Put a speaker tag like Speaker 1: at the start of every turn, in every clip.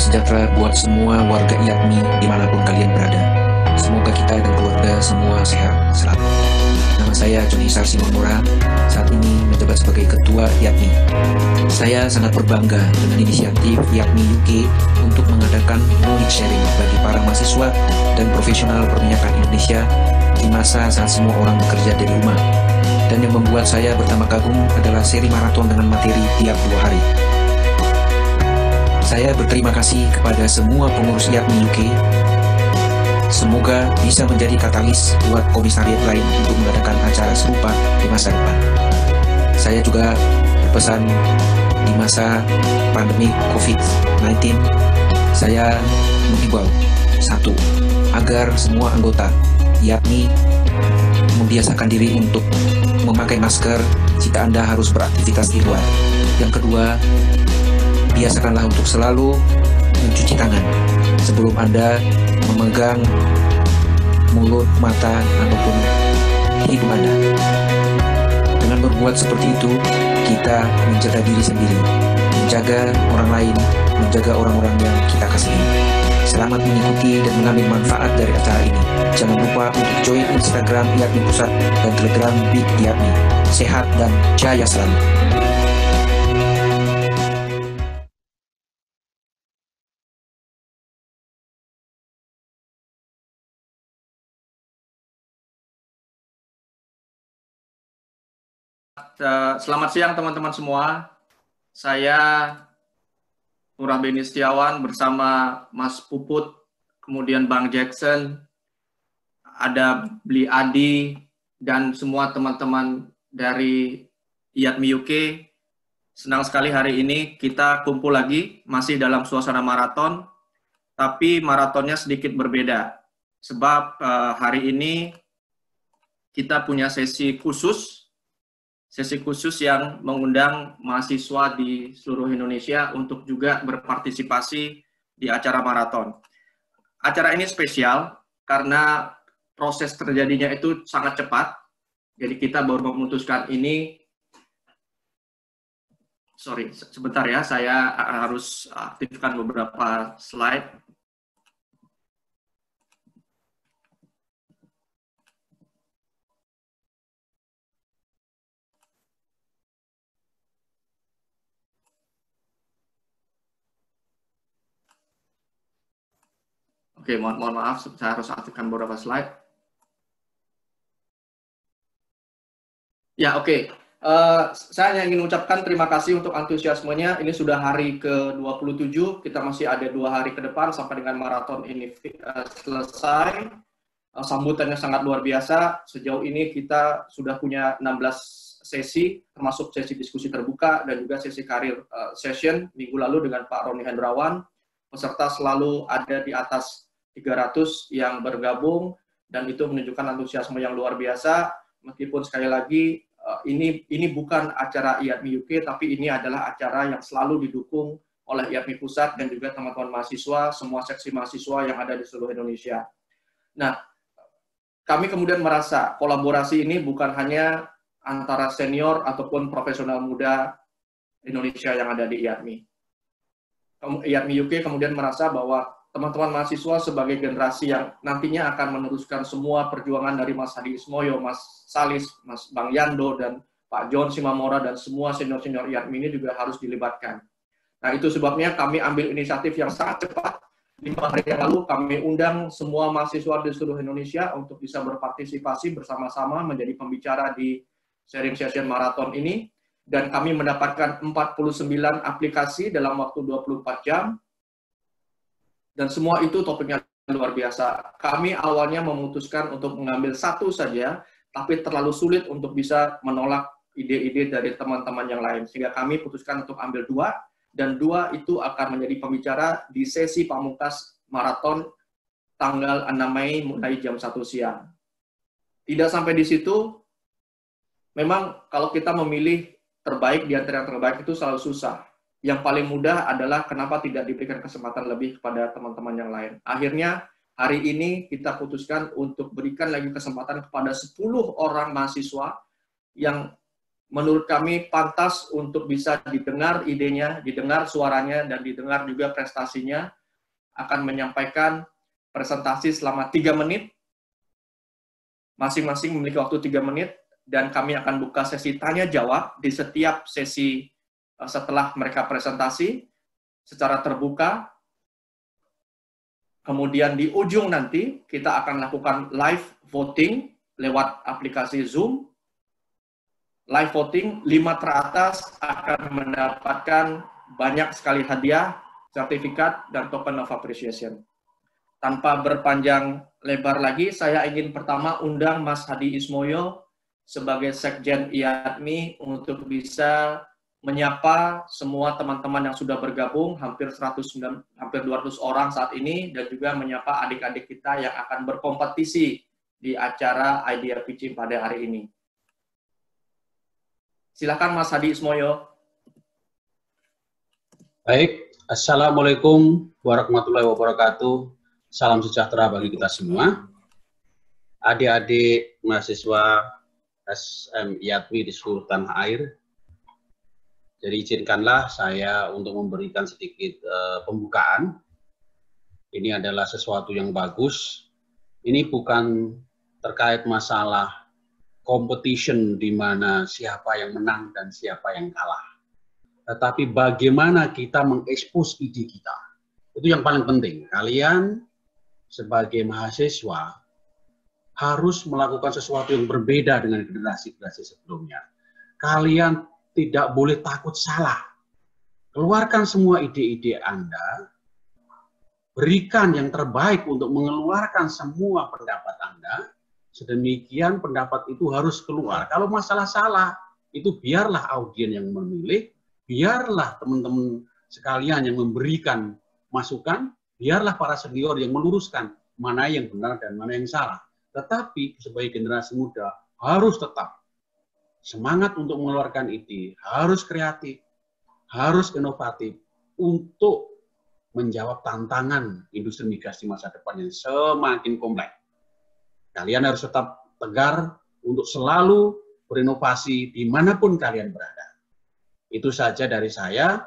Speaker 1: sejahtera buat semua warga IATMI dimanapun kalian berada. Semoga kita dan keluarga semua sehat selalu. Nama saya Joni Sarsimamura, saat ini menjabat sebagai Ketua IATMI. Saya sangat berbangga dengan inisiatif IATMI UK untuk mengadakan knowledge sharing bagi para mahasiswa dan profesional perminyakan Indonesia di masa saat semua orang bekerja dari rumah. Dan yang membuat saya bertambah kagum adalah seri maraton dengan materi tiap 2 hari. Saya berterima kasih kepada semua pengurus IATMI UK. Semoga bisa menjadi katalis buat komisariat lain untuk mengadakan acara serupa di masa depan. Saya juga berpesan di masa pandemi COVID-19, saya menghimbau, 1, agar semua anggota IATMI membiasakan diri untuk memakai masker jika Anda harus beraktivitas di luar. Yang kedua, biasakanlah untuk selalu mencuci tangan sebelum Anda memegang mulut, mata, ataupun hidung Anda. Dengan berbuat seperti itu, kita menjaga diri sendiri, menjaga orang lain, menjaga orang-orang yang kita kasihi. Selamat mengikuti dan mengambil manfaat dari acara ini. Jangan lupa untuk join Instagram IATMI Pusat dan Telegram Big IATMI. Sehat dan jaya selalu.
Speaker 2: Selamat siang teman-teman semua. Saya Murah Beni Setiawan bersama Mas Puput, kemudian Bang Jackson, ada Bli Adi, dan semua teman-teman dari IATMI UK. Senang sekali hari ini kita kumpul lagi, masih dalam suasana maraton, tapi maratonnya sedikit berbeda. Sebab hari ini kita punya sesi khusus yang mengundang mahasiswa di seluruh Indonesia untuk juga berpartisipasi di acara maraton. Acara ini spesial karena proses terjadinya itu sangat cepat. Jadi kita baru memutuskan ini. Sorry, sebentar ya, saya harus aktifkan beberapa slide. Oke, mohon maaf, saya harus aktifkan beberapa slide. Ya, oke. Saya ingin mengucapkan terima kasih untuk antusiasmenya. Ini sudah hari ke-27, kita masih ada 2 hari ke depan sampai dengan maraton ini selesai. Sambutannya sangat luar biasa. Sejauh ini kita sudah punya 16 sesi, termasuk sesi diskusi terbuka dan juga sesi karir session minggu lalu dengan Pak Roni Hendrawan. Peserta selalu ada di atas 300 yang bergabung, dan itu menunjukkan antusiasme yang luar biasa. Meskipun sekali lagi ini bukan acara IATMI UK, tapi ini adalah acara yang selalu didukung oleh IATMI Pusat dan juga teman-teman mahasiswa, semua seksi mahasiswa yang ada di seluruh Indonesia. Nah, kami kemudian merasa kolaborasi ini bukan hanya antara senior ataupun profesional muda Indonesia yang ada di IATMI. IATMI UK kemudian merasa bahwa teman-teman mahasiswa sebagai generasi yang nantinya akan meneruskan semua perjuangan dari Mas Hadi Ismoyo, Mas Salis, Mas Bang Yando, dan Pak John Simamora, dan semua senior-senior IATMI ini juga harus dilibatkan. Nah, itu sebabnya kami ambil inisiatif yang sangat cepat. 5 hari yang lalu kami undang semua mahasiswa di seluruh Indonesia untuk bisa berpartisipasi bersama-sama menjadi pembicara di sharing session maraton ini. Dan kami mendapatkan 49 aplikasi dalam waktu 24 jam. Dan semua itu topiknya luar biasa. Kami awalnya memutuskan untuk mengambil 1 saja, tapi terlalu sulit untuk bisa menolak ide-ide dari teman-teman yang lain. Sehingga kami putuskan untuk ambil 2, dan 2 itu akan menjadi pembicara di sesi pamungkas maraton tanggal 6 Mei mulai jam 1 siang. Tidak sampai di situ, memang kalau kita memilih terbaik di antara yang terbaik itu selalu susah. Yang paling mudah adalah kenapa tidak diberikan kesempatan lebih kepada teman-teman yang lain. Akhirnya hari ini kita putuskan untuk berikan lagi kesempatan kepada 10 orang mahasiswa yang menurut kami pantas untuk bisa didengar idenya, didengar suaranya, dan didengar juga prestasinya akan menyampaikan presentasi selama 3 menit. Masing-masing memiliki waktu 3 menit, dan kami akan buka sesi tanya-jawab di setiap sesi setelah mereka presentasi secara terbuka. Kemudian di ujung nanti kita akan lakukan live voting lewat aplikasi Zoom. Live voting, 5 teratas akan mendapatkan banyak sekali hadiah, sertifikat, dan token of appreciation. Tanpa berpanjang lebar lagi, saya ingin pertama undang Mas Hadi Ismoyo sebagai Sekjen IATMI untuk bisa menyapa semua teman-teman yang sudah bergabung, hampir 200 orang saat ini, dan juga menyapa adik-adik kita yang akan berkompetisi di acara Idea Pitching pada hari ini. Silakan Mas Hadi Ismoyo.
Speaker 3: Baik, Assalamualaikum warahmatullahi wabarakatuh. Salam sejahtera bagi kita semua. Adik-adik mahasiswa SM IATMI di seluruh tanah air. Jadi izinkanlah saya untuk memberikan sedikit pembukaan. Ini adalah sesuatu yang bagus. Ini bukan terkait masalah competition di mana siapa yang menang dan siapa yang kalah. Tetapi bagaimana kita mengekspos ide kita. Itu yang paling penting. Kalian sebagai mahasiswa harus melakukan sesuatu yang berbeda dengan generasi-generasi sebelumnya. Kalian tidak boleh takut salah. Keluarkan semua ide-ide Anda, berikan yang terbaik untuk mengeluarkan semua pendapat Anda, sedemikian pendapat itu harus keluar. Kalau masalah salah, itu biarlah audien yang memilih, biarlah teman-teman sekalian yang memberikan masukan, biarlah para senior yang meluruskan mana yang benar dan mana yang salah. Tetapi sebagai generasi muda harus tetap semangat untuk mengeluarkan ide, harus kreatif, harus inovatif untuk menjawab tantangan industri migas di masa depan yang semakin kompleks. Kalian harus tetap tegar untuk selalu berinovasi dimanapun kalian berada. Itu saja dari saya,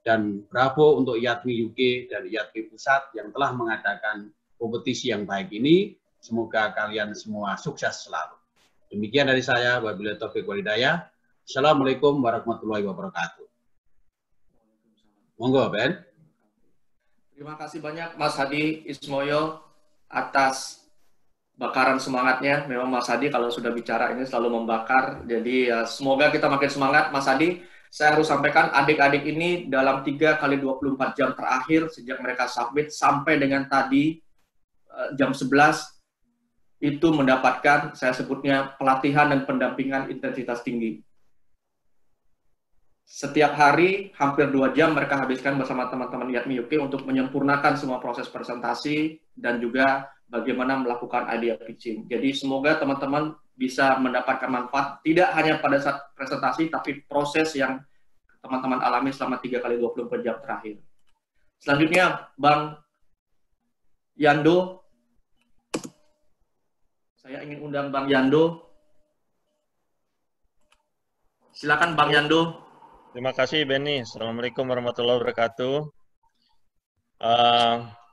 Speaker 3: dan bravo untuk IATMI UK dan IATMI Pusat yang telah mengadakan kompetisi yang baik ini. Semoga kalian semua sukses selalu. Demikian dari saya, wabillahi taufiq wal hidayah. Assalamualaikum warahmatullahi wabarakatuh. Monggo, Ben.
Speaker 2: Terima kasih banyak Mas Hadi Ismoyo atas bakaran semangatnya. Memang Mas Hadi kalau sudah bicara ini selalu membakar. Jadi semoga kita makin semangat. Mas Hadi, saya harus sampaikan adik-adik ini dalam 3 kali 24 jam terakhir sejak mereka submit sampai dengan tadi jam 11 itu mendapatkan, saya sebutnya, pelatihan dan pendampingan intensitas tinggi. Setiap hari hampir 2 jam mereka habiskan bersama teman-teman IATMI UK untuk menyempurnakan semua proses presentasi dan juga bagaimana melakukan idea pitching. Jadi semoga teman-teman bisa mendapatkan manfaat tidak hanya pada saat presentasi, tapi proses yang teman-teman alami selama 3 kali 24 jam terakhir. Selanjutnya, Bang Yando. Saya ingin undang Bang Yando. Silakan Bang Yando.
Speaker 4: Terima kasih Benny. Assalamualaikum warahmatullahi wabarakatuh.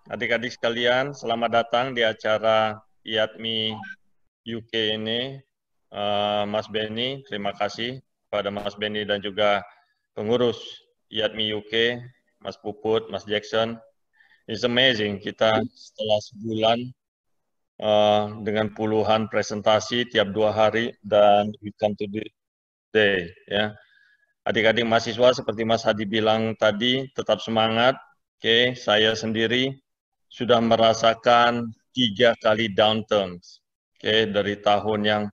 Speaker 4: Adik-adik sekalian, selamat datang di acara IATMI UK ini. Mas Benny, terima kasih kepada Mas Benny dan juga pengurus IATMI UK, Mas Puput, Mas Jackson. It's amazing, kita setelah sebulan dengan puluhan presentasi tiap 2 hari dan we come to the day. Ya. Adik-adik mahasiswa seperti Mas Hadi bilang tadi, tetap semangat. Oke, saya sendiri sudah merasakan 3 kali downturns. Oke, dari tahun yang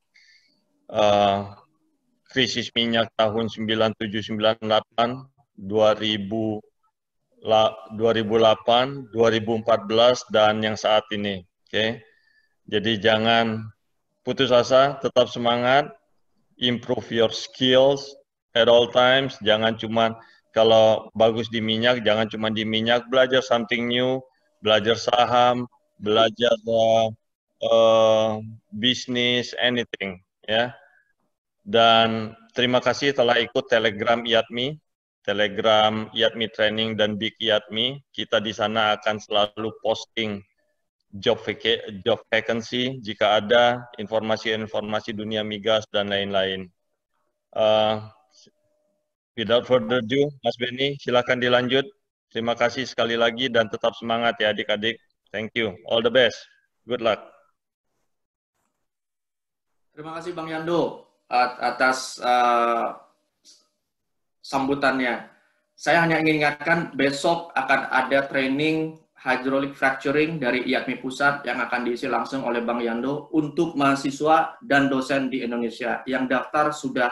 Speaker 4: krisis minyak tahun 97-98, 2008, 2014, dan yang saat ini. Oke, jadi jangan putus asa, tetap semangat, improve your skills at all times. Jangan cuma kalau bagus di minyak, jangan cuma di minyak, belajar something new, belajar saham, belajar bisnis, anything, ya. Dan terima kasih telah ikut Telegram IATMI. Telegram IATMI Training dan Big IATMI. Kita di sana akan selalu posting job vacancy jika ada informasi-informasi dunia migas dan lain-lain. Without further ado, Mas Benny, silakan dilanjut. Terima kasih sekali lagi dan tetap semangat ya adik-adik. Thank you. All the best. Good luck.
Speaker 2: Terima kasih Bang Yando atas sambutannya. Saya hanya ingin ingatkan besok akan ada training hydraulic fracturing dari IATMI Pusat yang akan diisi langsung oleh Bang Yando untuk mahasiswa dan dosen di Indonesia. Yang daftar sudah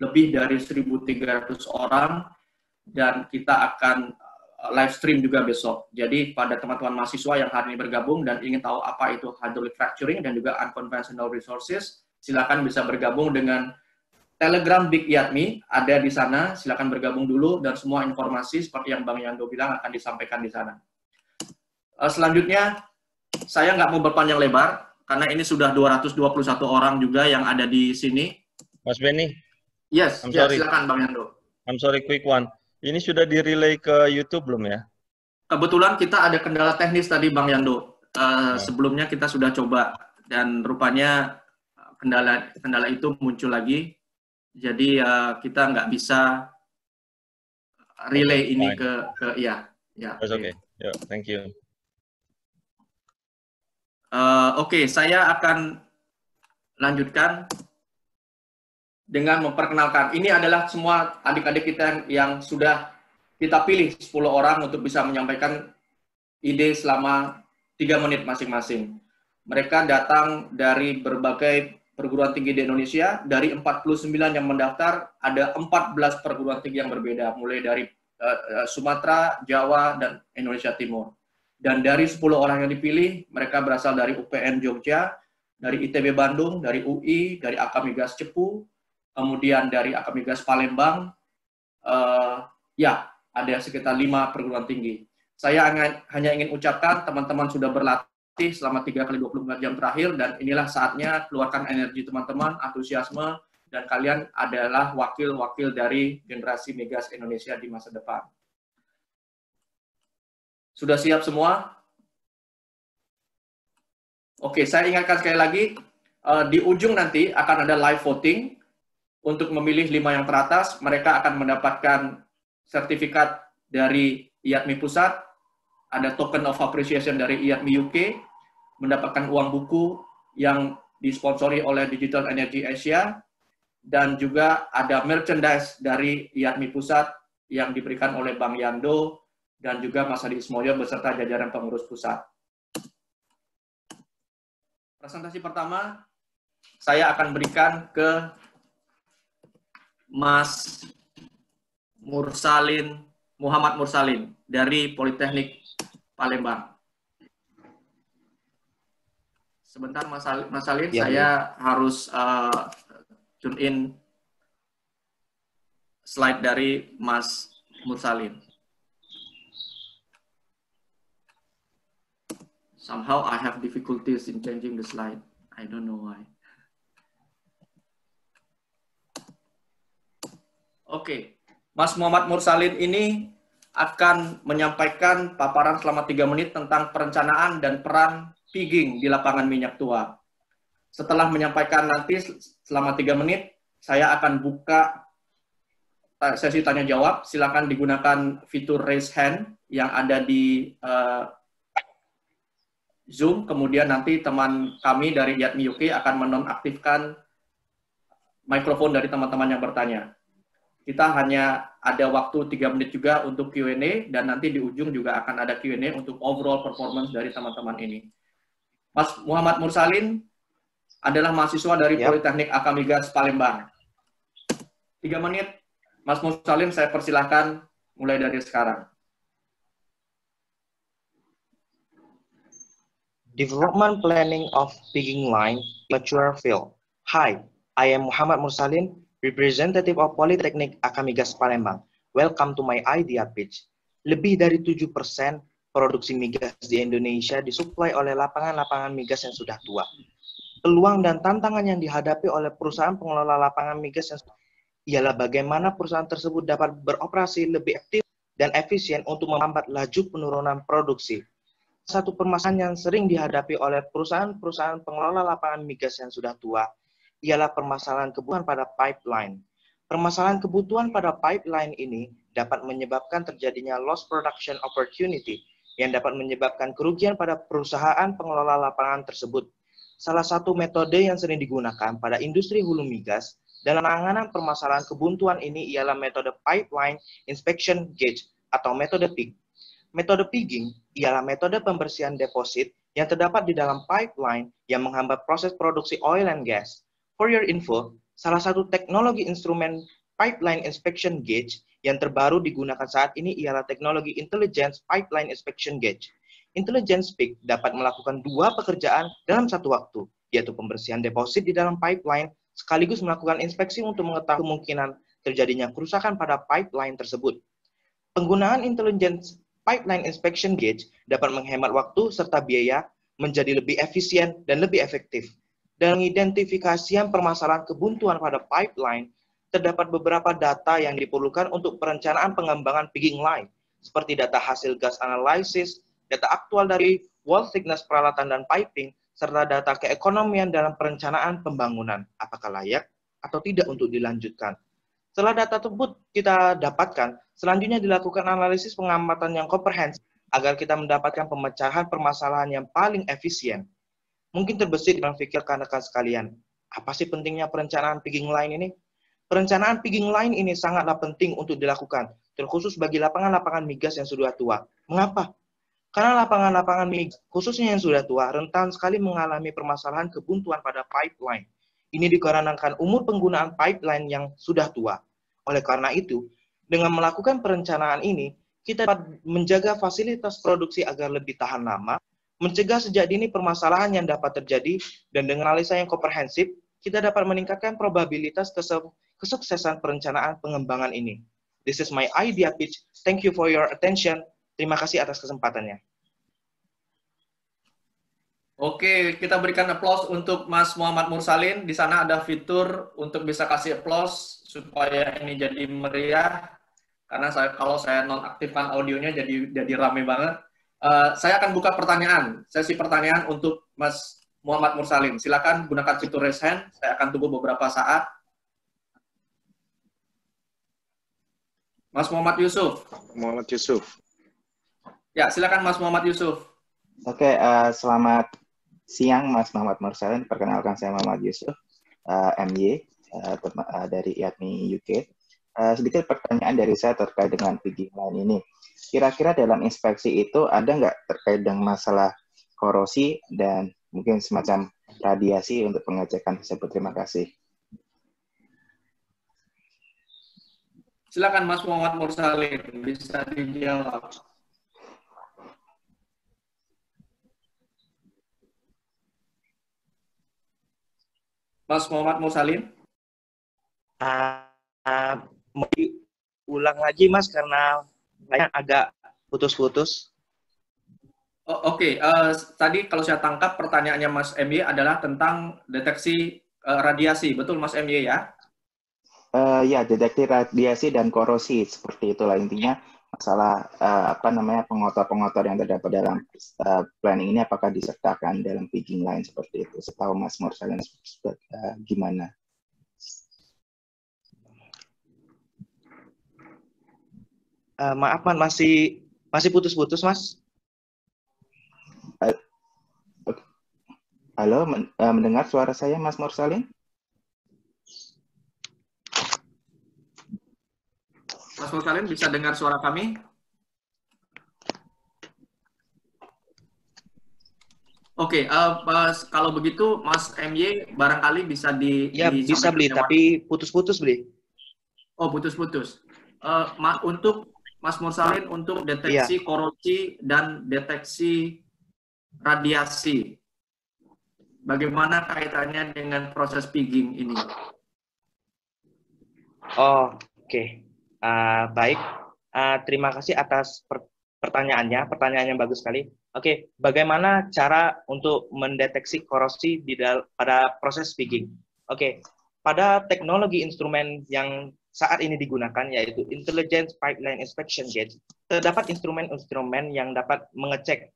Speaker 2: lebih dari 1.300 orang dan kita akan live stream juga besok. Jadi pada teman-teman mahasiswa yang hari ini bergabung dan ingin tahu apa itu hydraulic fracturing dan juga unconventional resources, silakan bisa bergabung dengan Telegram Big IATMI, ada di sana, silakan bergabung dulu dan semua informasi seperti yang Bang Yando bilang akan disampaikan di sana. Selanjutnya, saya nggak mau berpanjang lebar, karena ini sudah 221 orang juga yang ada di sini.
Speaker 4: Mas Benny?
Speaker 2: Yes, ya, silakan Bang Yando.
Speaker 4: I'm sorry, quick one. Ini sudah di-relay ke YouTube belum ya?
Speaker 2: Kebetulan kita ada kendala teknis tadi Bang Yando. Sebelumnya kita sudah coba, dan rupanya kendala itu muncul lagi. Jadi kita nggak bisa relay ini ke ya.
Speaker 4: That's okay. Yeah, thank you.
Speaker 2: Oke, saya akan lanjutkan dengan memperkenalkan. Ini adalah semua adik-adik kita yang sudah kita pilih 10 orang untuk bisa menyampaikan ide selama 3 menit masing-masing. Mereka datang dari berbagai perguruan tinggi di Indonesia. Dari 49 yang mendaftar, ada 14 perguruan tinggi yang berbeda, mulai dari Sumatera, Jawa, dan Indonesia Timur. Dan dari 10 orang yang dipilih, mereka berasal dari UPN Jogja, dari ITB Bandung, dari UI, dari Akamigas Cepu, kemudian dari Akamigas Palembang, ya, ada sekitar 5 perguruan tinggi. Saya hanya ingin ucapkan, teman-teman sudah berlatih selama 3 kali 24 jam terakhir, dan inilah saatnya keluarkan energi teman-teman, antusiasme, dan kalian adalah wakil-wakil dari generasi migas Indonesia di masa depan. Sudah siap semua? Oke, saya ingatkan sekali lagi, di ujung nanti akan ada live voting. Untuk memilih 5 yang teratas, mereka akan mendapatkan sertifikat dari IATMI Pusat, ada token of appreciation dari IATMI UK, mendapatkan uang buku yang disponsori oleh Digital Energy Asia, dan juga ada merchandise dari IATMI Pusat yang diberikan oleh Bang Yando dan juga Mas Hadi Ismoyo beserta jajaran pengurus pusat. Presentasi pertama saya akan berikan ke Mas Muhammad Mursalin dari Politeknik Palembang. Sebentar Mas Salin, ya, saya harus tune in slide dari Mas Mursalin. Somehow I have difficulties in changing the slide. I don't know why. Oke, Mas Muhammad Mursalin ini akan menyampaikan paparan selama 3 menit tentang perencanaan dan peran pigging di lapangan minyak tua. Setelah menyampaikan nanti selama 3 menit, saya akan buka sesi tanya jawab. Silakan digunakan fitur raise hand yang ada di Zoom. Kemudian nanti teman kami dari IATMI UK akan menonaktifkan mikrofon dari teman-teman yang bertanya. Kita hanya ada waktu 3 menit juga untuk Q&A, dan nanti di ujung juga akan ada Q&A untuk overall performance dari teman-teman ini. Mas Muhammad Mursalin adalah mahasiswa dari Politeknik Akamigas Palembang. 3 menit, Mas Mursalin, saya persilahkan mulai dari sekarang.
Speaker 5: Development Planning of Pigging Line, Mature Field. Hi, I am Muhammad Mursalin, representative of Politeknik Akamigas Palembang. Welcome to my idea pitch. Lebih dari 7% produksi migas di Indonesia disuplai oleh lapangan-lapangan migas yang sudah tua. Peluang dan tantangan yang dihadapi oleh perusahaan pengelola lapangan migas yang ialah bagaimana perusahaan tersebut dapat beroperasi lebih aktif dan efisien untuk menghambat laju penurunan produksi. Satu permasalahan yang sering dihadapi oleh perusahaan-perusahaan pengelola lapangan migas yang sudah tua ialah permasalahan kebutuhan pada pipeline. Permasalahan kebutuhan pada pipeline ini dapat menyebabkan terjadinya loss production opportunity yang dapat menyebabkan kerugian pada perusahaan pengelola lapangan tersebut. Salah satu metode yang sering digunakan pada industri hulu migas dalam penanganan permasalahan kebuntuan ini ialah metode pipeline inspection gauge atau metode PIG. Metode pigging ialah metode pembersihan deposit yang terdapat di dalam pipeline yang menghambat proses produksi oil and gas. For your info, salah satu teknologi instrumen pipeline inspection gauge yang terbaru digunakan saat ini ialah teknologi Intelligence Pipeline Inspection Gauge. Intelligence PIG dapat melakukan dua pekerjaan dalam satu waktu, yaitu pembersihan deposit di dalam pipeline sekaligus melakukan inspeksi untuk mengetahui kemungkinan terjadinya kerusakan pada pipeline tersebut. Penggunaan Intelligence Pipeline Inspection Gauge dapat menghemat waktu serta biaya menjadi lebih efisien dan lebih efektif. Dalam identifikasian permasalahan kebuntuan pada pipeline, terdapat beberapa data yang diperlukan untuk perencanaan pengembangan pigging line, seperti data hasil gas analysis, data aktual dari wall thickness peralatan dan piping, serta data keekonomian dalam perencanaan pembangunan, apakah layak atau tidak untuk dilanjutkan. Setelah data tersebut kita dapatkan, selanjutnya dilakukan analisis pengamatan yang komprehensif agar kita mendapatkan pemecahan permasalahan yang paling efisien. Mungkin terbesit dalam pikir rekan-rekan sekalian, apa sih pentingnya perencanaan pigging line ini? Perencanaan pigging line ini sangatlah penting untuk dilakukan, terkhusus bagi lapangan-lapangan migas yang sudah tua. Mengapa? Karena lapangan-lapangan migas, khususnya yang sudah tua, rentan sekali mengalami permasalahan kebuntuan pada pipeline. Ini dikarenakan umur penggunaan pipeline yang sudah tua. Oleh karena itu, dengan melakukan perencanaan ini, kita dapat menjaga fasilitas produksi agar lebih tahan lama, mencegah sejak dini permasalahan yang dapat terjadi, dan dengan analisa yang komprehensif, kita dapat meningkatkan probabilitas kesuksesan perencanaan pengembangan ini. This is my idea pitch. Thank you for your attention. Terima kasih atas kesempatannya.
Speaker 2: Oke, kita berikan applause untuk Mas Muhammad Mursalin. Di sana ada fitur untuk bisa kasih applause supaya ini jadi meriah. Karena kalau saya nonaktifkan audionya jadi rame banget. Saya akan buka pertanyaan, sesi pertanyaan untuk Mas Muhammad Mursalin. Silakan gunakan fitur raise hand. Saya akan tunggu beberapa saat. Mas Muhammad Yusuf.
Speaker 6: Muhammad Yusuf.
Speaker 2: Ya, silakan Mas Muhammad Yusuf.
Speaker 6: Oke, selamat siang Mas Muhammad Mursalin. Perkenalkan saya Muhammad Yusuf, MY dari IATMI UK. Sedikit pertanyaan dari saya terkait dengan pigging line ini. Kira-kira dalam inspeksi itu ada nggak terkait dengan masalah korosi dan mungkin semacam radiasi untuk pengecekan tersebut? Terima kasih.
Speaker 2: Silakan Mas Muhammad Mursalin, bisa dijawab. Mas Muhammad Mursalin?
Speaker 5: Mau diulang lagi Mas karena agak putus-putus.
Speaker 2: Oke. Tadi kalau saya tangkap pertanyaannya Mas MY adalah tentang deteksi radiasi, betul Mas MY ya?
Speaker 6: Ya, deteksi radiasi dan korosi seperti itulah intinya. Masalah pengotor-pengotor yang terdapat dalam planning ini apakah disertakan dalam pigging line seperti itu? Setahu Mas Mursalin gimana?
Speaker 5: Maaf Mas, masih putus-putus Mas.
Speaker 6: Halo, mendengar suara saya Mas Mursalin?
Speaker 2: Mas Mursalin bisa dengar suara kami? Oke, kalau begitu Mas MY barangkali bisa
Speaker 5: Ya, bisa beli, tapi putus-putus beli.
Speaker 2: Oh, putus-putus. Untuk Mas Mursalin, untuk deteksi korosi dan deteksi radiasi, bagaimana kaitannya dengan proses pigging ini?
Speaker 5: Oh, oke. Baik, terima kasih atas pertanyaannya. Pertanyaannya bagus sekali. Oke, bagaimana cara untuk mendeteksi korosi pada proses pigging? Oke, pada teknologi instrumen yang saat ini digunakan, yaitu Intelligent Pipeline Inspection Gauge, terdapat instrumen-instrumen yang dapat mengecek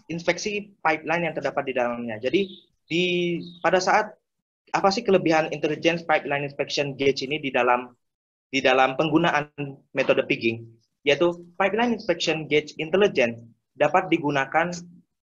Speaker 5: inspeksi pipeline yang terdapat di dalamnya. Jadi pada saat apa sih kelebihan Intelligent Pipeline Inspection Gauge ini di dalam penggunaan metode pigging, yaitu Pipeline Inspection Gauge Intelligent dapat digunakan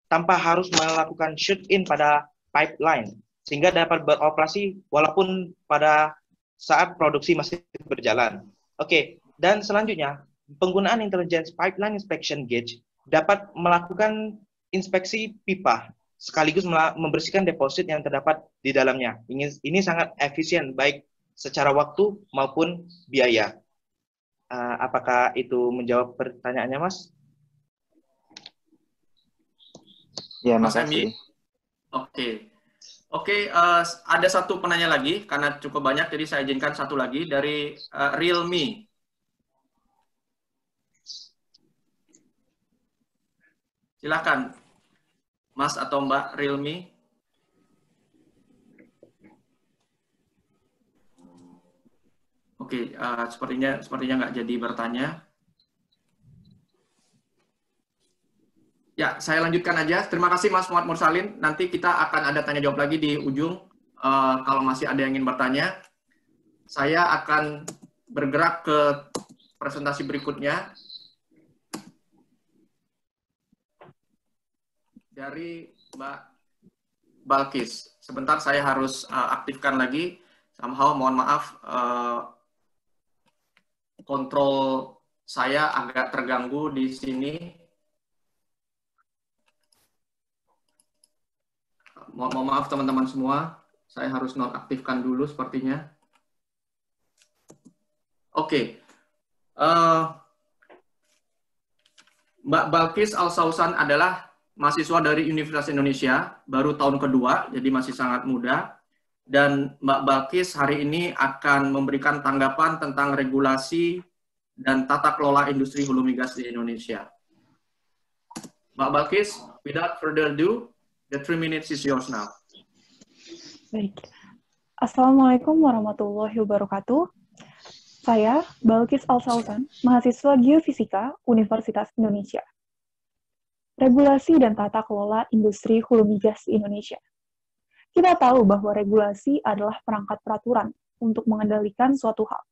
Speaker 5: tanpa harus melakukan shoot-in pada pipeline, sehingga dapat beroperasi walaupun pada saat produksi masih berjalan. Oke, dan selanjutnya, penggunaan Intelligent Pipeline Inspection Gauge dapat melakukan inspeksi pipa, sekaligus membersihkan deposit yang terdapat di dalamnya. Ini sangat efisien, baik secara waktu maupun biaya. Apakah itu menjawab pertanyaannya, Mas?
Speaker 6: Ya,
Speaker 2: Mas
Speaker 6: makasih.
Speaker 2: Oke, ada satu penanya lagi, karena cukup banyak, jadi saya izinkan satu lagi dari Realme. Silakan, Mas atau Mbak Realme. Oke, sepertinya nggak jadi bertanya. Ya, saya lanjutkan aja. Terima kasih Mas Muhammad Mursalin. Nanti kita akan ada tanya jawab lagi di ujung. Kalau masih ada yang ingin bertanya, saya akan bergerak ke presentasi berikutnya. Dari Mbak Balkis. Sebentar, saya harus aktifkan lagi. Somehow, mohon maaf, kontrol saya agak terganggu di sini. Mohon maaf teman-teman semua, saya harus nonaktifkan dulu sepertinya. Oke. Mbak Balkis Al-Sausan adalah mahasiswa dari Universitas Indonesia, baru tahun kedua, jadi masih sangat muda. Dan Mbak Balkis hari ini akan memberikan tanggapan tentang regulasi dan tata kelola industri hulu migas di Indonesia. Mbak Balkis, without further ado, the 3 minutes is yours now.
Speaker 7: Baik. Assalamualaikum warahmatullahi wabarakatuh. Saya, Balkis Al-Sausan, mahasiswa Geofisika Universitas Indonesia. Regulasi dan tata kelola industri hulu migas di Indonesia. Kita tahu bahwa regulasi adalah perangkat peraturan untuk mengendalikan suatu hal.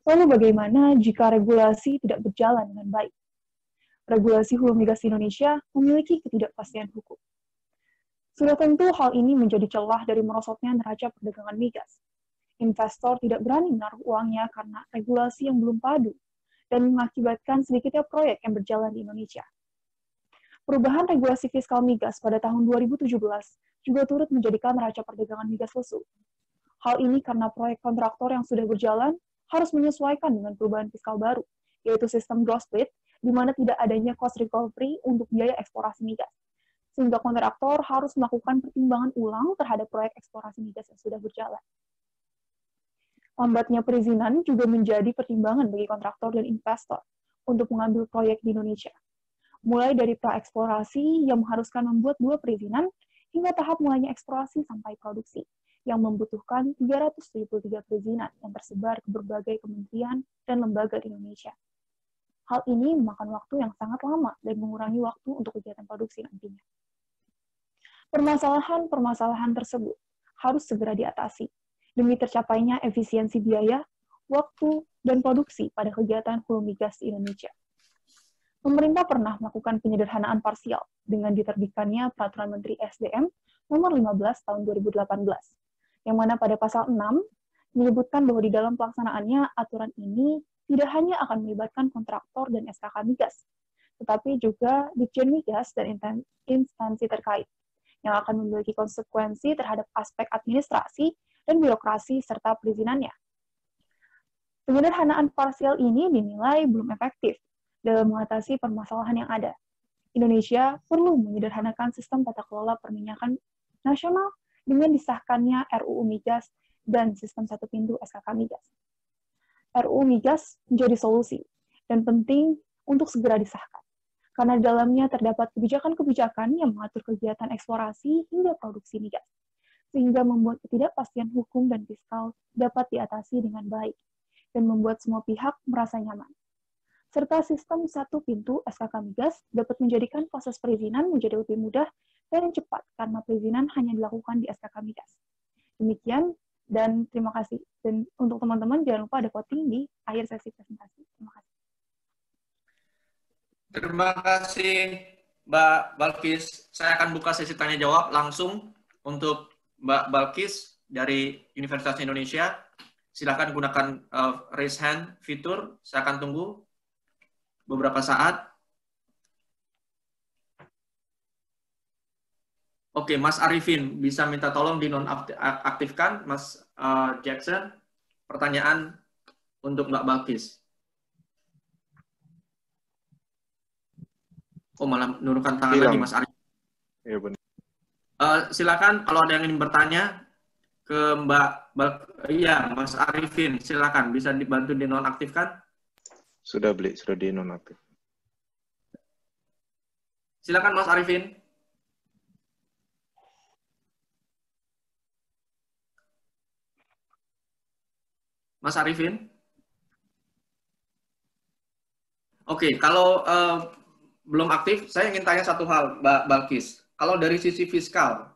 Speaker 7: Lalu bagaimana jika regulasi tidak berjalan dengan baik? Regulasi hulu migas di Indonesia memiliki ketidakpastian hukum. Sudah tentu hal ini menjadi celah dari merosotnya neraca perdagangan migas. Investor tidak berani menaruh uangnya karena regulasi yang belum padu dan mengakibatkan sedikitnya proyek yang berjalan di Indonesia. Perubahan regulasi fiskal migas pada tahun 2017 juga turut menjadikan neraca perdagangan migas lesu. Hal ini karena proyek kontraktor yang sudah berjalan harus menyesuaikan dengan perubahan fiskal baru, yaitu sistem gross split, di mana tidak adanya cost recovery untuk biaya eksplorasi migas. Sehingga kontraktor harus melakukan pertimbangan ulang terhadap proyek eksplorasi migas yang sudah berjalan. Lambatnya perizinan juga menjadi pertimbangan bagi kontraktor dan investor untuk mengambil proyek di Indonesia. Mulai dari pra-eksplorasi yang mengharuskan membuat 2 perizinan, hingga tahap mulainya eksplorasi sampai produksi, yang membutuhkan 373 perizinan yang tersebar ke berbagai kementerian dan lembaga di Indonesia. Hal ini memakan waktu yang sangat lama dan mengurangi waktu untuk kegiatan produksi nantinya. Permasalahan-permasalahan tersebut harus segera diatasi demi tercapainya efisiensi biaya, waktu, dan produksi pada kegiatan hulu migas di Indonesia. Pemerintah pernah melakukan penyederhanaan parsial dengan diterbitkannya Peraturan Menteri SDM Nomor 15 Tahun 2018, yang mana pada pasal 6 menyebutkan bahwa di dalam pelaksanaannya aturan ini tidak hanya akan melibatkan kontraktor dan SKK migas, tetapi juga Ditjen Migas dan instansi terkait, yang akan memiliki konsekuensi terhadap aspek administrasi dan birokrasi serta perizinannya. Penyederhanaan parsial ini dinilai belum efektif dalam mengatasi permasalahan yang ada. Indonesia perlu menyederhanakan sistem tata kelola perminyakan nasional dengan disahkannya RUU Migas dan sistem satu pintu SKK Migas. RUU Migas menjadi solusi dan penting untuk segera disahkan, karena di dalamnya terdapat kebijakan-kebijakan yang mengatur kegiatan eksplorasi hingga produksi migas, sehingga membuat ketidakpastian hukum dan fiskal dapat diatasi dengan baik dan membuat semua pihak merasa nyaman. Serta sistem satu pintu SKK Migas dapat menjadikan proses perizinan menjadi lebih mudah dan cepat karena perizinan hanya dilakukan di SKK Migas. Demikian dan terima kasih. Dan untuk teman-teman jangan lupa ada voting di akhir sesi presentasi. Terima kasih.
Speaker 2: Terima kasih Mbak Balkis. Saya akan buka sesi tanya jawab langsung untuk Mbak Balkis dari Universitas Indonesia. Silakan gunakan raise hand fitur. Saya akan tunggu beberapa saat. Oke, Mas Arifin, bisa minta tolong dinonaktifkan, Mas Jackson. Pertanyaan untuk Mbak Balkis. Oh, malah menurunkan tangan lagi, Mas Arifin.
Speaker 8: Iya, benar.
Speaker 2: Silakan kalau ada yang ingin bertanya ke Iya, Mas Arifin, silakan bisa dibantu dinonaktifkan.
Speaker 8: Sudah dinonaktif.
Speaker 2: Silakan Mas Arifin. Mas Arifin. Oke, kalau belum aktif, saya ingin tanya satu hal, Mbak Balkis. Kalau dari sisi fiskal,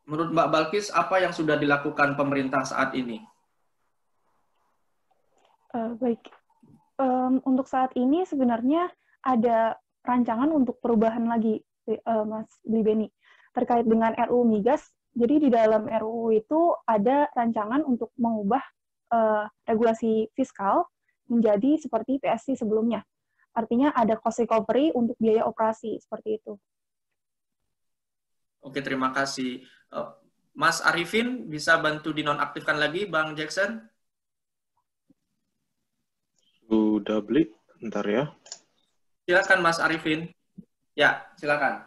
Speaker 2: menurut Mbak Balkis, apa yang sudah dilakukan pemerintah saat ini?
Speaker 7: Baik, untuk saat ini sebenarnya ada rancangan untuk perubahan lagi, Mas Blibeni, terkait dengan RUU Migas. Jadi di dalam RUU itu ada rancangan untuk mengubah regulasi fiskal menjadi seperti PSC sebelumnya. Artinya ada cost recovery untuk biaya operasi, seperti itu.
Speaker 2: Oke, terima kasih. Mas Arifin, bisa bantu dinonaktifkan lagi, Bang Jackson?
Speaker 8: Sudah beli, bentar ya.
Speaker 2: Silakan Mas Arifin. Ya, silakan.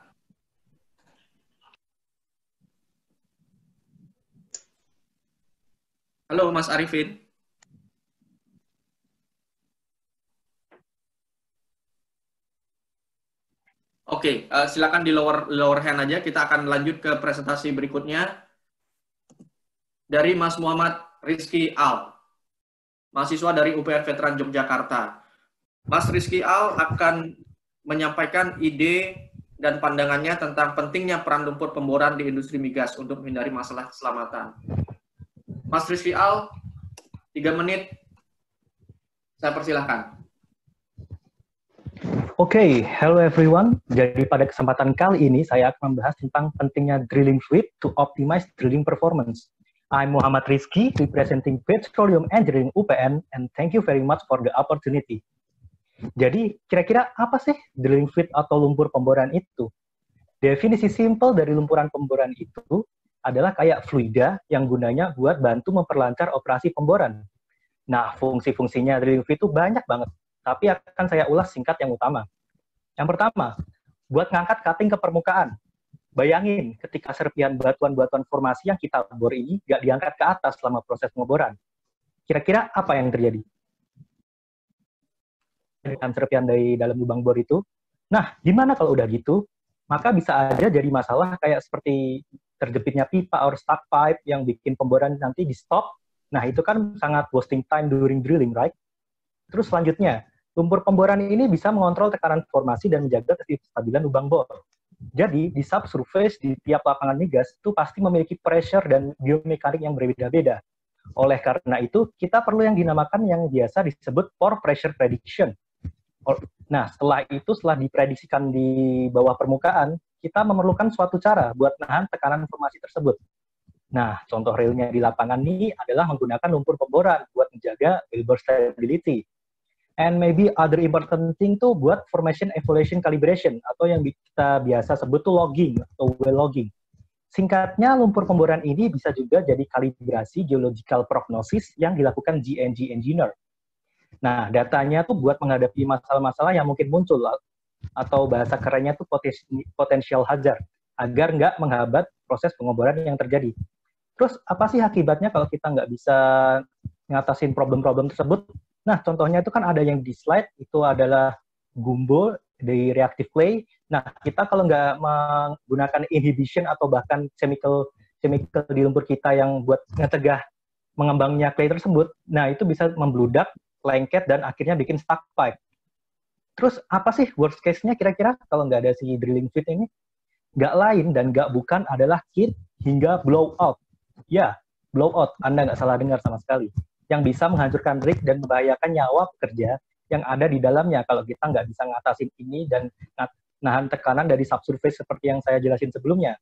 Speaker 2: Halo Mas Arifin. Oke, silakan di lower hand aja. Kita akan lanjut ke presentasi berikutnya. Dari Mas Muhammad Rizky Al, mahasiswa dari UPN Veteran Yogyakarta. Mas Rizky Al akan menyampaikan ide dan pandangannya tentang pentingnya peran lumpur pemboran di industri migas untuk menghindari masalah keselamatan. Mas Rizky Al, 3 menit. Saya persilahkan.
Speaker 9: Oke, hello everyone. Jadi pada kesempatan kali ini saya akan membahas tentang pentingnya drilling fluid to optimize drilling performance. I'm Muhammad Rizky, representing Petroleum Engineering UPN, and thank you very much for the opportunity. Jadi, kira-kira apa sih drilling fluid atau lumpur pemboran itu? Definisi simpel dari lumpuran pemboran itu adalah kayak fluida yang gunanya buat bantu memperlancar operasi pemboran. Nah, fungsi-fungsinya drilling fluid itu banyak banget, tapi akan saya ulas singkat yang utama. Yang pertama, buat ngangkat cutting ke permukaan. Bayangin ketika serpihan batuan-batuan formasi yang kita bor ini nggak diangkat ke atas selama proses pengeboran. Kira-kira apa yang terjadi? Dengan serpihan dari dalam lubang bor itu. Nah, gimana kalau udah gitu? Maka bisa aja jadi masalah kayak seperti terjepitnya pipa or stuck pipe yang bikin pemboran nanti di stop. Nah, itu kan sangat wasting time during drilling, right? Terus selanjutnya, lumpur pemboran ini bisa mengontrol tekanan formasi dan menjaga kestabilan lubang bor. Jadi, di subsurface di tiap lapangan migas itu pasti memiliki pressure dan biomekanik yang berbeda-beda. Oleh karena itu, kita perlu yang dinamakan yang biasa disebut pore pressure prediction. Nah, setelah diprediksikan di bawah permukaan, kita memerlukan suatu cara buat nahan tekanan formasi tersebut. Nah, contoh realnya di lapangan ini adalah menggunakan lumpur pemboran buat menjaga wellbore stability. And maybe other important thing tuh buat formation evaluation calibration atau yang kita biasa sebut tuh logging atau well logging. Singkatnya, lumpur pemboran ini bisa juga jadi kalibrasi geological prognosis yang dilakukan GNG engineer. Nah, datanya tuh buat menghadapi masalah-masalah yang mungkin muncul atau bahasa kerennya tuh potential hazard agar nggak menghambat proses pengeboran yang terjadi. Terus apa sih akibatnya kalau kita nggak bisa ngatasin problem-problem tersebut? Nah, contohnya itu kan ada yang di slide, itu adalah gumbo di reactive clay. Nah, kita kalau nggak menggunakan inhibition atau bahkan chemical di lumpur kita yang buat ngecegah mengembangnya clay tersebut, nah itu bisa membludak, lengket, dan akhirnya bikin stuck pipe. Terus apa sih worst case-nya kira-kira kalau nggak ada si drilling fluid ini? Nggak lain dan nggak bukan adalah heat hingga blowout. Ya, blowout, Anda nggak salah dengar sama sekali. Yang bisa menghancurkan rig dan membahayakan nyawa pekerja yang ada di dalamnya kalau kita nggak bisa ngatasin ini dan nahan tekanan dari subsurface seperti yang saya jelasin sebelumnya.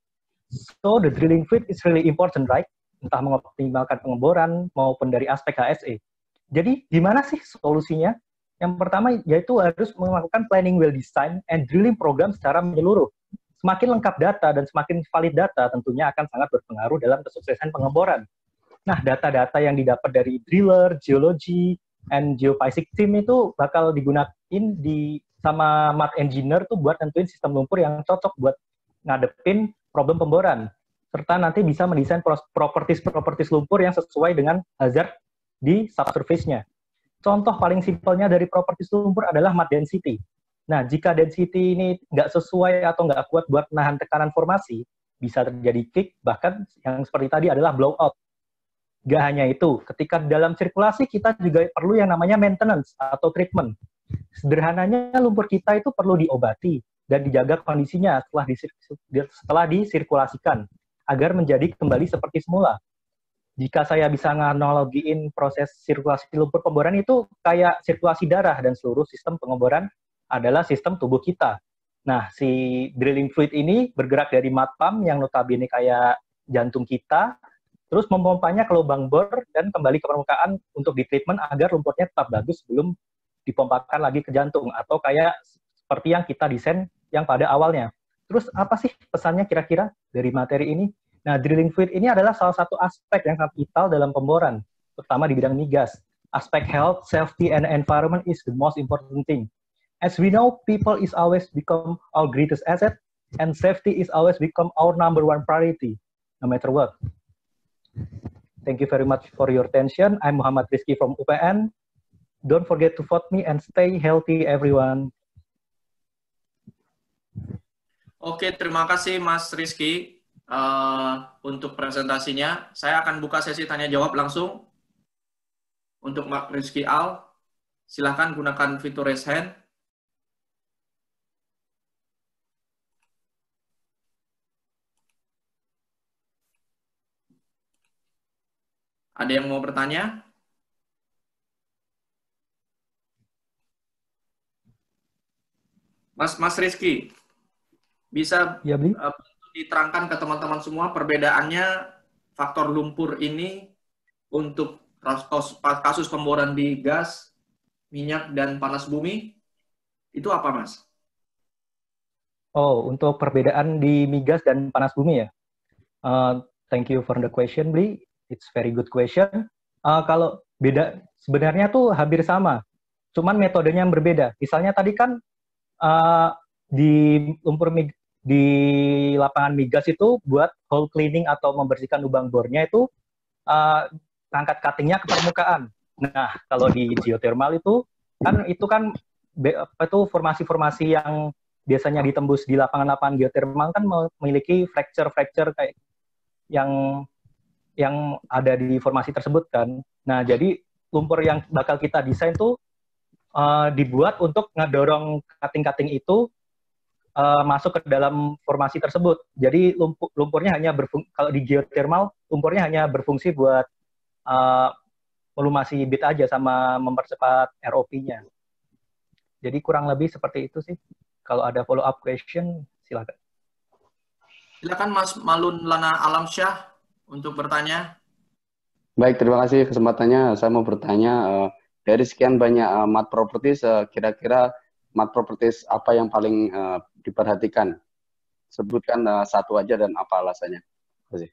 Speaker 9: So, the drilling fluid is really important, right? Entah mengoptimalkan pengeboran maupun dari aspek HSE. Jadi, gimana sih solusinya? Yang pertama yaitu harus melakukan planning well design and drilling program secara menyeluruh. Semakin lengkap data dan semakin valid data tentunya akan sangat berpengaruh dalam kesuksesan pengeboran. Nah, data-data yang didapat dari driller, geologi, and geophysics team itu bakal digunakan sama mud engineer tuh buat nentuin sistem lumpur yang cocok buat ngadepin problem pemboran. Serta nanti bisa mendesain properties lumpur yang sesuai dengan hazard di subsurface-nya. Contoh paling simpelnya dari properties lumpur adalah mud density. Nah, jika density ini nggak sesuai atau nggak kuat buat nahan tekanan formasi, bisa terjadi kick, bahkan yang seperti tadi adalah blowout. Nggak hanya itu, ketika dalam sirkulasi kita juga perlu yang namanya maintenance atau treatment. Sederhananya lumpur kita itu perlu diobati dan dijaga kondisinya setelah disirkulasikan, agar menjadi kembali seperti semula. Jika saya bisa nganalogiin proses sirkulasi lumpur pemboran itu kayak sirkulasi darah dan seluruh sistem pengeboran adalah sistem tubuh kita. Nah, si drilling fluid ini bergerak dari mud pump yang notabene kayak jantung kita, terus memompanya ke lubang bor dan kembali ke permukaan untuk ditreatment agar lumpurnya tetap bagus sebelum dipompakan lagi ke jantung, atau kayak seperti yang kita desain yang pada awalnya. Terus apa sih pesannya kira-kira dari materi ini? Nah, drilling fluid ini adalah salah satu aspek yang sangat vital dalam pemboran, terutama di bidang migas. Aspek health, safety, and environment is the most important thing. As we know, people is always become our greatest asset, and safety is always become our number one priority, no matter what. Thank you very much for your attention. I'm Muhammad Rizky from UPN. Don't forget to vote me and stay healthy, everyone.
Speaker 2: Oke, terima kasih Mas Rizky untuk presentasinya. Saya akan buka sesi tanya-jawab langsung untuk Mas Rizky Al. Silahkan gunakan fitur raise hand. Ada yang mau bertanya? Mas Rizky, bisa
Speaker 9: ya,
Speaker 2: diterangkan ke teman-teman semua perbedaannya faktor lumpur ini untuk kasus pemboran di gas, minyak, dan panas bumi? Itu apa, Mas?
Speaker 9: Oh, untuk perbedaan di migas dan panas bumi ya? Thank you for the question, Bli. It's very good question. Kalau beda, sebenarnya tuh hampir sama. Cuman metodenya yang berbeda. Misalnya tadi kan di di lapangan migas itu buat hole cleaning atau membersihkan lubang bornya itu angkat cuttingnya ke permukaan. Nah, kalau di geothermal itu kan formasi-formasi yang biasanya ditembus di lapangan-lapangan geothermal kan memiliki fracture kayak yang ada di formasi tersebut kan. Nah, jadi lumpur yang bakal kita desain tuh dibuat untuk ngedorong cutting-cutting itu masuk ke dalam formasi tersebut. Jadi lumpurnya hanya kalau di geothermal lumpurnya hanya berfungsi buat melumasi bit aja sama mempercepat ROP-nya. Jadi kurang lebih seperti itu sih. Kalau ada follow up question silakan.
Speaker 2: Silakan Mas Malun Lana Alamsyah untuk bertanya.
Speaker 10: Baik, terima kasih kesempatannya. Saya mau bertanya, dari sekian banyak mud properties, kira-kira mud properties apa yang paling diperhatikan? Sebutkan satu aja dan apa alasannya. Terima kasih.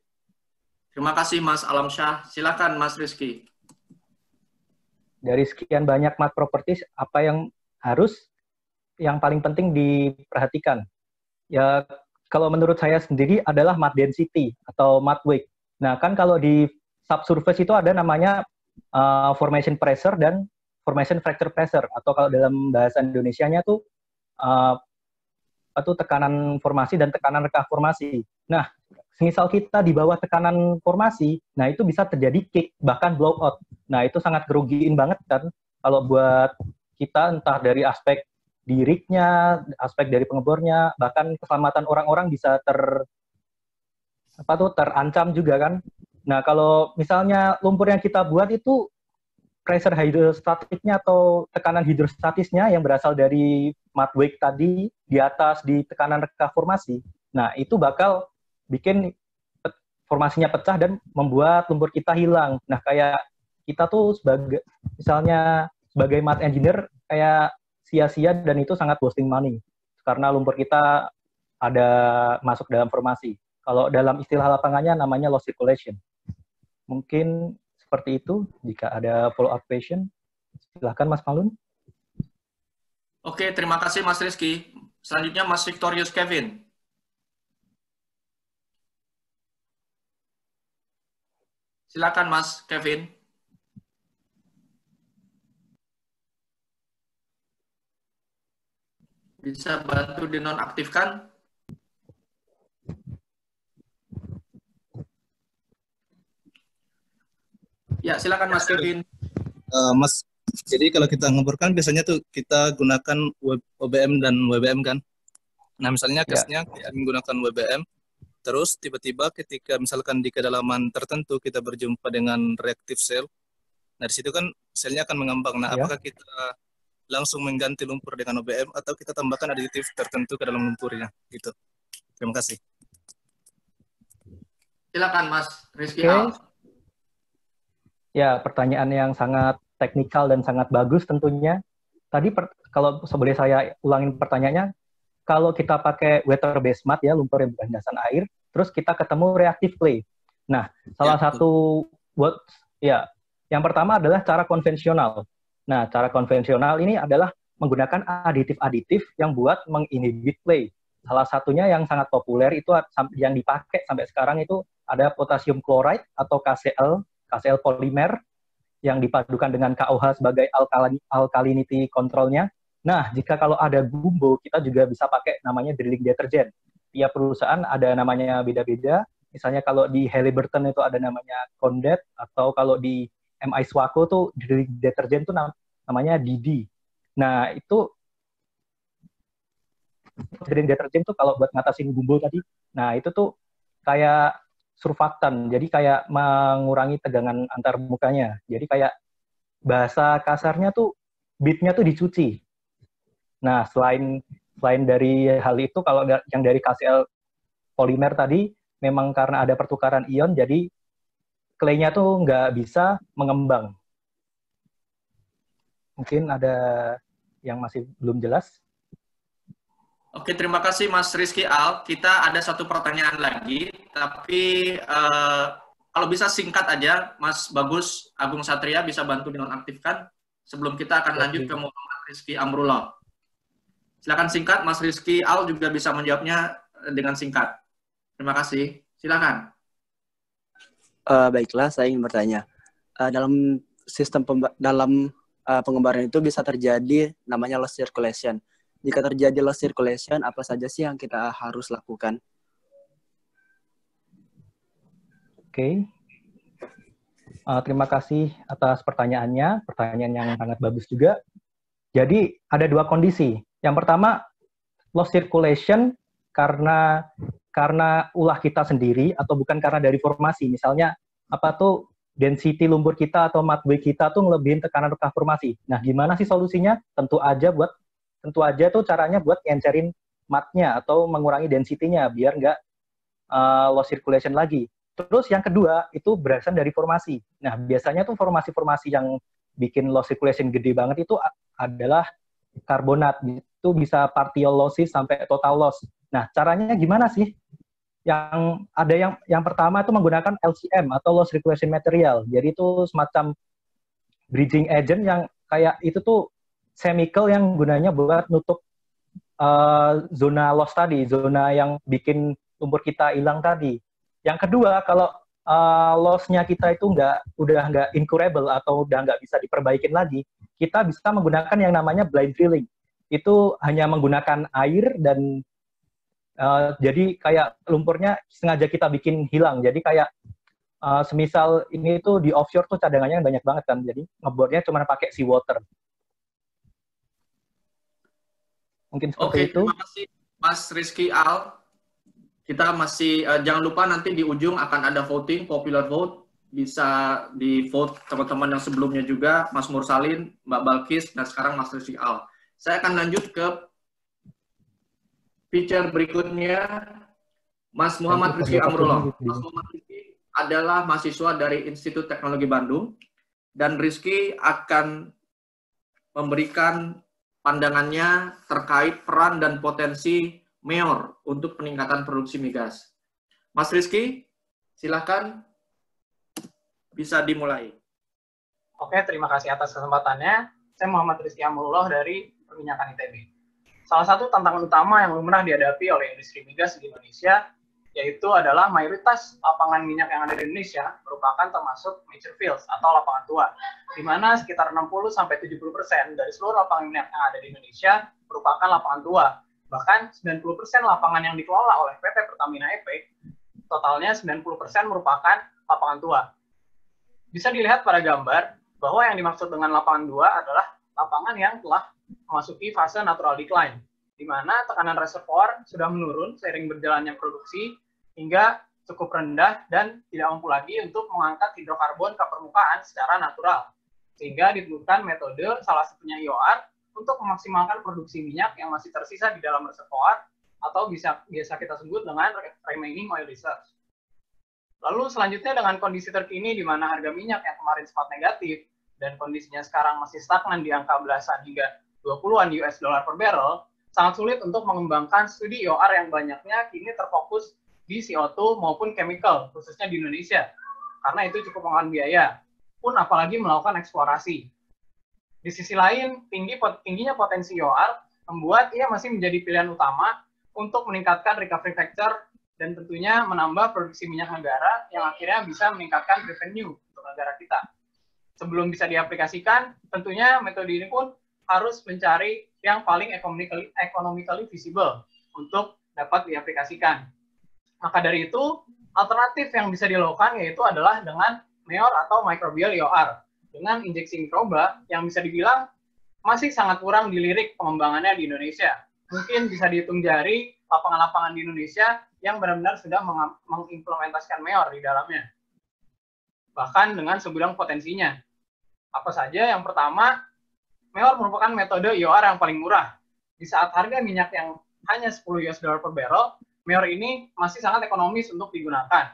Speaker 2: Terima kasih Mas Alamsyah. Silakan Mas Rizky.
Speaker 9: Dari sekian banyak mud properties, apa yang paling penting diperhatikan? Ya, kalau menurut saya sendiri adalah mud density atau mud weight. Nah, kan kalau di subsurface itu ada namanya formation pressure dan formation fracture pressure, atau kalau dalam bahasa Indonesianya tuh tekanan formasi dan tekanan rekah formasi. Nah, misal kita di bawah tekanan formasi, nah itu bisa terjadi kick, bahkan blowout. Nah, itu sangat kerugiin banget kan kalau buat kita, entah dari aspek di rig-nya, aspek dari pengebornya, bahkan keselamatan orang-orang bisa terancam juga kan. Nah, kalau misalnya lumpur yang kita buat itu pressure hidrostatiknya atau tekanan hidrostatisnya yang berasal dari mud wake tadi di atas di tekanan rekah formasi, nah itu bakal bikin formasinya pecah dan membuat lumpur kita hilang. Nah, kayak kita tuh misalnya sebagai mud engineer kayak sia-sia dan itu sangat wasting money karena lumpur kita ada masuk dalam formasi. Kalau dalam istilah lapangannya namanya loss circulation. Mungkin seperti itu. Jika ada follow-up question, silahkan Mas Malun.
Speaker 2: Oke, terima kasih Mas Rizky. Selanjutnya Mas Victorius Kevin. Silakan Mas Kevin. Bisa bantu dinonaktifkan? Ya, silakan Mas Kevin.
Speaker 11: Mas, jadi kalau kita ngeborkan biasanya tuh kita gunakan OBM dan WBM kan. Nah, misalnya case-nya kita menggunakan WBM, terus tiba-tiba ketika misalkan di kedalaman tertentu kita berjumpa dengan reactive cell, nah di situ kan selnya akan mengembang. Nah, apakah kita langsung mengganti lumpur dengan OBM atau kita tambahkan aditif tertentu ke dalam lumpurnya? Gitu. Terima kasih.
Speaker 2: Silakan Mas Rizky Al.
Speaker 9: Ya, pertanyaan yang sangat teknikal dan sangat bagus tentunya. Tadi kalau boleh saya ulangin pertanyaannya, kalau kita pakai water based mud ya, lumpur yang berlandasan air, terus kita ketemu reactive clay. Nah, salah satu yang pertama adalah cara konvensional. Nah, cara konvensional ini adalah menggunakan aditif-aditif yang buat menginhibit clay. Salah satunya yang sangat populer itu yang dipakai sampai sekarang itu ada potassium chloride atau KCl polimer yang dipadukan dengan KOH sebagai alkalinity controlnya. Nah, jika kalau ada gumbo, kita juga bisa pakai namanya drilling detergent. Tiap perusahaan ada namanya beda-beda. Misalnya kalau di Halliburton itu ada namanya Condet, atau kalau di MI Swaco tuh drilling detergent itu namanya DD. Nah, itu drilling detergent tuh kalau buat ngatasin gumbo tadi, nah itu tuh kayak surfaktan, jadi kayak mengurangi tegangan antar mukanya. Jadi kayak bahasa kasarnya tuh bitnya tuh dicuci. Nah, selain dari hal itu, kalau yang dari KCl polimer tadi, memang karena ada pertukaran ion, jadi clay-nya tuh nggak bisa mengembang. Mungkin ada yang masih belum jelas.
Speaker 2: Oke, terima kasih Mas Rizky Al. Kita ada satu pertanyaan lagi, tapi kalau bisa singkat aja, Mas Bagus Agung Satria bisa bantu dinonaktifkan sebelum kita akan lanjut ke Muhammad Rizky Amrullah. Silakan singkat, Mas Rizky Al juga bisa menjawabnya dengan singkat. Terima kasih. Silakan.
Speaker 12: Baiklah, saya ingin bertanya. Dalam sistem pengembaraan itu bisa terjadi namanya loss circulation. Jika terjadi loss circulation, apa saja sih yang kita harus lakukan?
Speaker 9: Oke. Terima kasih atas pertanyaannya. Pertanyaan yang sangat bagus juga. Jadi, ada dua kondisi. Yang pertama, loss circulation karena ulah kita sendiri atau bukan karena dari formasi. Misalnya, density lumpur kita atau mud wake kita tuh ngelebihin tekanan rekah formasi. Nah, gimana sih solusinya? Tentu aja tuh caranya buat ngencerin mudnya atau mengurangi density-nya biar nggak loss circulation lagi. Terus yang kedua itu berasal dari formasi. Nah, biasanya tuh formasi-formasi yang bikin loss circulation gede banget itu adalah karbonat. Itu bisa partial losses sampai total loss. Nah, caranya gimana sih? Yang pertama itu menggunakan LCM atau loss circulation material. Jadi itu semacam bridging agent yang kayak itu tuh chemical yang gunanya buat nutup zona loss tadi, zona yang bikin lumpur kita hilang tadi. Yang kedua, kalau loss-nya kita itu udah nggak incurable atau udah nggak bisa diperbaikin lagi, kita bisa menggunakan yang namanya blind drilling. itu hanya menggunakan air dan jadi kayak lumpurnya sengaja kita bikin hilang. Jadi kayak semisal ini tuh di offshore tuh cadangannya banyak banget kan, jadi ngebornya cuma pakai seawater. Mungkin seperti itu.
Speaker 2: Terima kasih Mas Rizky Al. Kita masih, jangan lupa nanti di ujung akan ada voting, popular vote. Bisa di vote teman-teman yang sebelumnya juga, Mas Mursalin, Mbak Balkis, dan sekarang Mas Rizky Al. Saya akan lanjut ke feature berikutnya, Mas Muhammad Rizky Amrullah. Mas Muhammad Rizky adalah mahasiswa dari Institut Teknologi Bandung, dan Rizky akan memberikan pandangannya terkait peran dan potensi MEOR untuk peningkatan produksi migas. Mas Rizky, silakan bisa dimulai.
Speaker 13: Oke, terima kasih atas kesempatannya. Saya Muhammad Rizky Amrullah dari Perminyakan ITB. Salah satu tantangan utama yang lumrah dihadapi oleh industri migas di Indonesia yaitu adalah mayoritas lapangan minyak yang ada di Indonesia merupakan termasuk mature fields atau lapangan tua, di mana sekitar 60-70% dari seluruh lapangan minyak yang ada di Indonesia merupakan lapangan tua. Bahkan 90% lapangan yang dikelola oleh PT Pertamina EP, totalnya 90% merupakan lapangan tua. Bisa dilihat pada gambar bahwa yang dimaksud dengan lapangan tua adalah lapangan yang telah memasuki fase natural decline, di mana tekanan reservoir sudah menurun seiring berjalannya produksi hingga cukup rendah dan tidak mampu lagi untuk mengangkat hidrokarbon ke permukaan secara natural. Sehingga diperlukan metode salah satunya IOR untuk memaksimalkan produksi minyak yang masih tersisa di dalam reservoir atau biasa kita sebut dengan remaining oil reserves. Lalu selanjutnya dengan kondisi terkini di mana harga minyak yang kemarin sempat negatif dan kondisinya sekarang masih stagnan di angka belasan hingga 20-an US dollar per barrel, sangat sulit untuk mengembangkan studi IOR yang banyaknya kini terfokus di CO2 maupun chemical, khususnya di Indonesia, karena itu cukup memakan biaya, pun apalagi melakukan eksplorasi. Di sisi lain, tingginya potensi IOR membuat ia masih menjadi pilihan utama untuk meningkatkan recovery factor dan tentunya menambah produksi minyak negara yang akhirnya bisa meningkatkan revenue untuk negara kita. Sebelum bisa diaplikasikan, tentunya metode ini pun harus mencari yang paling economically visible untuk dapat diaplikasikan. Maka dari itu, alternatif yang bisa dilakukan yaitu adalah dengan MEOR atau microbial IOR, dengan injeksi mikroba yang bisa dibilang masih sangat kurang dilirik pengembangannya di Indonesia. Mungkin bisa dihitung jari lapangan-lapangan di Indonesia yang benar-benar sudah mengimplementasikan MEOR di dalamnya. Bahkan dengan segudang potensinya. Apa saja? Yang pertama, MEOR merupakan metode IOR yang paling murah. Di saat harga minyak yang hanya 10 US dollar per barrel, MEOR ini masih sangat ekonomis untuk digunakan.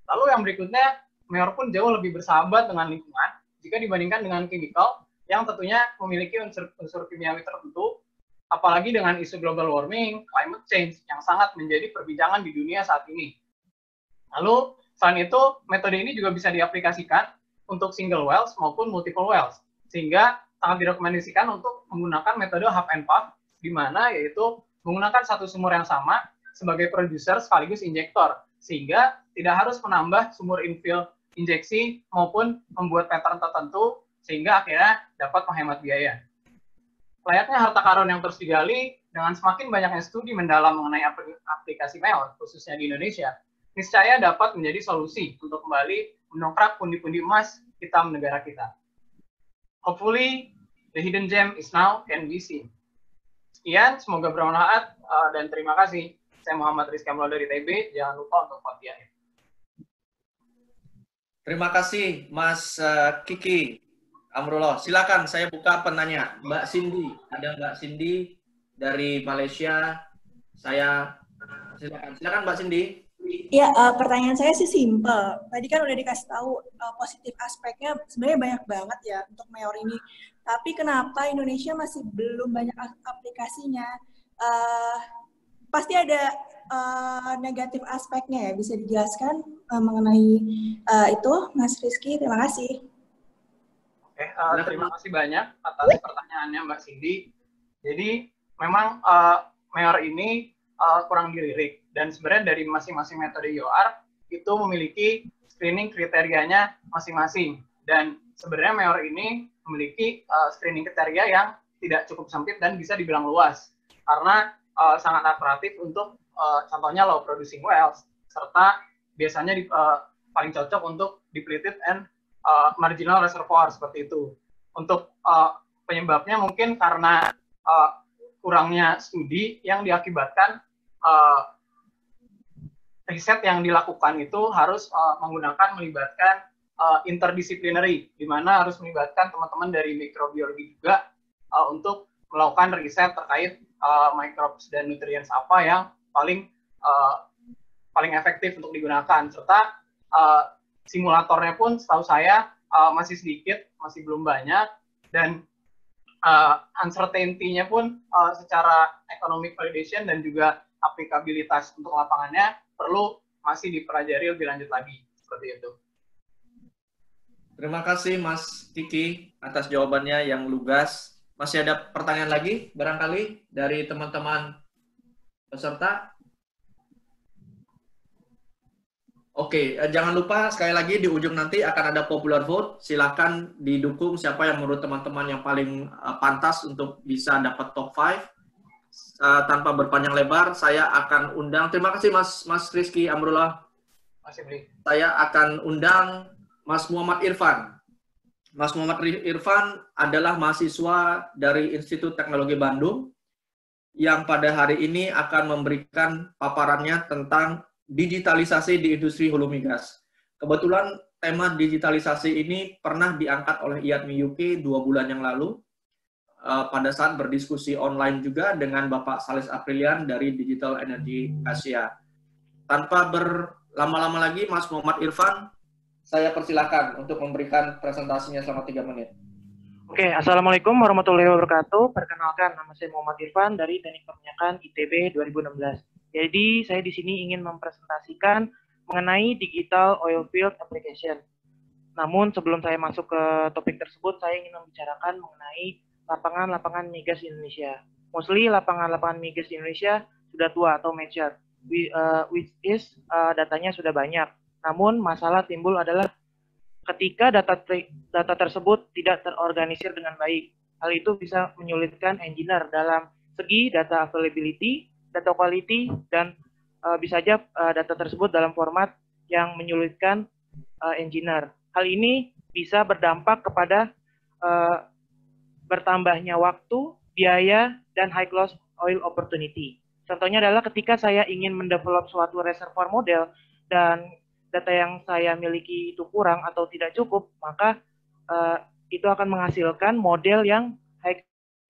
Speaker 13: Lalu yang berikutnya, MEOR pun jauh lebih bersahabat dengan lingkungan jika dibandingkan dengan chemical yang tentunya memiliki unsur kimiawi tertentu, apalagi dengan isu global warming, climate change yang sangat menjadi perbincangan di dunia saat ini. Lalu, selain itu, metode ini juga bisa diaplikasikan untuk single wells maupun multiple wells, sehingga sangat direkomendasikan untuk menggunakan metode half and puff, di mana yaitu menggunakan satu sumur yang sama sebagai produser sekaligus injektor, sehingga tidak harus menambah sumur infill injeksi maupun membuat pattern tertentu, sehingga akhirnya dapat menghemat biaya. Layaknya harta karun yang terus digali, dengan semakin banyaknya studi mendalam mengenai aplikasi MEOR, khususnya di Indonesia, niscaya dapat menjadi solusi untuk kembali mendongkrak pundi-pundi emas hitam negara kita. Hopefully, the hidden gem is now can be seen. Sekian, semoga bermanfaat dan terima kasih. Saya Muhammad Rizky Amrullah dari ITB. Jangan lupa untuk vote di akhir.
Speaker 2: Terima kasih, Mas Kiki Amrullah. Silakan, saya buka penanya. Mbak Cindy, ada Mbak Cindy dari Malaysia. Silakan Mbak Cindy.
Speaker 14: Ya, pertanyaan saya sih simpel. Tadi kan udah dikasih tahu positif aspeknya sebenarnya banyak banget ya untuk MEOR ini. Tapi kenapa Indonesia masih belum banyak aplikasinya? Pasti ada negatif aspeknya ya. Bisa dijelaskan mengenai itu, Mas Rizky? Terima kasih.
Speaker 13: Oke, terima kasih banyak atas pertanyaannya Mbak Cindy. Jadi memang MEOR ini kurang dilirik. Dan sebenarnya dari masing-masing metode IOR itu memiliki screening kriterianya masing-masing. Dan sebenarnya MEOR ini memiliki screening kriteria yang tidak cukup sempit dan bisa dibilang luas karena sangat atraksif untuk contohnya low producing wells serta biasanya paling cocok untuk depleted and marginal reservoir seperti itu. Untuk penyebabnya mungkin karena kurangnya studi yang diakibatkan riset yang dilakukan itu harus melibatkan interdisciplinary, di mana harus melibatkan teman-teman dari mikrobiologi juga untuk melakukan riset terkait microbes dan nutrients apa yang paling efektif untuk digunakan, serta simulatornya pun setahu saya masih sedikit, masih belum banyak, dan uncertainty-nya pun secara economic validation dan juga aplikabilitas untuk lapangannya perlu masih dipelajari lebih lanjut lagi, seperti itu.
Speaker 2: Terima kasih Mas Kiki atas jawabannya yang lugas. Masih ada pertanyaan lagi barangkali dari teman-teman peserta? Oke, jangan lupa sekali lagi di ujung nanti akan ada popular vote. Silakan didukung siapa yang menurut teman-teman yang paling pantas untuk bisa dapat top 5. Tanpa berpanjang lebar, saya akan undang. Terima kasih Mas Rizky Amrullah. Saya akan undang Mas Muhammad Irfan. Mas Muhammad Irfan adalah mahasiswa dari Institut Teknologi Bandung yang pada hari ini akan memberikan paparannya tentang digitalisasi di industri hulu migas. Kebetulan tema digitalisasi ini pernah diangkat oleh IATMI UK 2 bulan yang lalu pada saat berdiskusi online juga dengan Bapak Salis Aprilian dari Digital Energy Asia. Tanpa berlama-lama lagi, Mas Muhammad Irfan, saya persilakan untuk memberikan presentasinya selama 3 menit.
Speaker 15: Oke, Assalamualaikum warahmatullahi wabarakatuh. Perkenalkan, nama saya Muhammad Irfan dari Teknik Perminyakan ITB 2016. Jadi, saya di sini ingin mempresentasikan mengenai digital oil field application. Namun, sebelum saya masuk ke topik tersebut, saya ingin membicarakan mengenai lapangan-lapangan migas di Indonesia. Mostly lapangan-lapangan migas di Indonesia sudah tua atau mature, which is datanya sudah banyak. Namun, masalah timbul adalah ketika data tersebut tidak terorganisir dengan baik. Hal itu bisa menyulitkan engineer dalam segi data availability, data quality, dan bisa saja data tersebut dalam format yang menyulitkan engineer. Hal ini bisa berdampak kepada bertambahnya waktu, biaya, dan high loss oil opportunity. Contohnya adalah ketika saya ingin mendevelop suatu reservoir model dan data yang saya miliki itu kurang atau tidak cukup, maka itu akan menghasilkan model yang high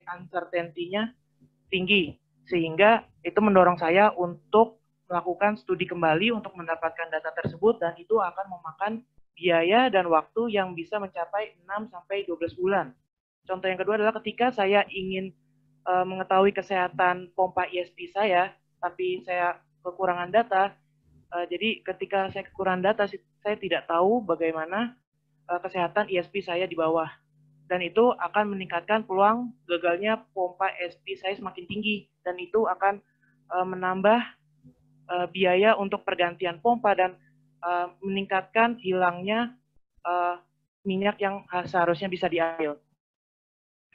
Speaker 15: uncertainty-nya tinggi, sehingga itu mendorong saya untuk melakukan studi kembali untuk mendapatkan data tersebut, dan itu akan memakan biaya dan waktu yang bisa mencapai 6-12 bulan. Contoh yang kedua adalah ketika saya ingin mengetahui kesehatan pompa ESP saya, tapi saya kekurangan data. Jadi ketika saya kekurangan data, saya tidak tahu bagaimana kesehatan ESP saya di bawah. Dan itu akan meningkatkan peluang gagalnya pompa ESP saya semakin tinggi. Dan itu akan menambah biaya untuk pergantian pompa dan meningkatkan hilangnya minyak yang seharusnya bisa diambil.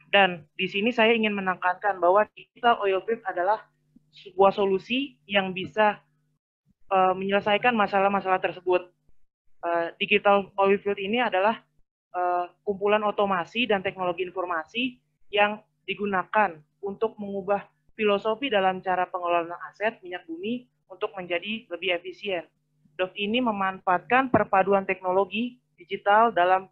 Speaker 15: Dan di sini saya ingin menekankan bahwa digital oil field adalah sebuah solusi yang bisa menyelesaikan masalah-masalah tersebut. Digital oil field ini adalah kumpulan otomasi dan teknologi informasi yang digunakan untuk mengubah filosofi dalam cara pengelolaan aset minyak bumi untuk menjadi lebih efisien. DOF ini memanfaatkan perpaduan teknologi digital dalam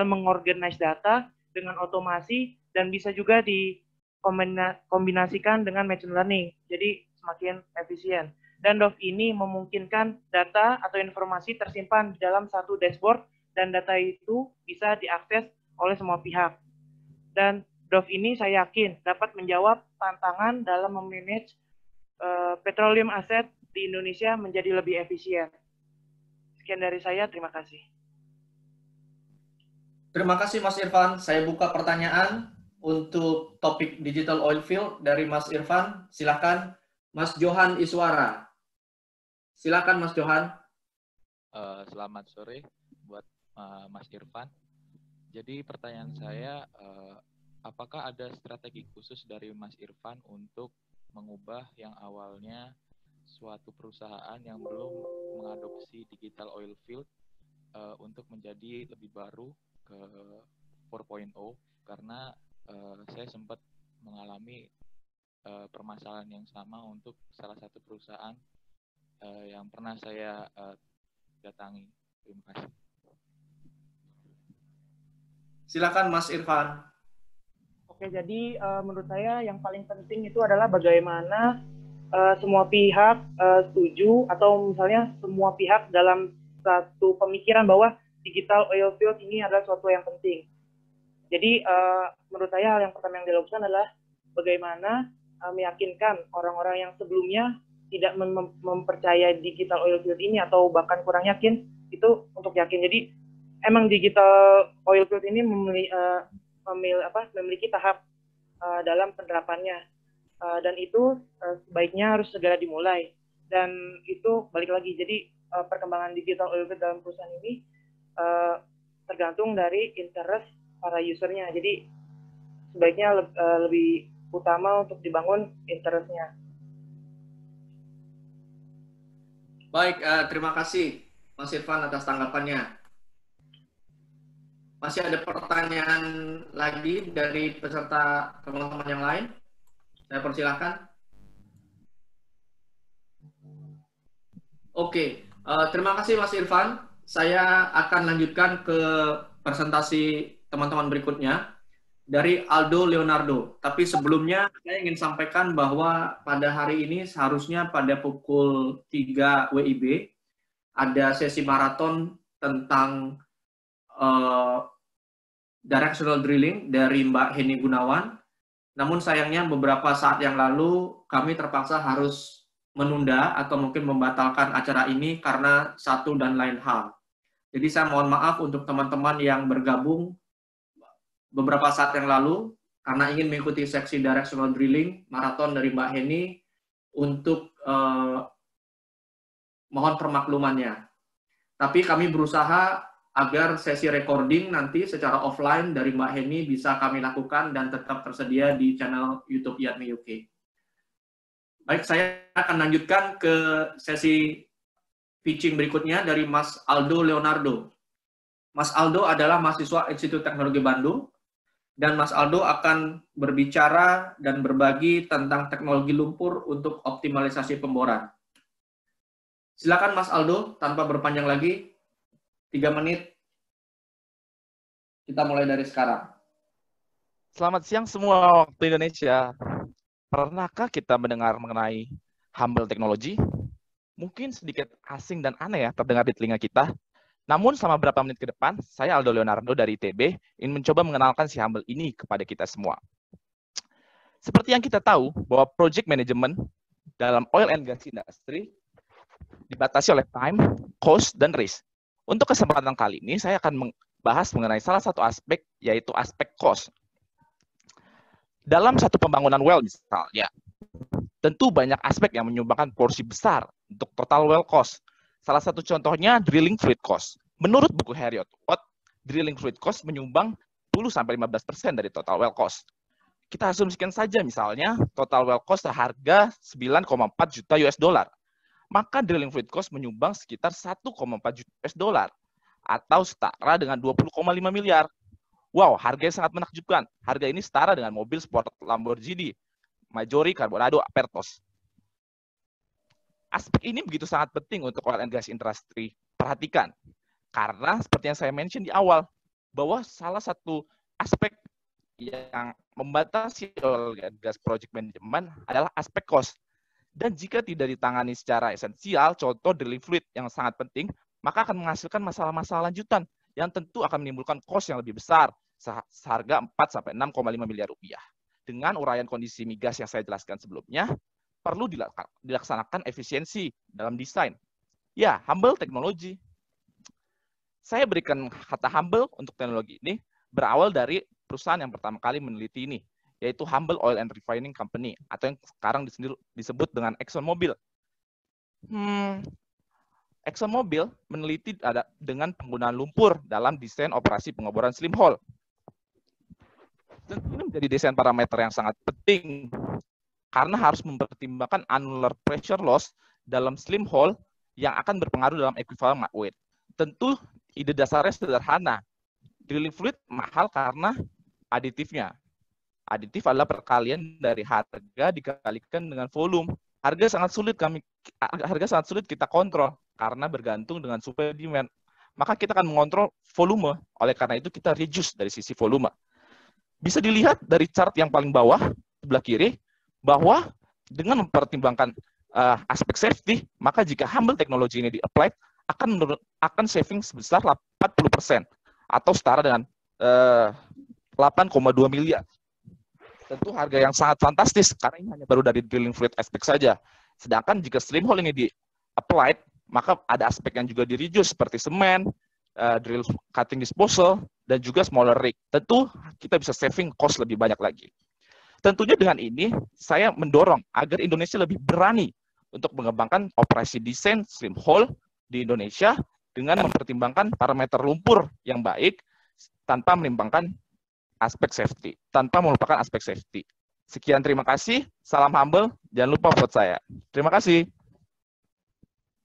Speaker 15: mengorganize data dengan otomasi dan bisa juga dikombinasikan dengan machine learning, jadi semakin efisien. Dan DOF ini memungkinkan data atau informasi tersimpan di dalam satu dashboard dan data itu bisa diakses oleh semua pihak. Dan DOF ini saya yakin dapat menjawab tantangan dalam memanage petroleum aset di Indonesia menjadi lebih efisien. Sekian dari saya, terima kasih.
Speaker 2: Terima kasih Mas Irfan. Saya buka pertanyaan untuk topik digital oil field dari Mas Irfan. Silakan Mas Johan Iswara. Silakan Mas Johan.
Speaker 16: Selamat sore buat Mas Irfan. Jadi pertanyaan saya, apakah ada strategi khusus dari Mas Irfan untuk mengubah yang awalnya suatu perusahaan yang belum mengadopsi digital oil field untuk menjadi lebih baru ke 4.0, karena saya sempat mengalami permasalahan yang sama untuk salah satu perusahaan yang pernah saya datangi. Terima kasih.
Speaker 2: Silakan Mas Irfan.
Speaker 15: Oke, jadi menurut saya yang paling penting itu adalah bagaimana semua pihak setuju, atau misalnya semua pihak dalam satu pemikiran bahwa digital oil field ini adalah sesuatu yang penting. Jadi menurut saya hal yang pertama yang dilakukan adalah bagaimana meyakinkan orang-orang yang sebelumnya tidak mempercayai digital oil field ini atau bahkan kurang yakin, itu untuk yakin. Jadi emang digital oil field ini memiliki tahap dalam penerapannya, dan itu sebaiknya harus segera dimulai. Dan itu balik lagi, jadi perkembangan digital oil field dalam perusahaan ini tergantung dari interest para usernya. Jadi sebaiknya lebih utama untuk dibangun interestnya.
Speaker 2: Baik, terima kasih Mas Irfan atas tanggapannya. Masih ada pertanyaan lagi dari peserta teman-teman yang lain? Saya persilahkan. Oke, terima kasih Mas Irfan. Saya akan lanjutkan ke presentasi teman-teman berikutnya dari Aldo Leonardo. Tapi sebelumnya saya ingin sampaikan bahwa pada hari ini seharusnya pada pukul 3 WIB ada sesi maraton tentang directional drilling dari Mbak Heni Gunawan. Namun sayangnya beberapa saat yang lalu kami terpaksa harus menunda atau mungkin membatalkan acara ini karena satu dan lain hal. Jadi saya mohon maaf untuk teman-teman yang bergabung beberapa saat yang lalu karena ingin mengikuti seksi directional drilling maraton dari Mbak Heni, untuk mohon permaklumannya. Tapi kami berusaha agar sesi recording nanti secara offline dari Mbak Heni bisa kami lakukan dan tetap tersedia di channel YouTube IATMI UK. Baik, saya akan lanjutkan ke sesi pitching berikutnya dari Mas Aldo Leonardo. Mas Aldo adalah mahasiswa Institut Teknologi Bandung, dan Mas Aldo akan berbicara dan berbagi tentang teknologi lumpur untuk optimalisasi pemboran. Silakan Mas Aldo, tanpa berpanjang lagi, 3 menit, kita mulai dari sekarang.
Speaker 17: Selamat siang semua waktu Indonesia. Pernahkah kita mendengar mengenai Humble Technology? Mungkin sedikit asing dan aneh ya terdengar di telinga kita. Namun selama beberapa menit ke depan, saya Aldo Leonardo dari ITB ingin mencoba mengenalkan si Humble ini kepada kita semua. Seperti yang kita tahu bahwa project management dalam oil and gas industry dibatasi oleh time, cost, dan risk. Untuk kesempatan kali ini, saya akan membahas mengenai salah satu aspek, yaitu aspek cost. Dalam satu pembangunan well misalnya, tentu banyak aspek yang menyumbangkan porsi besar untuk total well cost. Salah satu contohnya drilling fluid cost. Menurut buku Heriot Watt, drilling fluid cost menyumbang 10-15% dari total well cost. Kita asumsikan saja misalnya total well cost seharga 9,4 juta US dollar. Maka drilling fluid cost menyumbang sekitar 1,4 juta US dollar atau setara dengan 20,5 miliar. Wow, harganya sangat menakjubkan. Harga ini setara dengan mobil sport Lamborghini Majori Carbonado Apertos. Aspek ini begitu sangat penting untuk oil and gas industry. Perhatikan, karena seperti yang saya mention di awal, bahwa salah satu aspek yang membatasi oil and gas project management adalah aspek cost. Dan jika tidak ditangani secara esensial, contoh drilling fluid yang sangat penting, maka akan menghasilkan masalah-masalah lanjutan yang tentu akan menimbulkan cost yang lebih besar, seharga 4-6,5 miliar rupiah. Dengan uraian kondisi migas yang saya jelaskan sebelumnya, perlu dilaksanakan efisiensi dalam desain. Ya, humble technology. Saya berikan kata humble untuk teknologi ini berawal dari perusahaan yang pertama kali meneliti ini, yaitu Humble Oil and Refining Company, atau yang sekarang disebut dengan ExxonMobil. ExxonMobil meneliti dengan penggunaan lumpur dalam desain operasi pengeboran slim hole. Tentu ini menjadi desain parameter yang sangat penting karena harus mempertimbangkan annular pressure loss dalam slim hole yang akan berpengaruh dalam equivalent mat weight. Tentu ide dasarnya sederhana. Drilling fluid mahal karena aditifnya. Aditif adalah perkalian dari harga dikalikan dengan volume. Harga sangat sulit kita kontrol karena bergantung dengan supply demand. Maka kita akan mengontrol volume. Oleh karena itu kita reduce dari sisi volume. Bisa dilihat dari chart yang paling bawah sebelah kiri bahwa dengan mempertimbangkan aspek safety, maka jika humble teknologi ini di-applied akan saving sebesar 40% atau setara dengan 8,2 miliar. Tentu harga yang sangat fantastis karena ini hanya baru dari drilling fluid aspek saja. Sedangkan jika slim hole ini di-applied, maka ada aspek yang juga di-reduce seperti semen, drill cutting disposal, dan juga smaller rig. Tentu kita bisa saving cost lebih banyak lagi. Tentunya dengan ini, saya mendorong agar Indonesia lebih berani untuk mengembangkan operasi desain slim hole di Indonesia dengan mempertimbangkan parameter lumpur yang baik tanpa menimbangkan aspek safety, tanpa melupakan aspek safety. Sekian, terima kasih. Salam humble. Jangan lupa vote saya. Terima kasih.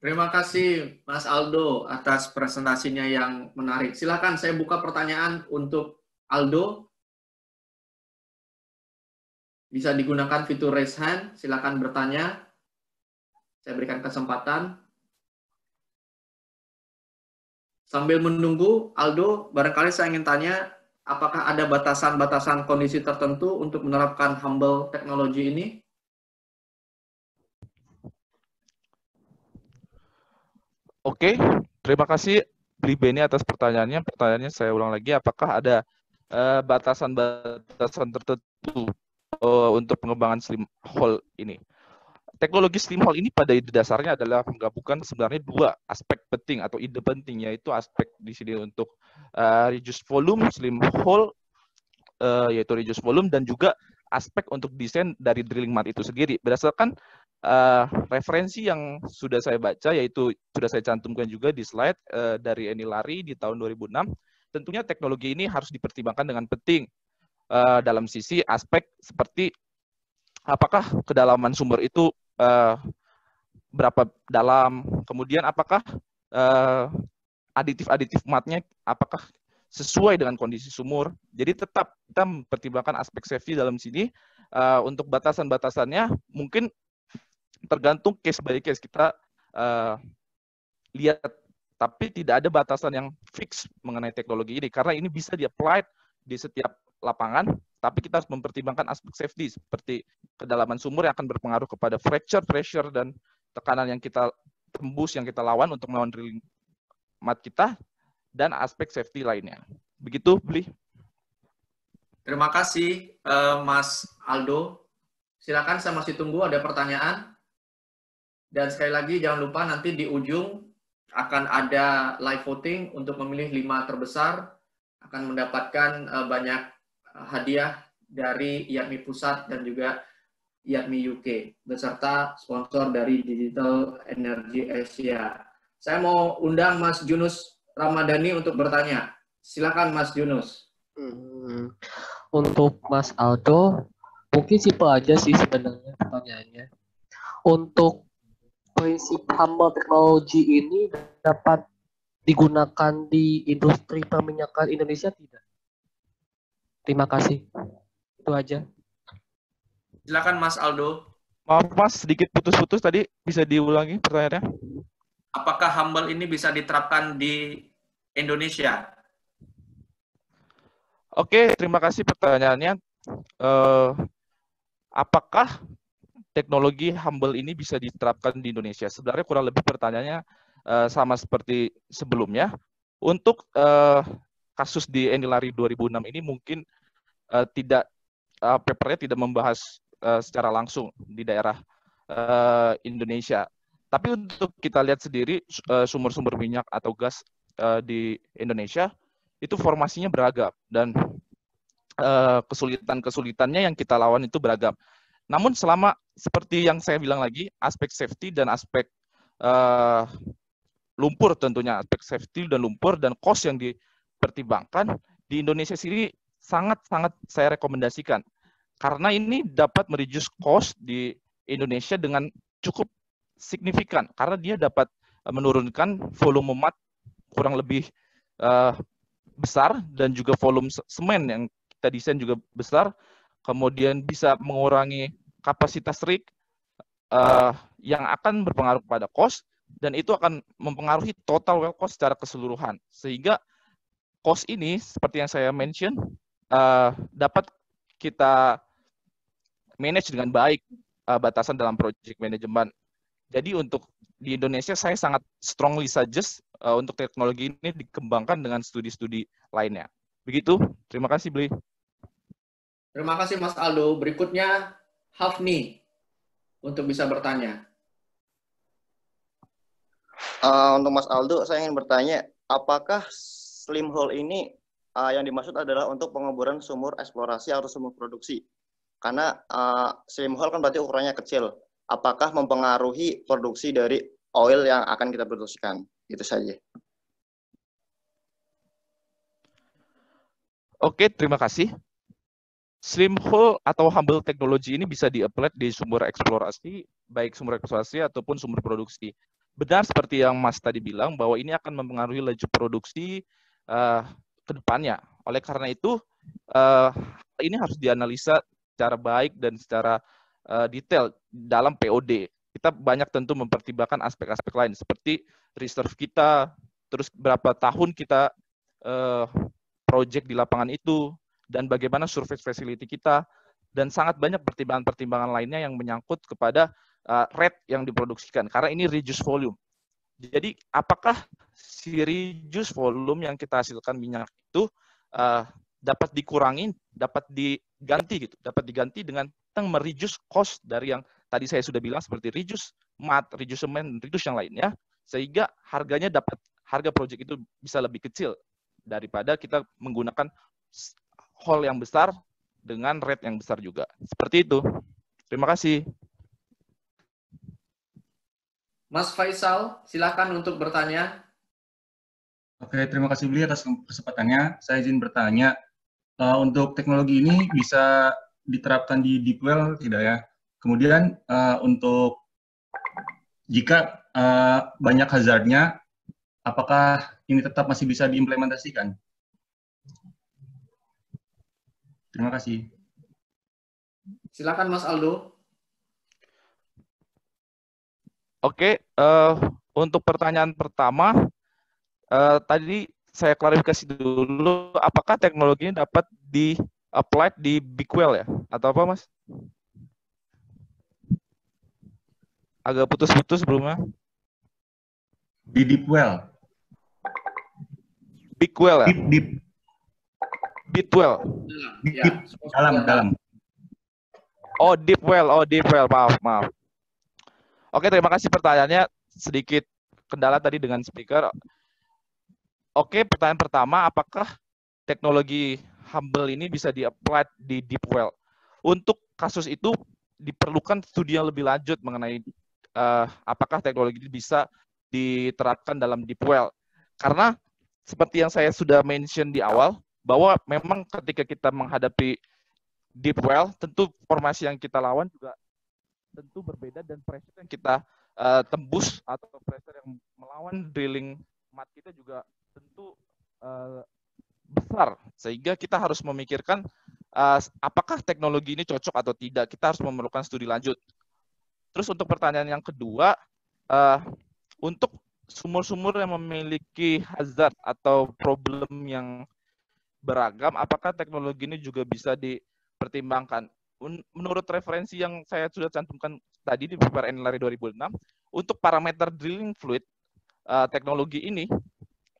Speaker 2: Terima kasih Mas Aldo atas presentasinya yang menarik. Silakan saya buka pertanyaan untuk Aldo. Bisa digunakan fitur raise hand. Silakan bertanya. Saya berikan kesempatan. Sambil menunggu, Aldo, barangkali saya ingin tanya, apakah ada batasan-batasan kondisi tertentu untuk menerapkan humble teknologi ini?
Speaker 17: Oke, terima kasih Bli Beni atas pertanyaannya. Pertanyaannya saya ulang lagi, apakah ada batasan-batasan tertentu untuk pengembangan slim hole ini? Teknologi slim hole ini pada ide dasarnya adalah menggabungkan sebenarnya dua aspek penting atau ide penting, yaitu aspek di sini untuk reduce volume slim hole, yaitu reduce volume, dan juga aspek untuk desain dari drilling mat itu sendiri. Berdasarkan referensi yang sudah saya baca, yaitu sudah saya cantumkan juga di slide dari Eni Lari di tahun 2006, tentunya teknologi ini harus dipertimbangkan dengan penting dalam sisi aspek seperti apakah kedalaman sumber itu berapa dalam, kemudian apakah aditif-aditif matnya apakah sesuai dengan kondisi sumur. Jadi tetap kita mempertimbangkan aspek safety dalam sini. Untuk batasan-batasannya mungkin tergantung case by case kita lihat, tapi tidak ada batasan yang fix mengenai teknologi ini karena ini bisa di-applied di setiap lapangan, tapi kita harus mempertimbangkan aspek safety seperti kedalaman sumur yang akan berpengaruh kepada fracture, pressure, dan tekanan yang kita tembus, yang kita lawan untuk melawan drilling mat kita, dan aspek safety lainnya. Begitu, Bli.
Speaker 2: Terima kasih, Mas Aldo. Silakan, saya masih tunggu ada pertanyaan. Dan sekali lagi, jangan lupa nanti di ujung akan ada live voting untuk memilih 5 terbesar, akan mendapatkan banyak hadiah dari IATMI Pusat dan juga IATMI UK, beserta sponsor dari Digital Energy Asia. Saya mau undang Mas Junus Ramadhani untuk bertanya. Silakan Mas Junus.
Speaker 18: Untuk Mas Aldo, mungkin simpel aja sih sebenarnya pertanyaannya. Untuk prinsip humble teknologi ini dapat digunakan di industri perminyakan Indonesia tidak? Terima kasih. Itu aja.
Speaker 2: Silakan Mas Aldo.
Speaker 17: Maaf Mas, sedikit putus-putus tadi, bisa diulangi pertanyaannya?
Speaker 2: Apakah humble ini bisa diterapkan di Indonesia?
Speaker 17: Oke, terima kasih pertanyaannya. Apakah teknologi humble ini bisa diterapkan di Indonesia? Sebenarnya kurang lebih pertanyaannya sama seperti sebelumnya. Untuk kasus di Eni Lari 2006 ini mungkin papernya tidak membahas secara langsung di daerah Indonesia. Tapi untuk kita lihat sendiri sumber-sumber minyak atau gas di Indonesia itu formasinya beragam dan kesulitan-kesulitannya yang kita lawan itu beragam. Namun selama seperti yang saya bilang lagi, aspek safety dan aspek lumpur tentunya, aspek safety dan lumpur dan cost yang dipertimbangkan di Indonesia sendiri sangat-sangat saya rekomendasikan. Karena ini dapat mereduce cost di Indonesia dengan cukup signifikan. Karena dia dapat menurunkan volume mat kurang lebih besar, dan juga volume semen yang kita desain juga besar. Kemudian bisa mengurangi kapasitas rig yang akan berpengaruh pada cost, dan itu akan mempengaruhi total well cost secara keseluruhan. Sehingga cost ini, seperti yang saya mention, dapat kita manage dengan baik batasan dalam project management. Jadi untuk di Indonesia saya sangat strongly suggest untuk teknologi ini dikembangkan dengan studi-studi lainnya. Begitu, terima kasih Bli.
Speaker 2: Terima kasih Mas Aldo. Berikutnya Hafni untuk bisa bertanya.
Speaker 19: Untuk Mas Aldo, saya ingin bertanya, apakah slim hole ini yang dimaksud adalah untuk pengeboran sumur eksplorasi atau sumur produksi? Karena slim hole kan berarti ukurannya kecil. Apakah mempengaruhi produksi dari oil yang akan kita produksikan? Itu saja.
Speaker 17: Oke, terima kasih. Slim hole atau humble technology ini bisa di-apply di sumur eksplorasi, baik sumur eksplorasi ataupun sumur produksi. Benar seperti yang Mas tadi bilang, bahwa ini akan mempengaruhi laju produksi ke depannya. Oleh karena itu, ini harus dianalisa secara baik dan secara detail dalam POD. Kita banyak tentu mempertimbangkan aspek-aspek lain, seperti reserve kita, terus berapa tahun kita project di lapangan itu, dan bagaimana surface facility kita, dan sangat banyak pertimbangan-pertimbangan lainnya yang menyangkut kepada rate yang diproduksikan, karena ini reduce volume. Jadi apakah si reduce volume yang kita hasilkan minyak itu dapat dikurangi, dapat diganti gitu, dapat diganti dengan mereduce cost dari yang tadi saya sudah bilang, seperti reduce mat, reduce semen, reduce yang lainnya, sehingga harga project itu bisa lebih kecil daripada kita menggunakan hole yang besar dengan rate yang besar juga. Seperti itu. Terima kasih.
Speaker 2: Mas Faisal, silakan untuk bertanya.
Speaker 20: Oke, terima kasih Bli atas kesempatannya. Saya izin bertanya, untuk teknologi ini bisa diterapkan di deep well tidak ya? Kemudian untuk jika banyak hazardnya, apakah ini tetap masih bisa diimplementasikan? Terima kasih.
Speaker 2: Silakan Mas Aldo.
Speaker 17: Oke, untuk pertanyaan pertama, tadi saya klarifikasi dulu, apakah teknologi ini dapat di-apply di big well ya? Atau apa, Mas? Agak putus-putus sebelumnya.
Speaker 20: Di deep well.
Speaker 17: Big well ya?
Speaker 20: Deep.
Speaker 17: Deep well.
Speaker 20: Dalam.
Speaker 17: Oh, deep well. Maaf. Oke, terima kasih pertanyaannya. Sedikit kendala tadi dengan speaker. Oke, pertanyaan pertama, apakah teknologi humble ini bisa di-apply di deep well? Untuk kasus itu diperlukan studi yang lebih lanjut mengenai apakah teknologi ini bisa diterapkan dalam deep well. Karena seperti yang saya sudah mention di awal, bahwa memang ketika kita menghadapi deep well, tentu formasi yang kita lawan juga tentu berbeda, dan pressure yang kita tembus atau pressure yang melawan drilling mat kita juga tentu besar, sehingga kita harus memikirkan apakah teknologi ini cocok atau tidak. Kita harus memerlukan studi lanjut. Terus untuk pertanyaan yang kedua, untuk sumur-sumur yang memiliki hazard atau problem yang beragam, apakah teknologi ini juga bisa dipertimbangkan? Menurut referensi yang saya sudah cantumkan tadi di paper NLRI 2006, untuk parameter drilling fluid, teknologi ini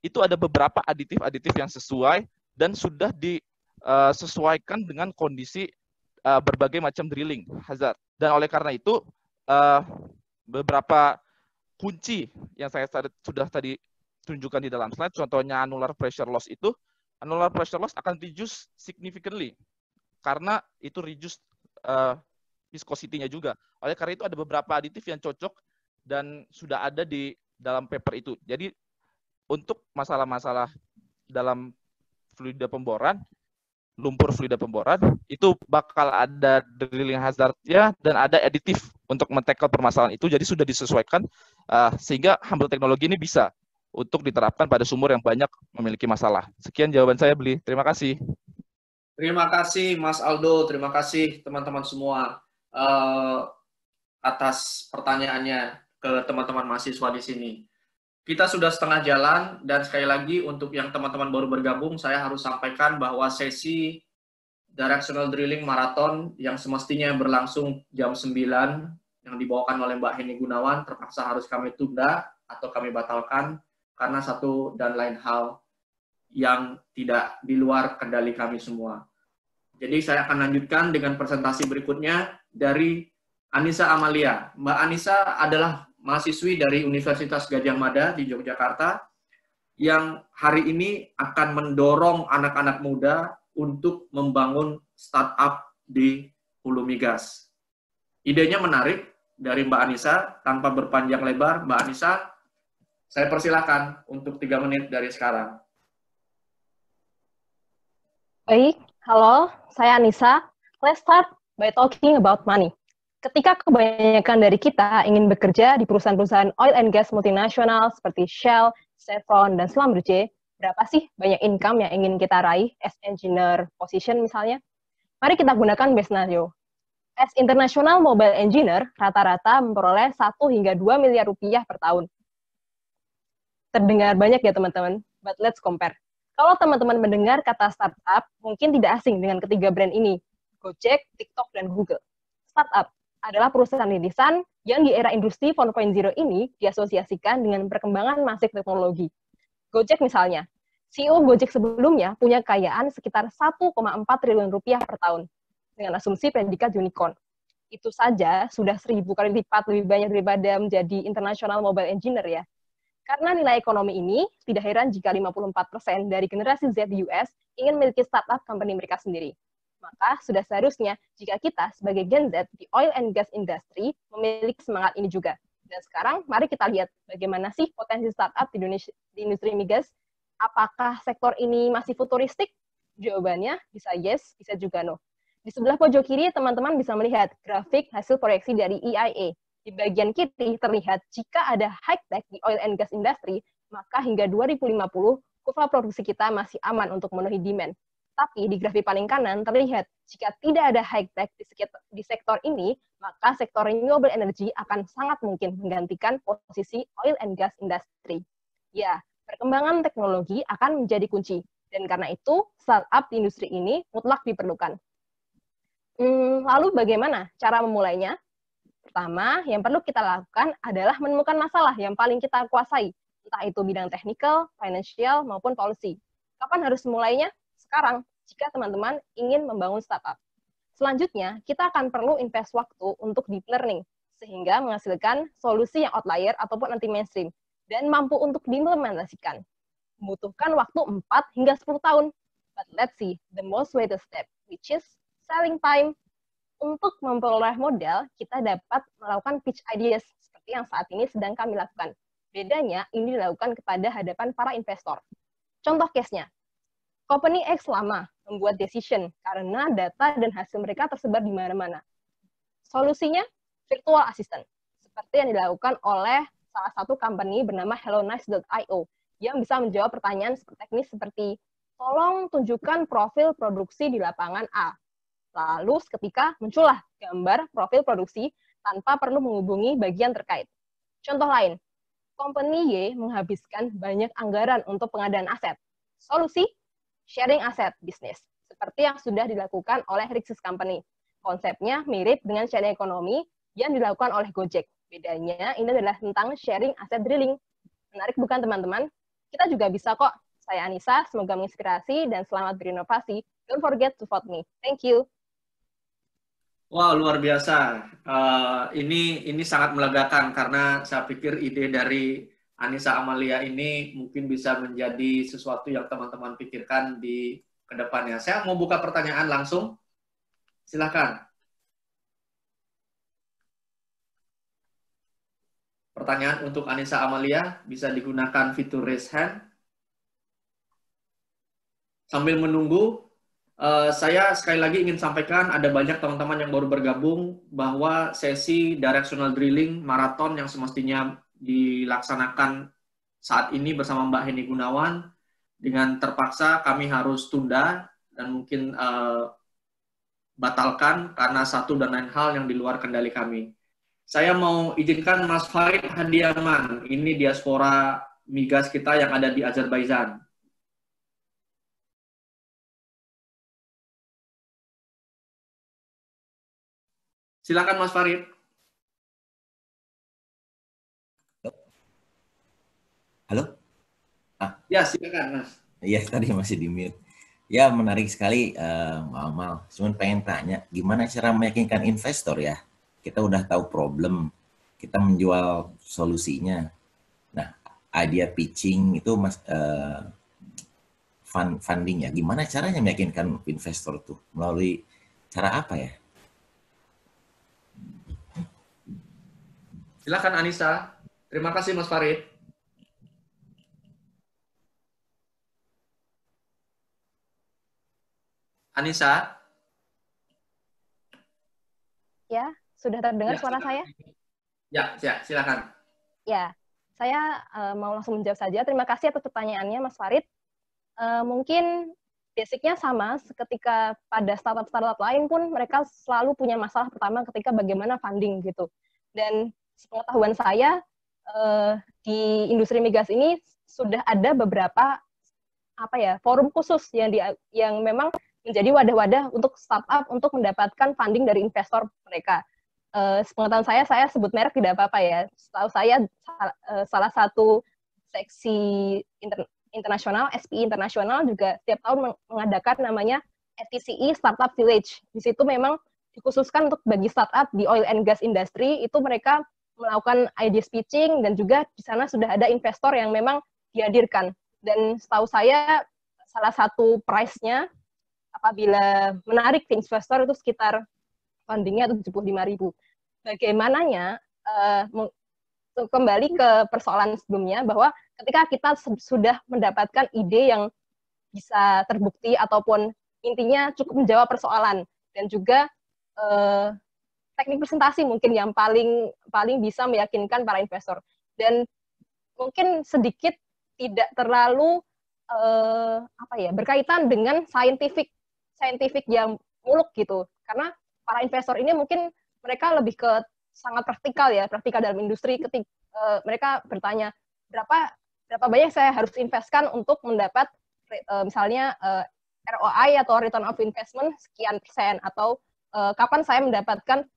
Speaker 17: itu ada beberapa aditif-aditif yang sesuai dan sudah disesuaikan dengan kondisi berbagai macam drilling hazard. Dan oleh karena itu, beberapa kunci yang saya sudah tadi tunjukkan di dalam slide, contohnya annular pressure loss itu, annular pressure loss akan reduce significantly karena itu reduce viscosity-nya juga. Oleh karena itu ada beberapa aditif yang cocok dan sudah ada di dalam paper itu. Jadi untuk masalah-masalah dalam fluida pemboran, lumpur fluida pemboran, itu bakal ada drilling hazard-nya dan ada aditif untuk men-tackle permasalahan itu. Jadi sudah disesuaikan sehingga humble teknologi ini bisa untuk diterapkan pada sumur yang banyak memiliki masalah. Sekian jawaban saya, Beli. Terima kasih.
Speaker 2: Terima kasih Mas Aldo, terima kasih teman-teman semua atas pertanyaannya ke teman-teman mahasiswa di sini. Kita sudah setengah jalan, dan sekali lagi untuk yang teman-teman baru bergabung, saya harus sampaikan bahwa sesi Directional Drilling Marathon yang semestinya berlangsung jam 9, yang dibawakan oleh Mbak Heni Gunawan, terpaksa harus kami tunda atau kami batalkan karena satu dan lain hal yang tidak di luar kendali kami semua. Jadi saya akan lanjutkan dengan presentasi berikutnya dari Anissa Amalia. Mbak Anissa adalah mahasiswi dari Universitas Gadjah Mada di Yogyakarta yang hari ini akan mendorong anak-anak muda untuk membangun startup di hulu migas. Idenya menarik dari Mbak Anissa. Tanpa berpanjang lebar, Mbak Anissa, saya persilakan untuk 3 menit dari sekarang.
Speaker 21: Baik, halo, saya Anissa. Let's start by talking about money. Ketika kebanyakan dari kita ingin bekerja di perusahaan-perusahaan oil and gas multinasional seperti Shell, Chevron, dan Schlumberger, berapa sih banyak income yang ingin kita raih as engineer position misalnya? Mari kita gunakan base scenario. As international mobile engineer, rata-rata memperoleh 1 hingga 2 miliar rupiah per tahun. Terdengar banyak ya teman-teman, but let's compare. Kalau teman-teman mendengar kata startup, mungkin tidak asing dengan ketiga brand ini, Gojek, TikTok, dan Google. Startup adalah perusahaan rintisan yang di era industri 4.0 ini diasosiasikan dengan perkembangan masif teknologi. Gojek misalnya, CEO Gojek sebelumnya punya kekayaan sekitar 1,4 triliun rupiah per tahun, dengan asumsi predikat unicorn. Itu saja sudah 1000 kali lipat lebih banyak daripada menjadi international mobile engineer ya. Karena nilai ekonomi ini, tidak heran jika 54% dari generasi Z di US ingin memiliki startup company mereka sendiri. Maka sudah seharusnya jika kita sebagai Gen Z di oil and gas industry memiliki semangat ini juga. Dan sekarang mari kita lihat bagaimana sih potensi startup di industri migas. Apakah sektor ini masih futuristik? Jawabannya bisa yes, bisa juga no. Di sebelah pojok kiri teman-teman bisa melihat grafik hasil proyeksi dari EIA. Di bagian kiri terlihat jika ada high-tech di oil and gas industry, maka hingga 2050, kurva produksi kita masih aman untuk memenuhi demand. Tapi di grafik paling kanan terlihat jika tidak ada high-tech di sektor ini, maka sektor renewable energy akan sangat mungkin menggantikan posisi oil and gas industry. Ya, perkembangan teknologi akan menjadi kunci. Dan karena itu, startup di industri ini mutlak diperlukan. Lalu bagaimana cara memulainya? Pertama, yang perlu kita lakukan adalah menemukan masalah yang paling kita kuasai, entah itu bidang technical, financial, maupun policy. Kapan harus memulainya? Sekarang, jika teman-teman ingin membangun startup. Selanjutnya, kita akan perlu invest waktu untuk deep learning, sehingga menghasilkan solusi yang outlier ataupun anti-mainstream, dan mampu untuk diimplementasikan. Membutuhkan waktu 4 hingga 10 tahun. But let's see, the most latest step, which is selling time. Untuk memperoleh modal, kita dapat melakukan pitch ideas seperti yang saat ini sedang kami lakukan. Bedanya, ini dilakukan kepada hadapan para investor. Contoh case-nya, Company X lama membuat decision karena data dan hasil mereka tersebar di mana-mana. Solusinya, virtual assistant, seperti yang dilakukan oleh salah satu company bernama hellonice.io, yang bisa menjawab pertanyaan teknis seperti, tolong tunjukkan profil produksi di lapangan A. Lalu seketika muncullah gambar profil produksi tanpa perlu menghubungi bagian terkait. Contoh lain, company Y menghabiskan banyak anggaran untuk pengadaan aset. Solusi, sharing aset bisnis, seperti yang sudah dilakukan oleh Rixis Company. Konsepnya mirip dengan sharing ekonomi yang dilakukan oleh Gojek. Bedanya ini adalah tentang sharing aset drilling. Menarik bukan teman-teman? Kita juga bisa kok. Saya Anissa, semoga menginspirasi dan selamat berinovasi. Don't forget to vote me. Thank you.
Speaker 2: Wah, luar biasa. Ini sangat melegakan karena saya pikir ide dari Anissa Amalia ini mungkin bisa menjadi sesuatu yang teman-teman pikirkan di kedepannya. Saya mau buka pertanyaan langsung. Silakan. Pertanyaan untuk Anissa Amalia bisa digunakan fitur raise hand. Sambil menunggu, Saya sekali lagi ingin sampaikan ada banyak teman-teman yang baru bergabung bahwa sesi directional drilling maraton yang semestinya dilaksanakan saat ini bersama Mbak Heni Gunawan dengan terpaksa kami harus tunda dan mungkin batalkan karena satu dan lain hal yang di luar kendali kami. Saya mau izinkan Mas Farid Hadiaman, ini diaspora migas kita yang ada di Azerbaijan. Silakan Mas Farid.
Speaker 1: Halo?
Speaker 2: Ya, silakan Mas.
Speaker 1: Iya, tadi masih di mute. Ya, menarik sekali, Mal. Cuman pengen tanya, gimana cara meyakinkan investor ya? Kita udah tahu problem, kita menjual solusinya. Nah, idea pitching itu funding ya. Gimana caranya meyakinkan investor tuh? Melalui cara apa ya?
Speaker 2: Silakan Anissa. Terima kasih Mas Farid. Anissa?
Speaker 21: Ya, sudah terdengar
Speaker 2: Ya,
Speaker 21: suara saya?
Speaker 2: Ya, silakan.
Speaker 21: Ya, saya mau langsung menjawab saja. Terima kasih atas pertanyaannya, Mas Farid. Mungkin basicnya sama, ketika pada startup-startup lain pun mereka selalu punya masalah pertama ketika bagaimana funding gitu. Dan sepengetahuan saya, di industri migas ini sudah ada beberapa forum khusus yang memang menjadi wadah-wadah untuk startup untuk mendapatkan funding dari investor mereka. Sepengetahuan saya sebut merek tidak apa-apa ya. Setahu saya salah satu seksi internasional, SPI internasional juga setiap tahun mengadakan namanya FTCE Startup Village. Di situ memang dikhususkan untuk bagi startup di oil and gas industry, itu mereka melakukan idea pitching dan juga di sana sudah ada investor yang memang dihadirkan. Dan setahu saya salah satu price-nya apabila menarik investor itu sekitar fundingnya itu 75.000. Bagaimananya, kembali ke persoalan sebelumnya, bahwa ketika kita sudah mendapatkan ide yang bisa terbukti ataupun intinya cukup menjawab persoalan, dan juga teknik presentasi mungkin yang paling bisa meyakinkan para investor. Dan mungkin sedikit tidak terlalu berkaitan dengan scientific yang muluk gitu, karena para investor ini mungkin mereka lebih ke sangat praktikal dalam industri. Ketika mereka bertanya berapa banyak saya harus investkan untuk mendapat misalnya ROI atau return of investment sekian persen, atau kapan saya mendapatkan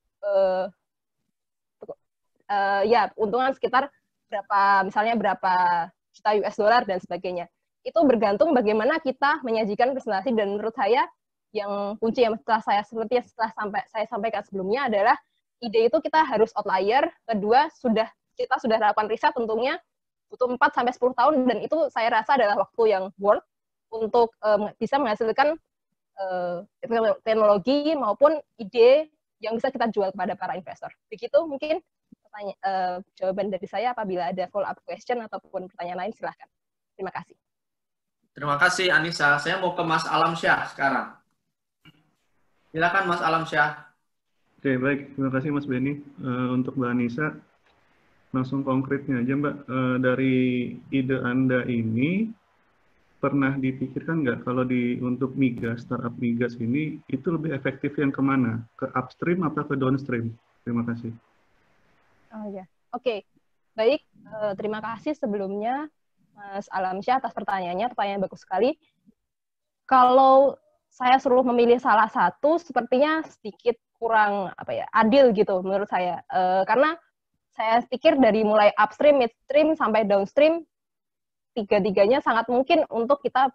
Speaker 21: untungan sekitar berapa juta US dollar dan sebagainya. Itu bergantung bagaimana kita menyajikan presentasi, dan menurut saya yang kunci yang setelah saya sampaikan sebelumnya adalah ide itu kita harus outlier. Kedua, kita sudah lakukan riset, tentunya butuh 4-10 tahun, dan itu saya rasa adalah waktu yang worth untuk bisa menghasilkan teknologi maupun ide yang bisa kita jual kepada para investor. Begitu mungkin jawaban dari saya. Apabila ada follow up question ataupun pertanyaan lain, silahkan. Terima kasih.
Speaker 2: Terima kasih Anissa. Saya mau ke Mas Alamsyah sekarang. Silakan Mas Alamsyah.
Speaker 22: Oke, baik. Terima kasih Mas Benny. Untuk Mbak Anissa, langsung konkretnya aja Mbak. Dari ide Anda ini, pernah dipikirkan nggak kalau untuk migas, startup migas ini, itu lebih efektif yang kemana? Ke upstream atau ke downstream? Terima kasih.
Speaker 21: Oh ya, oke. Baik, terima kasih sebelumnya Mas Alamsyah atas pertanyaannya. Pertanyaan bagus sekali. Kalau saya suruh memilih salah satu, sepertinya sedikit kurang adil gitu menurut saya. Karena saya pikir dari mulai upstream, midstream, sampai downstream, tiga-tiganya sangat mungkin untuk kita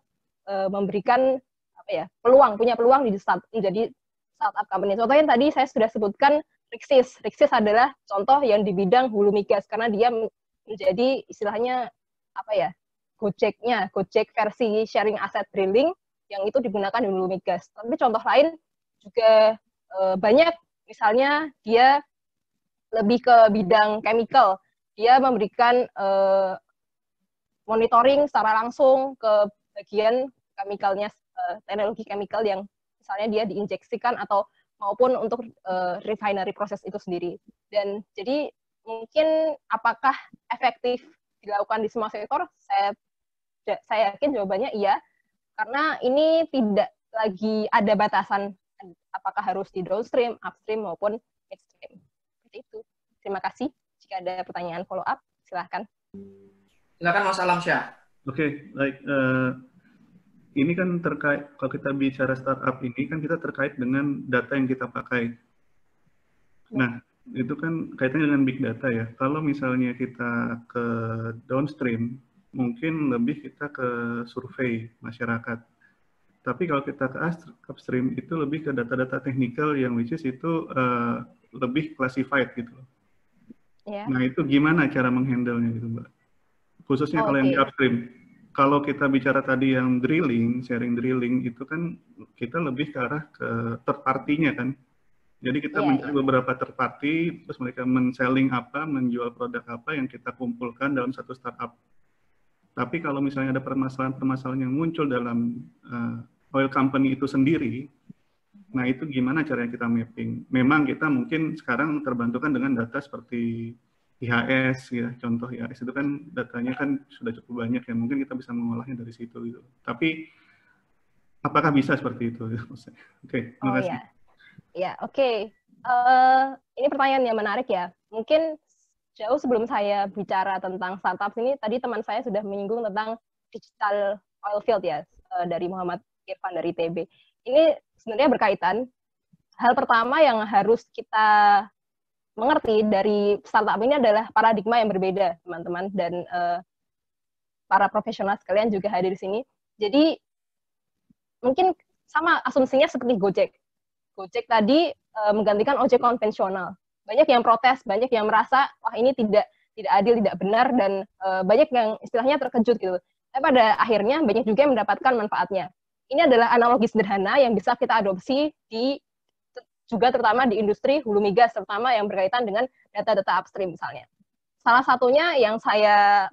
Speaker 21: memberikan punya peluang menjadi startup company. Contohnya tadi saya sudah sebutkan Rixis. Rixis adalah contoh yang di bidang hulu migas, karena dia menjadi istilahnya Gojek versi sharing asset drilling yang itu digunakan di hulu migas. Tapi contoh lain juga banyak, misalnya dia lebih ke bidang chemical. Dia memberikan monitoring secara langsung ke bagian chemicalnya teknologi chemical yang misalnya dia diinjeksikan atau maupun untuk refinery proses itu sendiri. Dan jadi mungkin apakah efektif dilakukan di semua sektor? Saya yakin jawabannya iya, karena ini tidak lagi ada batasan apakah harus di downstream, upstream maupun midstream. Seperti itu. Terima kasih. Jika ada pertanyaan follow up, silahkan.
Speaker 2: Silakan Mas Alamsyah.
Speaker 22: Oke, baik. Ini kan terkait, kalau kita bicara startup ini kan kita terkait dengan data yang kita pakai. Nah, itu kan kaitannya dengan big data ya. Kalau misalnya kita ke downstream, mungkin lebih kita ke survei masyarakat. Tapi kalau kita ke upstream, itu lebih ke data-data technical yang which is itu lebih classified gitu.
Speaker 21: Yeah.
Speaker 22: Nah, itu gimana cara menghandle-nya gitu, Mbak? Khususnya kalau yang di upstream. Kalau kita bicara tadi yang drilling, sharing drilling, itu kan kita lebih ke arah ke third party-nya kan. Jadi kita mencari beberapa third party, terus mereka men-selling apa, menjual produk apa yang kita kumpulkan dalam satu startup. Tapi kalau misalnya ada permasalahan-permasalahan yang muncul dalam oil company itu sendiri, nah itu gimana caranya kita mapping? Memang kita mungkin sekarang terbantukan dengan data seperti IHS ya, contoh IHS itu kan datanya kan sudah cukup banyak ya, mungkin kita bisa mengolahnya dari situ gitu. Tapi apakah bisa seperti itu? Oke, terima kasih.
Speaker 21: Ya, oke. Ini pertanyaan yang menarik ya. Mungkin jauh sebelum saya bicara tentang startup ini, tadi teman saya sudah menyinggung tentang digital oil field ya, dari Muhammad Irfan dari ITB. Ini sebenarnya berkaitan. Hal pertama yang harus kita mengerti dari startup ini adalah paradigma yang berbeda, teman-teman, dan para profesional sekalian juga hadir di sini. Jadi mungkin sama asumsinya seperti Gojek. Gojek tadi menggantikan ojek konvensional. Banyak yang protes, banyak yang merasa wah ini tidak adil, tidak benar, dan banyak yang istilahnya terkejut gitu. Tapi pada akhirnya banyak juga yang mendapatkan manfaatnya. Ini adalah analogi sederhana yang bisa kita adopsi juga terutama di industri hulu migas, terutama yang berkaitan dengan data-data upstream misalnya. Salah satunya yang saya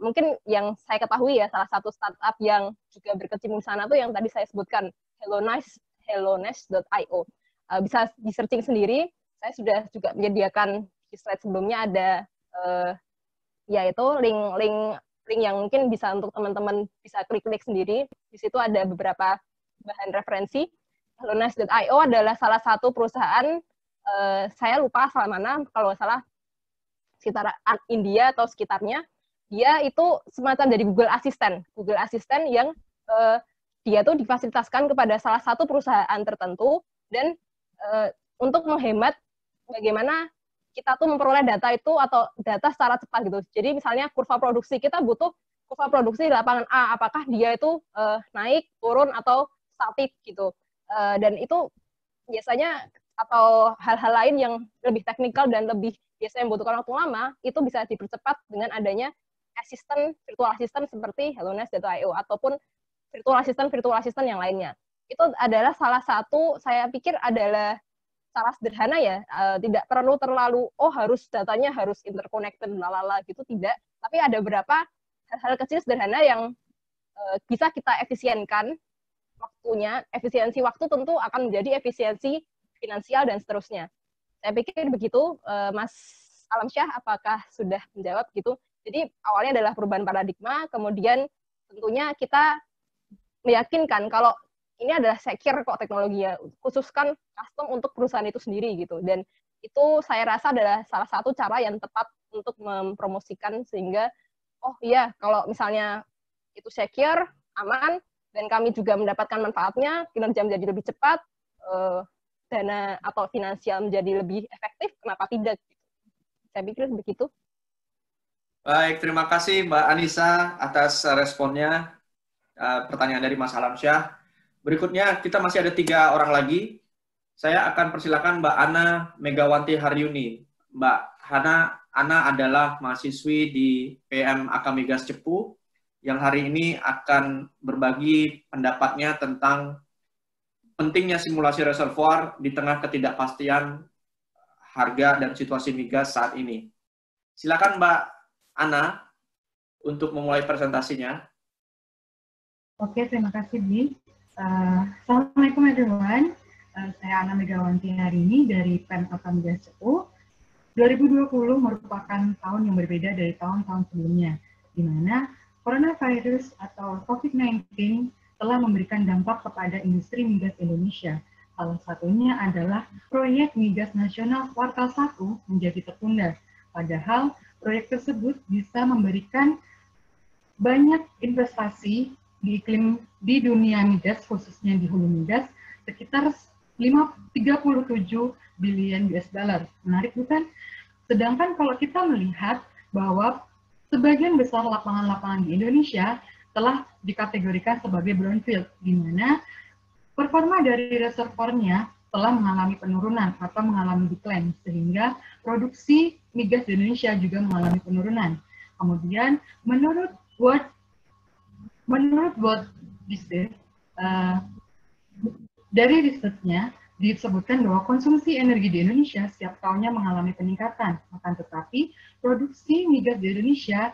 Speaker 21: ketahui ya, salah satu startup yang juga berkecimpung di sana tuh yang tadi saya sebutkan, hellonice.io. Bisa di searching sendiri. Saya sudah juga menyediakan di slide sebelumnya ada yaitu link yang mungkin bisa untuk teman-teman bisa klik-klik sendiri. Di situ ada beberapa bahan referensi. Hellonice.io adalah salah satu perusahaan, saya lupa asal mana, kalau salah sekitar India atau sekitarnya, dia itu semacam dari Google Assistant yang dia tuh difasilitaskan kepada salah satu perusahaan tertentu, dan untuk menghemat bagaimana kita tuh memperoleh data itu atau data secara cepat gitu. Jadi misalnya kurva produksi, kita butuh kurva produksi di lapangan A, apakah dia itu naik, turun, atau statik gitu. Dan itu biasanya atau hal-hal lain yang lebih teknikal dan lebih biasanya membutuhkan waktu lama, itu bisa dipercepat dengan adanya virtual assistant seperti hellonice.io ataupun virtual assistant yang lainnya. Itu adalah salah satu, saya pikir adalah cara sederhana ya, tidak perlu terlalu harus datanya harus interconnected lalala gitu, tidak, tapi ada beberapa hal-hal kecil sederhana yang bisa kita efisienkan waktunya. Efisiensi waktu tentu akan menjadi efisiensi finansial dan seterusnya. Saya pikir begitu, Mas Alamsyah, apakah sudah menjawab gitu? Jadi awalnya adalah perubahan paradigma, kemudian tentunya kita meyakinkan kalau ini adalah secure kok teknologi ya, khususkan custom untuk perusahaan itu sendiri gitu. Dan itu saya rasa adalah salah satu cara yang tepat untuk mempromosikan sehingga oh iya kalau misalnya itu secure, aman, dan kami juga mendapatkan manfaatnya, kinerja menjadi lebih cepat, dana atau finansial menjadi lebih efektif, kenapa tidak? Saya pikir begitu.
Speaker 2: Baik, terima kasih Mbak Anissa atas responnya, pertanyaan dari Mas Alamsyah. Berikutnya kita masih ada 3 orang lagi. Saya akan persilakan Mbak Ana Megawanti Haryuni. Mbak Ana adalah mahasiswi di PM Akamigas Cepu yang hari ini akan berbagi pendapatnya tentang pentingnya simulasi reservoir di tengah ketidakpastian harga dan situasi migas saat ini. Silakan Mbak Ana untuk memulai presentasinya.
Speaker 3: Oke, terima kasih Bi. Assalamualaikum everyone. Saya Ana Megawanti hari ini dari PEN Akamigas CU. 2020 merupakan tahun yang berbeda dari tahun-tahun sebelumnya, di mana coronavirus atau COVID-19 telah memberikan dampak kepada industri migas Indonesia. Salah satunya adalah proyek migas nasional kuartal 1 menjadi tertunda. Padahal proyek tersebut bisa memberikan banyak investasi di dunia migas, khususnya di hulu migas, sekitar 37 billion US dollar. Menarik bukan? Sedangkan kalau kita melihat bahwa sebagian besar lapangan-lapangan di Indonesia telah dikategorikan sebagai brownfield, di mana performa dari reservoirnya telah mengalami penurunan atau mengalami decline, sehingga produksi migas di Indonesia juga mengalami penurunan. Kemudian menurut World Research, dari risetnya disebutkan bahwa konsumsi energi di Indonesia setiap tahunnya mengalami peningkatan. Akan tetapi produksi migas di Indonesia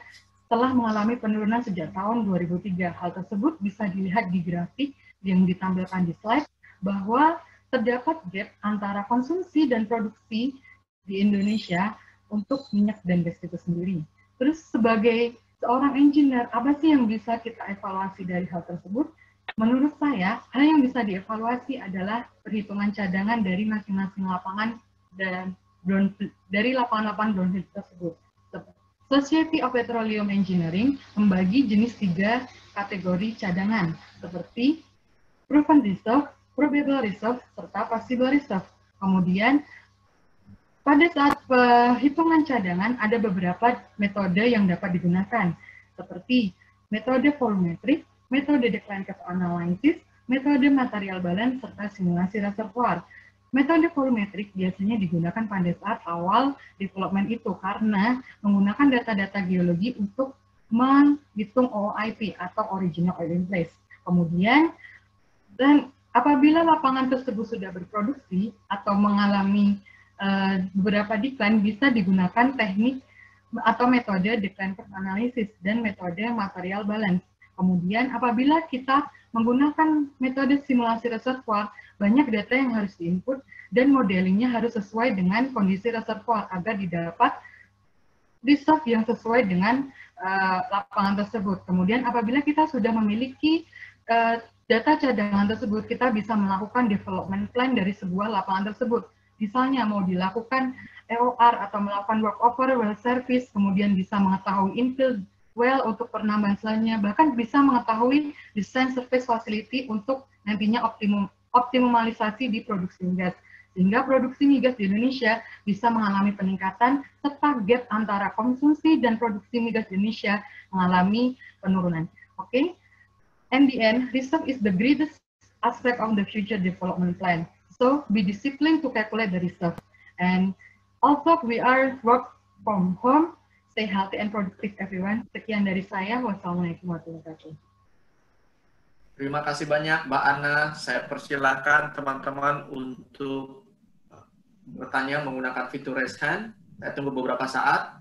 Speaker 3: telah mengalami penurunan sejak tahun 2003. Hal tersebut bisa dilihat di grafik yang ditampilkan di slide, bahwa terdapat gap antara konsumsi dan produksi di Indonesia untuk minyak dan gas itu sendiri. Terus sebagai seorang engineer, apa sih yang bisa kita evaluasi dari hal tersebut? Menurut saya, hal yang bisa dievaluasi adalah perhitungan cadangan dari masing-masing lapangan dan dari lapangan-lapangan brownfield tersebut. Society of Petroleum Engineering membagi jenis 3 kategori cadangan, seperti proven reserve, probable reserve, serta possible reserve. Kemudian, pada saat perhitungan cadangan, ada beberapa metode yang dapat digunakan, seperti metode volumetric, metode decline curve analysis, metode material balance, serta simulasi reservoir. Metode volumetric biasanya digunakan pada saat awal development itu, karena menggunakan data-data geologi untuk menghitung OOIP atau original oil in place. Kemudian, dan apabila lapangan tersebut sudah berproduksi atau mengalami beberapa decline, bisa digunakan teknik atau metode decline curve analysis dan metode material balance. Kemudian apabila kita menggunakan metode simulasi reservoir, banyak data yang harus diinput dan modelingnya harus sesuai dengan kondisi reservoir agar didapat reserve yang sesuai dengan lapangan tersebut. Kemudian apabila kita sudah memiliki data cadangan tersebut, kita bisa melakukan development plan dari sebuah lapangan tersebut. Misalnya mau dilakukan EOR atau melakukan workover, well service, kemudian bisa mengetahui infill well untuk penambahan selanjutnya, bahkan bisa mengetahui desain surface facility untuk nantinya optimalisasi di produksi migas. Sehingga produksi migas di Indonesia bisa mengalami peningkatan, serta gap antara konsumsi dan produksi migas di Indonesia mengalami penurunan. Oke? In the end, reserve is the greatest aspect of the future development plan. So be disciplined to calculate the reserve. And also we are work from home. Stay healthy and productive everyone. Sekian dari saya. Wassalamualaikum warahmatullahi wabarakatuh.
Speaker 2: Terima kasih banyak Mbak Ana. Saya persilakan teman-teman untuk bertanya menggunakan fitur raise hand. Saya tunggu beberapa saat.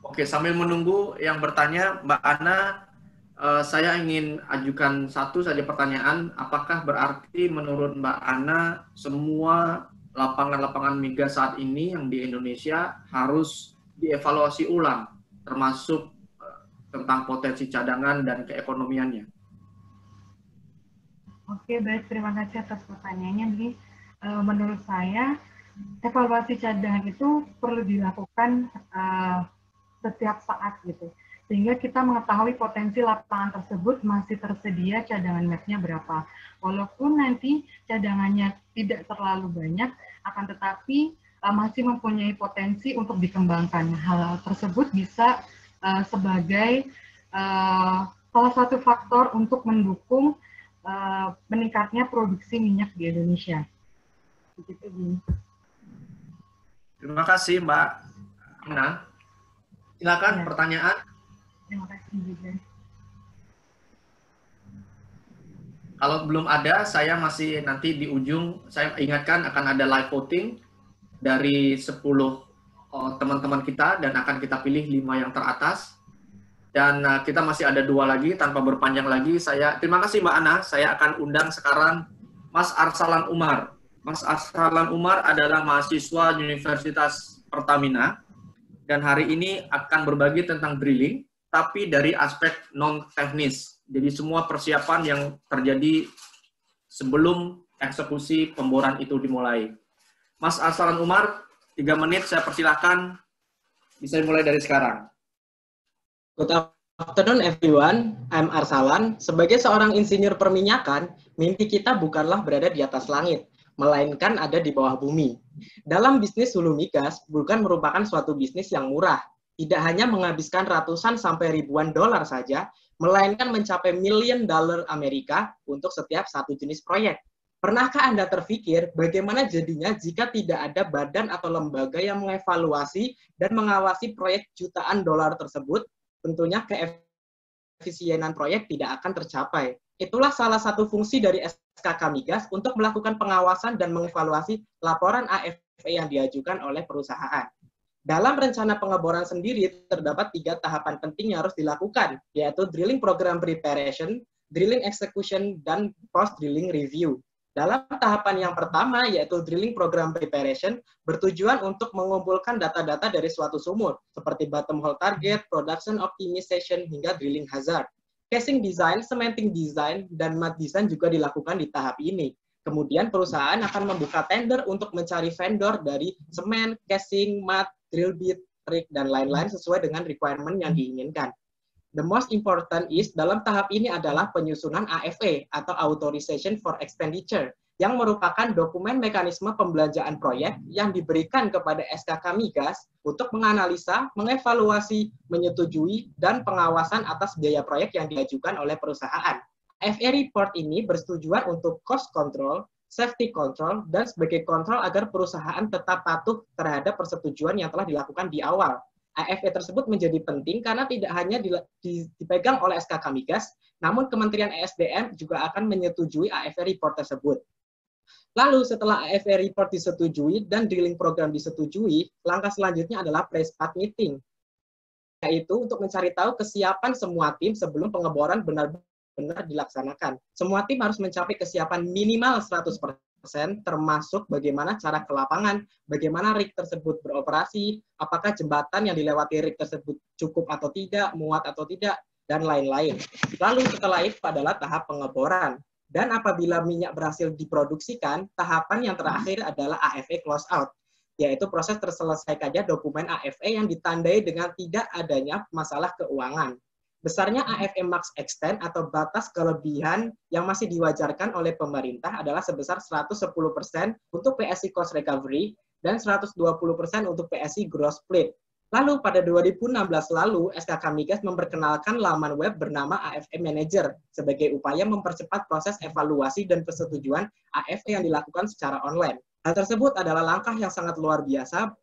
Speaker 2: Oke, sambil menunggu yang bertanya, Mbak Ana, saya ingin ajukan satu saja pertanyaan. Apakah berarti menurut Mbak Ana semua lapangan-lapangan migas saat ini yang di Indonesia harus dievaluasi ulang, termasuk tentang potensi cadangan dan keekonomiannya?
Speaker 3: Oke, baik. Terima kasih atas pertanyaannya. Jadi, menurut saya, evaluasi cadangan itu perlu dilakukan setiap saat gitu, sehingga kita mengetahui potensi lapangan tersebut masih tersedia cadangan mapnya berapa. Walaupun nanti cadangannya tidak terlalu banyak, akan tetapi masih mempunyai potensi untuk dikembangkan. Hal tersebut bisa sebagai salah satu faktor untuk mendukung meningkatnya produksi minyak di Indonesia. Begitu,
Speaker 2: Terima kasih Mbak Ana. Silakan pertanyaan.
Speaker 3: Terima kasih juga.
Speaker 2: Kalau belum ada, saya masih nanti di ujung, saya ingatkan akan ada live voting dari 10 teman-teman kita dan akan kita pilih 5 yang teratas. Dan kita masih ada 2 lagi, tanpa berpanjang lagi. Terima kasih Mbak Ana, saya akan undang sekarang Mas Arsalan Umar. Mas Arsalan Umar adalah mahasiswa Universitas Pertamina dan hari ini akan berbagi tentang drilling, tapi dari aspek non-teknis. Jadi semua persiapan yang terjadi sebelum eksekusi pemboran itu dimulai. Mas Arsalan Umar, 3 menit saya persilahkan, bisa mulai dari sekarang.
Speaker 4: Good afternoon everyone, I'm Arsalan. Sebagai seorang insinyur perminyakan, mimpi kita bukanlah berada di atas langit, melainkan ada di bawah bumi. Dalam bisnis hulu migas bukan merupakan suatu bisnis yang murah, tidak hanya menghabiskan ratusan sampai ribuan dolar saja, melainkan mencapai million dollar Amerika untuk setiap satu jenis proyek. Pernahkah Anda terpikir bagaimana jadinya jika tidak ada badan atau lembaga yang mengevaluasi dan mengawasi proyek jutaan dolar tersebut? Tentunya keefisienan proyek tidak akan tercapai. Itulah salah satu fungsi dari SKK Migas untuk melakukan pengawasan dan mengevaluasi laporan AFE yang diajukan oleh perusahaan. Dalam rencana pengeboran sendiri, terdapat 3 tahapan penting yang harus dilakukan, yaitu drilling program preparation, drilling execution, dan post-drilling review. Dalam tahapan yang pertama, yaitu drilling program preparation, bertujuan untuk mengumpulkan data-data dari suatu sumur, seperti bottom hole target, production optimization, hingga drilling hazard. Casing design, cementing design, dan mud design juga dilakukan di tahap ini. Kemudian perusahaan akan membuka tender untuk mencari vendor dari semen, casing, mud, drill bit, rig, dan lain-lain sesuai dengan requirement yang diinginkan. The most important is, dalam tahap ini adalah penyusunan AFE atau Authorization for Expenditure, yang merupakan dokumen mekanisme pembelanjaan proyek yang diberikan kepada SKK Migas untuk menganalisa, mengevaluasi, menyetujui, dan pengawasan atas biaya proyek yang diajukan oleh perusahaan. AFE report ini bertujuan untuk cost control, safety control, dan sebagai kontrol agar perusahaan tetap patuh terhadap persetujuan yang telah dilakukan di awal. AFE tersebut menjadi penting karena tidak hanya dipegang oleh SKK Migas, namun Kementerian ESDM juga akan menyetujui AFE report tersebut. Lalu setelah AFE report disetujui dan drilling program disetujui, langkah selanjutnya adalah pre-start meeting, yaitu untuk mencari tahu kesiapan semua tim sebelum pengeboran benar-benar dilaksanakan. Semua tim harus mencapai kesiapan minimal 100%, termasuk bagaimana cara ke lapangan, bagaimana rig tersebut beroperasi, apakah jembatan yang dilewati rig tersebut cukup atau tidak, muat atau tidak, dan lain-lain. Lalu setelah itu adalah tahap pengeboran. Dan apabila minyak berhasil diproduksikan, tahapan yang terakhir adalah AFE close out, yaitu proses terselesaikannya dokumen AFE yang ditandai dengan tidak adanya masalah keuangan. Besarnya AFE max extend atau batas kelebihan yang masih diwajarkan oleh pemerintah adalah sebesar 110% untuk PSI cost recovery dan 120% untuk PSI gross split. Lalu pada 2016 lalu, SKK Migas memperkenalkan laman web bernama AFE Manager sebagai upaya mempercepat proses evaluasi dan persetujuan AFE yang dilakukan secara online. Hal tersebut adalah langkah yang sangat luar biasa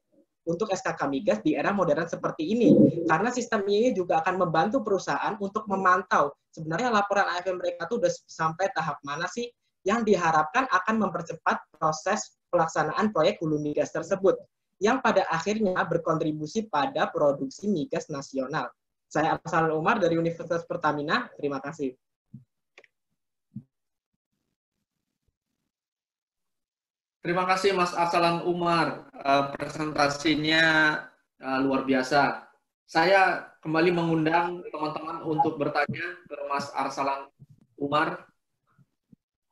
Speaker 4: untuk SKK Migas di era modern seperti ini, karena sistem ini juga akan membantu perusahaan untuk memantau sebenarnya laporan AFE mereka itu sudah sampai tahap mana sih, yang diharapkan akan mempercepat proses pelaksanaan proyek hulu migas tersebut, yang pada akhirnya berkontribusi pada produksi migas nasional. Saya Arsalan Umar dari Universitas Pertamina, terima kasih.
Speaker 2: Terima kasih Mas Arsalan Umar, presentasinya luar biasa. Saya kembali mengundang teman-teman untuk bertanya ke Mas Arsalan Umar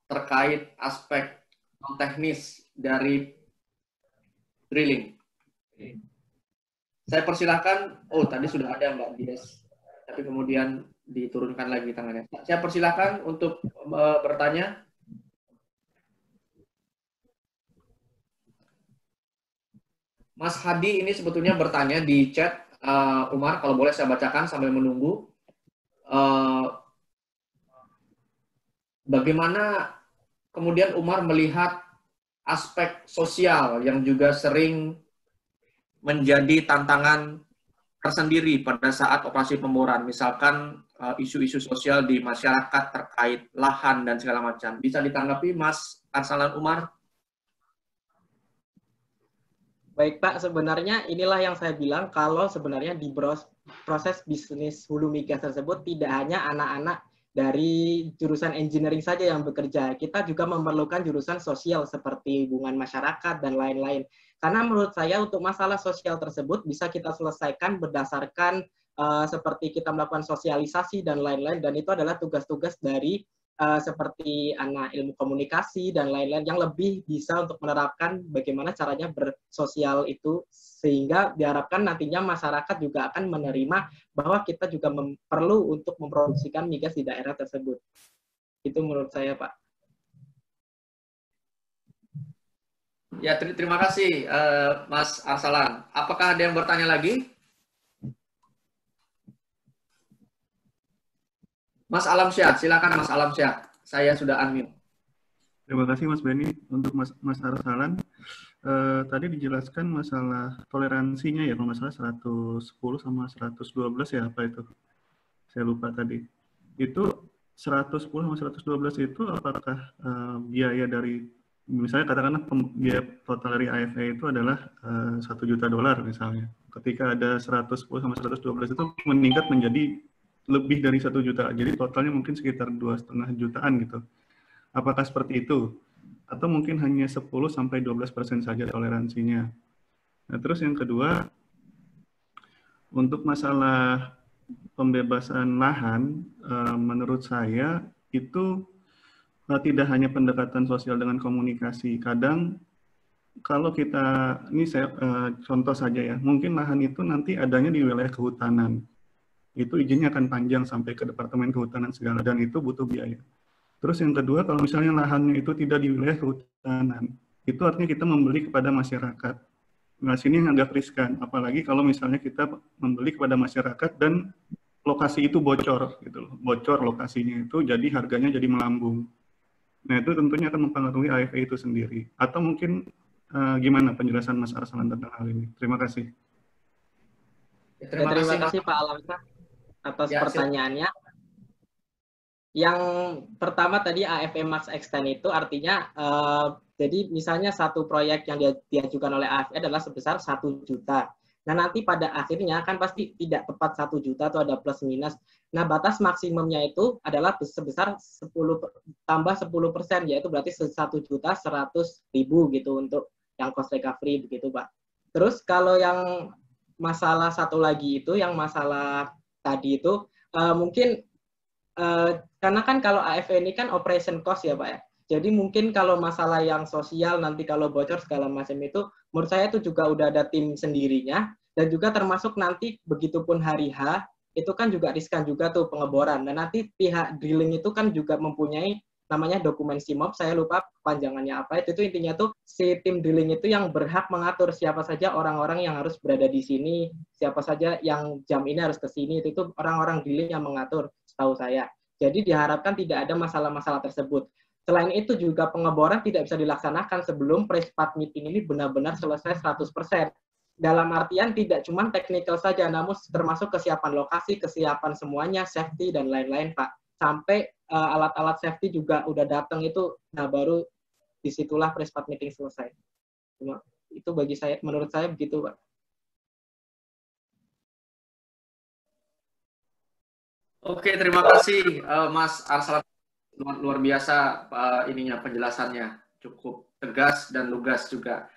Speaker 2: terkait aspek non-teknis dari drilling. Saya persilahkan, oh tadi sudah ada Mbak Dias, tapi kemudian diturunkan lagi tangannya. Saya persilahkan untuk bertanya. Mas Hadi ini sebetulnya bertanya di chat, Umar, kalau boleh saya bacakan sambil menunggu. Bagaimana kemudian Umar melihat aspek sosial yang juga sering menjadi tantangan tersendiri pada saat operasi pemboran, misalkan isu-isu sosial di masyarakat terkait lahan dan segala macam. Bisa ditanggapi Mas Arsalan Umar?
Speaker 4: Baik Pak, sebenarnya inilah yang saya bilang kalau sebenarnya di proses bisnis hulu migas tersebut tidak hanya anak-anak dari jurusan engineering saja yang bekerja. Kita juga memerlukan jurusan sosial seperti hubungan masyarakat dan lain-lain. Karena menurut saya untuk masalah sosial tersebut bisa kita selesaikan berdasarkan seperti kita melakukan sosialisasi dan lain-lain, dan itu adalah tugas-tugas dari seperti anak ilmu komunikasi dan lain-lain yang lebih bisa untuk menerapkan bagaimana caranya bersosial itu, sehingga diharapkan nantinya masyarakat juga akan menerima bahwa kita juga perlu untuk memproduksikan migas di daerah tersebut. Itu menurut saya, Pak.
Speaker 2: Ya, terima kasih Mas Arsalan. Apakah ada yang bertanya lagi? Mas Alamsyah, silakan Mas Alamsyah. Saya sudah unmute.
Speaker 22: Terima kasih Mas Benny. Untuk Mas Arsalan, tadi dijelaskan masalah toleransinya ya, kalau nggak salah 110 sama 112 ya, apa itu? Saya lupa tadi. Itu 110 sama 112 itu apakah biaya dari, misalnya katakanlah biaya total dari AFE itu adalah $1 juta misalnya. Ketika ada 110 sama 112 itu meningkat menjadi lebih dari 1 juta, jadi totalnya mungkin sekitar 2,5 jutaan gitu. Apakah seperti itu? Atau mungkin hanya 10-12% saja toleransinya? Nah, terus yang kedua, untuk masalah pembebasan lahan, menurut saya itu tidak hanya pendekatan sosial dengan komunikasi. Kadang kalau kita, ini saya contoh saja ya, mungkin lahan itu nanti adanya di wilayah kehutanan. Itu izinnya akan panjang sampai ke Departemen Kehutanan segala, dan itu butuh biaya. Terus yang kedua, kalau misalnya lahannya itu tidak di wilayah kehutanan, itu artinya kita membeli kepada masyarakat. Nah, sini yang agak riskan, apalagi kalau misalnya kita membeli kepada masyarakat dan lokasi itu bocor, gitu loh. Bocor lokasinya itu, jadi harganya jadi melambung. Nah, itu tentunya akan mempengaruhi AFE itu sendiri. Atau mungkin gimana penjelasan Mas Arsalan tentang hal ini? Terima kasih.
Speaker 4: Terima kasih Pak Alamsyah atas pertanyaannya. Yang pertama tadi AFE Max Extend itu artinya jadi misalnya satu proyek yang diajukan oleh AFE adalah sebesar 1 juta. Nah, nanti pada akhirnya kan pasti tidak tepat 1 juta atau ada plus minus. Nah, batas maksimumnya itu adalah sebesar 10 tambah 10%, yaitu berarti 1.100.000 gitu untuk yang cost recovery begitu, Pak. Terus kalau yang masalah satu lagi itu yang masalah tadi itu mungkin karena kan kalau AFE ini kan operation cost ya Pak ya. Jadi mungkin kalau masalah yang sosial nanti kalau bocor segala macam itu menurut saya itu juga udah ada tim sendirinya, dan juga termasuk nanti begitupun hari H itu kan juga riskan juga tuh pengeboran. Dan nanti pihak drilling itu kan juga mempunyai namanya dokumen SIMOP, saya lupa panjangannya apa, itu intinya tuh si tim drilling itu yang berhak mengatur siapa saja orang-orang yang harus berada di sini, siapa saja yang jam ini harus ke sini, itu orang-orang drilling yang mengatur setahu saya. Jadi diharapkan tidak ada masalah-masalah tersebut. Selain itu juga pengeboran tidak bisa dilaksanakan sebelum pre-spud meeting ini benar-benar selesai 100%. Dalam artian tidak cuma teknikal saja, namun termasuk kesiapan lokasi, kesiapan semuanya, safety, dan lain-lain Pak. Sampai alat-alat safety juga udah datang itu, nah baru disitulah pre-spud meeting selesai. Itu bagi saya, menurut saya begitu Pak.
Speaker 2: Oke, terima kasih Mas Arsalan. Luar biasa ininya penjelasannya, cukup tegas dan lugas juga.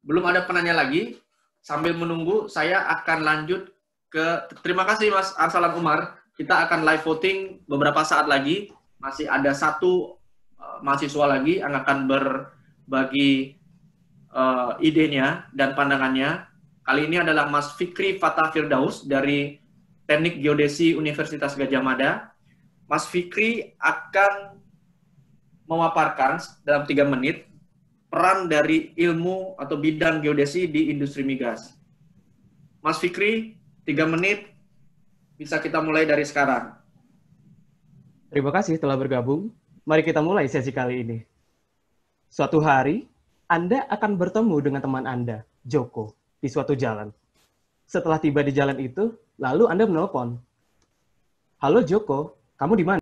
Speaker 2: Belum ada penanya lagi. Sambil menunggu, saya akan lanjut ke, terima kasih Mas Arsalan Umar. Kita akan live voting beberapa saat lagi. Masih ada satu mahasiswa lagi yang akan berbagi idenya dan pandangannya. Kali ini adalah Mas Fikri Fatah Firdaus dari Teknik Geodesi Universitas Gadjah Mada. Mas Fikri akan memaparkan dalam 3 menit peran dari ilmu atau bidang geodesi di industri migas. Mas Fikri, 3 menit, bisa kita mulai dari sekarang.
Speaker 5: Terima kasih telah bergabung. Mari kita mulai sesi kali ini. Suatu hari, Anda akan bertemu dengan teman Anda, Joko, di suatu jalan. Setelah tiba di jalan itu, lalu Anda menelpon. Halo Joko, kamu di mana?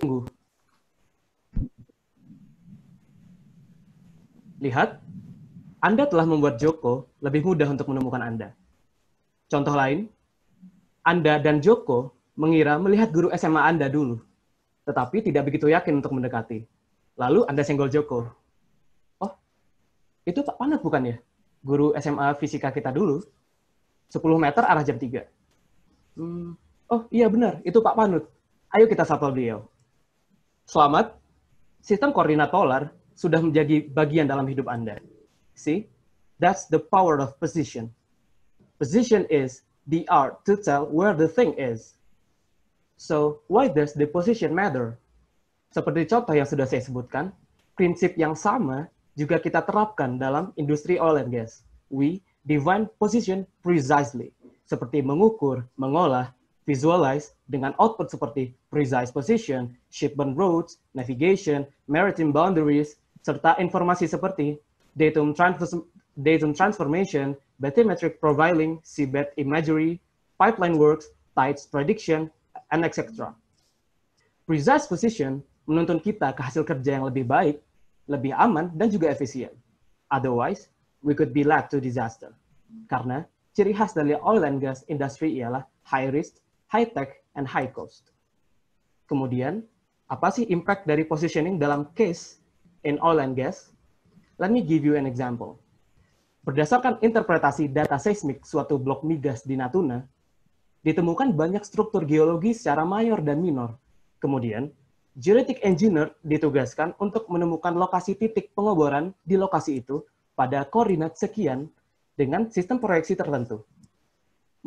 Speaker 5: tunggu. Lihat, Anda telah membuat Joko lebih mudah untuk menemukan Anda. Contoh lain, Anda dan Joko mengira melihat guru SMA Anda dulu, tetapi tidak begitu yakin untuk mendekati. Lalu Anda senggol Joko. Oh, itu Pak Panut bukan ya? Guru SMA fisika kita dulu. 10 meter arah jam 3. Oh iya benar, itu Pak Panut. Ayo kita sapa beliau. Selamat, sistem koordinat polar sudah menjadi bagian dalam hidup Anda. See, that's the power of position. Position is the art to tell where the thing is. So, why does the position matter? Seperti contoh yang sudah saya sebutkan, prinsip yang sama juga kita terapkan dalam industri oil and gas. We define position precisely, seperti mengukur, mengolah, visualize dengan output seperti precise position, shipment routes, navigation, maritime boundaries, serta informasi seperti datum transformation, bathymetric profiling, seabed imagery, pipeline works, tides prediction, and etc. Precise position menuntun kita ke hasil kerja yang lebih baik, lebih aman, dan juga efisien. Otherwise, we could be led to disaster. Karena ciri khas dari oil and gas industry ialah high risk, high tech, and high cost. Kemudian, apa sih impact dari positioning dalam case in oil and gas? Let me give you an example. Berdasarkan interpretasi data seismik suatu blok migas di Natuna, ditemukan banyak struktur geologi secara mayor dan minor. Kemudian, geodetic engineer ditugaskan untuk menemukan lokasi titik pengeboran di lokasi itu pada koordinat sekian dengan sistem proyeksi tertentu.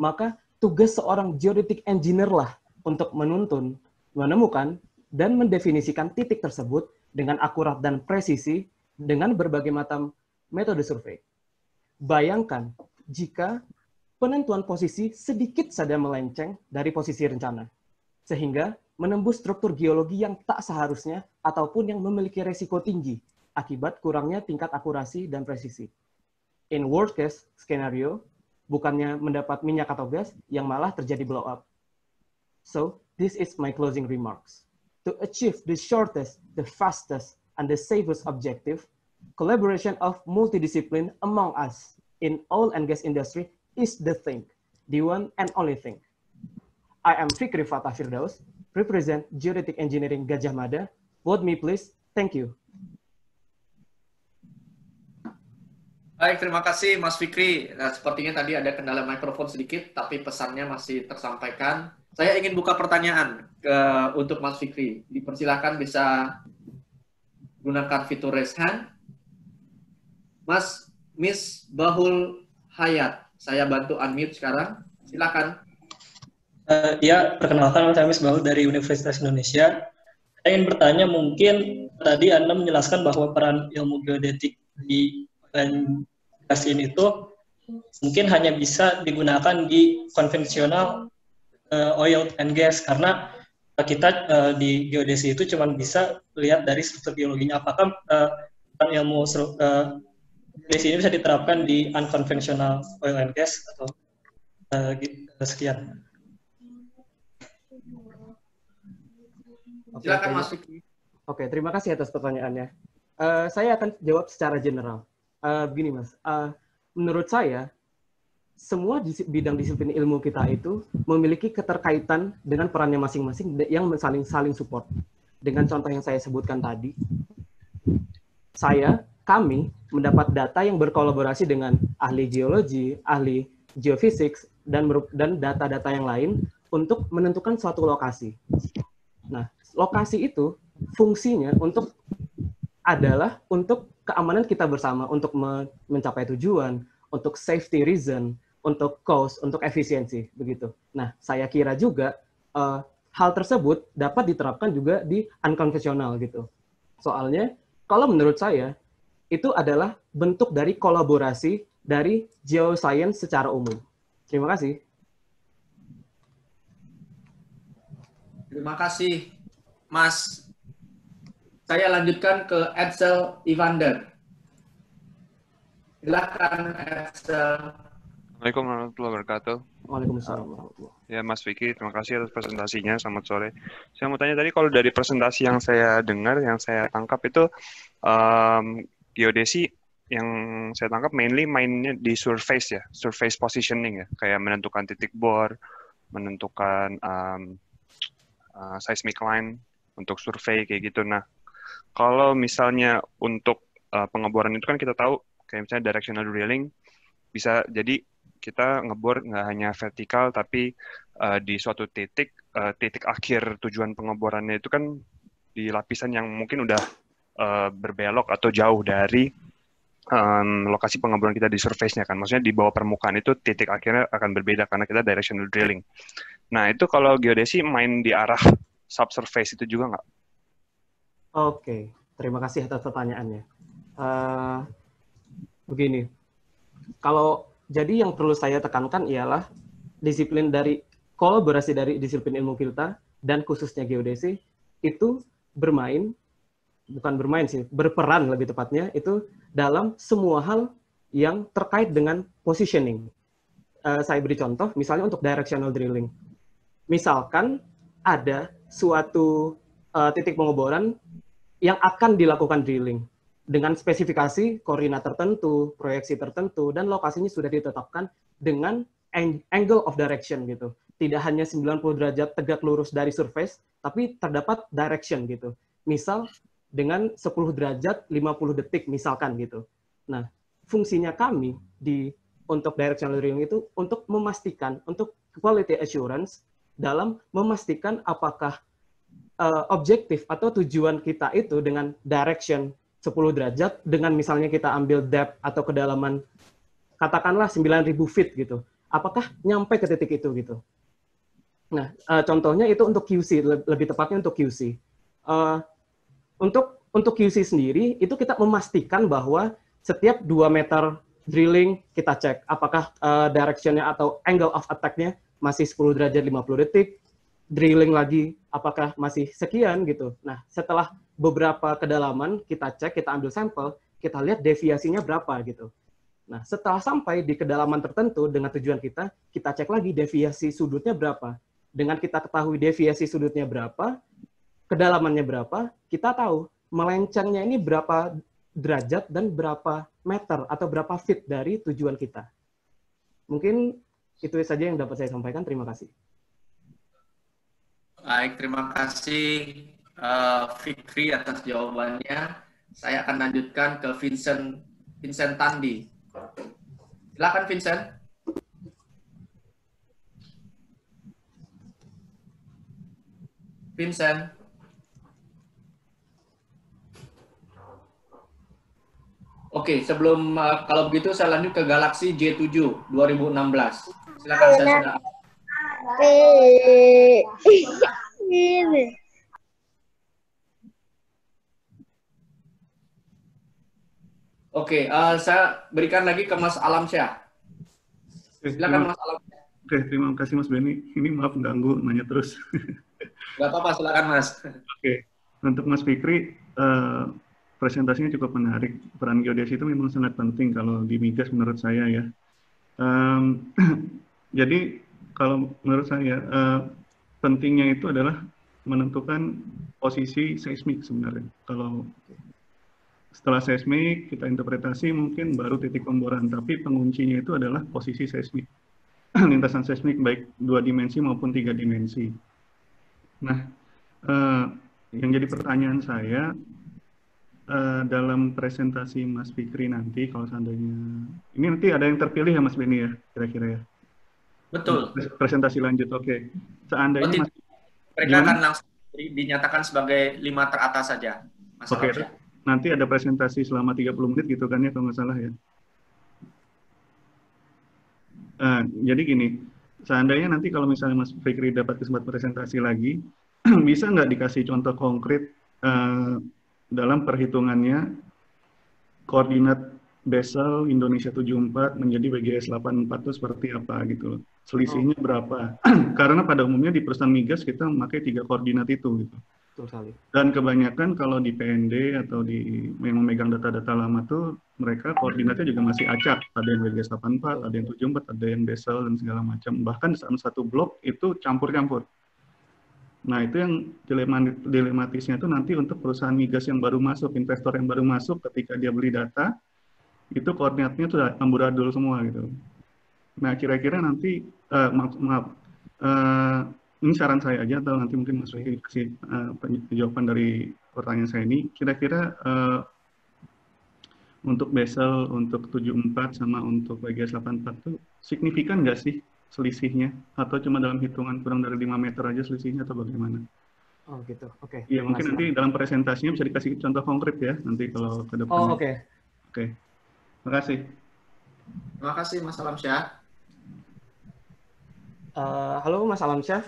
Speaker 5: Maka, tugas seorang geodetic engineer lah untuk menuntun, menemukan, dan mendefinisikan titik tersebut dengan akurat dan presisi dengan berbagai macam metode survei. Bayangkan jika penentuan posisi sedikit saja melenceng dari posisi rencana, sehingga menembus struktur geologi yang tak seharusnya ataupun yang memiliki resiko tinggi akibat kurangnya tingkat akurasi dan presisi. In worst case scenario, bukannya mendapat minyak atau gas, yang malah terjadi blow up. So, this is my closing remarks. To achieve the shortest, the fastest, and the safest objective, collaboration of multidiscipline among us in oil and gas industry is the thing, the one and only thing. I am Fikri Fatah Firdaus, represent Geodetic Engineering Gajah Mada. Vote me please. Thank you.
Speaker 2: Baik, terima kasih Mas Fikri. Nah, sepertinya tadi ada kendala mikrofon sedikit, tapi pesannya masih tersampaikan. Saya ingin buka pertanyaan untuk Mas Fikri. Dipersilakan bisa gunakan fitur raise hand. Miss Bahul Hayat, saya bantu unmute sekarang. Silakan.
Speaker 6: Ya, perkenalkan saya Miss Bahul dari Universitas Indonesia. Saya ingin bertanya, mungkin tadi Anda menjelaskan bahwa peran ilmu geodetik di gas ini itu mungkin hanya bisa digunakan di konvensional oil and gas, karena kita di geodesi itu cuma bisa lihat dari struktur geologinya. Apakah ilmu geodesi ini bisa diterapkan di unconventional oil and gas atau sekian?
Speaker 2: Silakan Mas Fikri.
Speaker 5: Oke, terima kasih atas pertanyaannya. Saya akan jawab secara general. Begini Mas, menurut saya semua bidang disiplin ilmu kita itu memiliki keterkaitan dengan perannya masing-masing yang saling support. Dengan contoh yang saya sebutkan tadi, kami mendapat data yang berkolaborasi dengan ahli geologi, ahli geofisik, dan data-data yang lain untuk menentukan suatu lokasi. Nah, lokasi itu fungsinya adalah untuk keamanan kita bersama, untuk mencapai tujuan, untuk safety reason, untuk cost, untuk efisiensi, begitu. Nah, saya kira juga hal tersebut dapat diterapkan juga di unconventional gitu. Soalnya, kalau menurut saya, itu adalah bentuk dari kolaborasi dari geoscience secara umum. Terima kasih.
Speaker 2: Terima kasih, Mas. Saya lanjutkan ke Edsel Evander. Silakan, Edsel.
Speaker 7: Assalamualaikum warahmatullahi wabarakatuh.
Speaker 5: Waalaikumsalam warahmatullahi.
Speaker 7: Ya, Mas Vicky, terima kasih atas presentasinya. Selamat sore. Saya mau tanya tadi, kalau dari presentasi yang saya dengar, yang saya tangkap itu geodesi yang saya tangkap mainnya di surface ya, surface positioning ya, kayak menentukan titik bor, menentukan seismic line untuk survei kayak gitu. Nah, kalau misalnya untuk pengeboran itu kan kita tahu, kayak misalnya directional drilling, bisa jadi kita ngebor nggak hanya vertikal, tapi di suatu titik akhir tujuan pengeborannya itu kan di lapisan yang mungkin udah berbelok atau jauh dari lokasi pengeboran kita di surface-nya kan. Maksudnya di bawah permukaan itu titik akhirnya akan berbeda karena kita directional drilling. Nah, itu kalau geodesi main di arah subsurface itu juga nggak?
Speaker 5: Oke, terima kasih atas pertanyaannya. Begini, jadi yang perlu saya tekankan ialah disiplin dari kolaborasi dari disiplin ilmu kita dan khususnya geodesi itu berperan lebih tepatnya itu dalam semua hal yang terkait dengan positioning. Saya beri contoh, misalnya untuk directional drilling. Misalkan ada suatu titik pengeboran yang akan dilakukan drilling dengan spesifikasi koordinat tertentu, proyeksi tertentu, dan lokasinya sudah ditetapkan dengan angle of direction gitu. Tidak hanya 90 derajat tegak lurus dari surface, tapi terdapat direction gitu. Misal dengan 10 derajat 50 detik misalkan gitu. Nah, fungsinya kami untuk directional drilling itu untuk memastikan, untuk quality assurance dalam memastikan apakah objektif atau tujuan kita itu dengan direction 10 derajat dengan misalnya kita ambil depth atau kedalaman katakanlah 9.000 feet gitu. Apakah nyampe ke titik itu gitu. Nah, contohnya itu untuk QC, lebih tepatnya untuk QC. Untuk QC sendiri itu kita memastikan bahwa setiap 2 meter drilling kita cek apakah direction-nya atau angle of attack-nya masih 10 derajat 50 detik, drilling lagi apakah masih sekian gitu. Nah, setelah beberapa kedalaman kita cek, kita ambil sampel, kita lihat deviasinya berapa gitu. Nah, setelah sampai di kedalaman tertentu dengan tujuan kita cek lagi deviasi sudutnya berapa. Dengan kita ketahui deviasi sudutnya berapa, kedalamannya berapa, kita tahu melencengnya ini berapa derajat dan berapa meter atau berapa feet dari tujuan kita. Mungkin itu saja yang dapat saya sampaikan. Terima kasih.
Speaker 2: Baik, terima kasih Fikri atas jawabannya. Saya akan lanjutkan ke Vincent Tandi. Silakan Vincent. Vincent. Oke, sebelum kalau begitu saya lanjut ke Galaxy J7 2016. Silakan saya sudah. Oke, saya berikan lagi ke Mas Alamsyah. Silakan Mas Alamsyah.
Speaker 22: Oke, terima kasih Mas Benny. Ini maaf ganggu, nanya terus.
Speaker 2: Gak apa-apa, silakan Mas.
Speaker 22: Oke, untuk Mas Fikri, presentasinya cukup menarik. Peran geodesi itu memang sangat penting kalau di migas menurut saya ya. Jadi kalau menurut saya pentingnya itu adalah menentukan posisi seismik sebenarnya. Kalau setelah seismik kita interpretasi mungkin baru titik pemboran, tapi penguncinya itu adalah posisi seismik, lintasan seismik baik 2 dimensi maupun 3 dimensi. Nah, yang jadi pertanyaan saya dalam presentasi Mas Fikri nanti, kalau seandainya ini nanti ada yang terpilih ya Mas Benny ya, kira-kira ya.
Speaker 2: Betul.
Speaker 22: Presentasi lanjut, oke. Seandainya
Speaker 2: mereka akan langsung dinyatakan sebagai 5 teratas saja.
Speaker 22: Oke, nanti ada presentasi selama 30 menit gitu kan ya, kalau nggak salah ya. Jadi gini, seandainya nanti kalau misalnya Mas Fikri dapat kesempatan presentasi lagi, bisa nggak dikasih contoh konkret dalam perhitungannya koordinat Basel Indonesia 74 menjadi WGS 84 itu seperti apa gitu loh. Selisihnya berapa? Karena pada umumnya di perusahaan migas kita memakai 3 koordinat itu gitu.
Speaker 5: betul sekali.
Speaker 22: Dan kebanyakan kalau di PND atau di yang memegang data-data lama tuh mereka koordinatnya juga masih acak. Ada yang WGS84, ada yang 74, ada yang Bessel dan segala macam. Bahkan dalam satu blok itu campur-campur. Nah, itu yang dilematisnya itu nanti untuk perusahaan migas yang baru masuk, investor yang baru masuk ketika dia beli data, itu koordinatnya sudah amburadul semua gitu. Nah, kira-kira nanti, ini saran saya aja, atau nanti mungkin Mas Wahyu kasih jawaban dari pertanyaan saya ini, kira-kira untuk Bessel, untuk 74, sama untuk WGS84 itu signifikan nggak sih selisihnya? Atau cuma dalam hitungan kurang dari 5 meter aja selisihnya, atau bagaimana?
Speaker 5: Oh gitu, oke.
Speaker 22: Iya, mungkin nanti dalam presentasinya bisa dikasih contoh konkret ya, nanti kalau ke depan.
Speaker 5: Oh, oke.
Speaker 22: Oke, terima kasih.
Speaker 2: Terima kasih Mas Alamsyah.
Speaker 5: Halo Mas Alamsyah.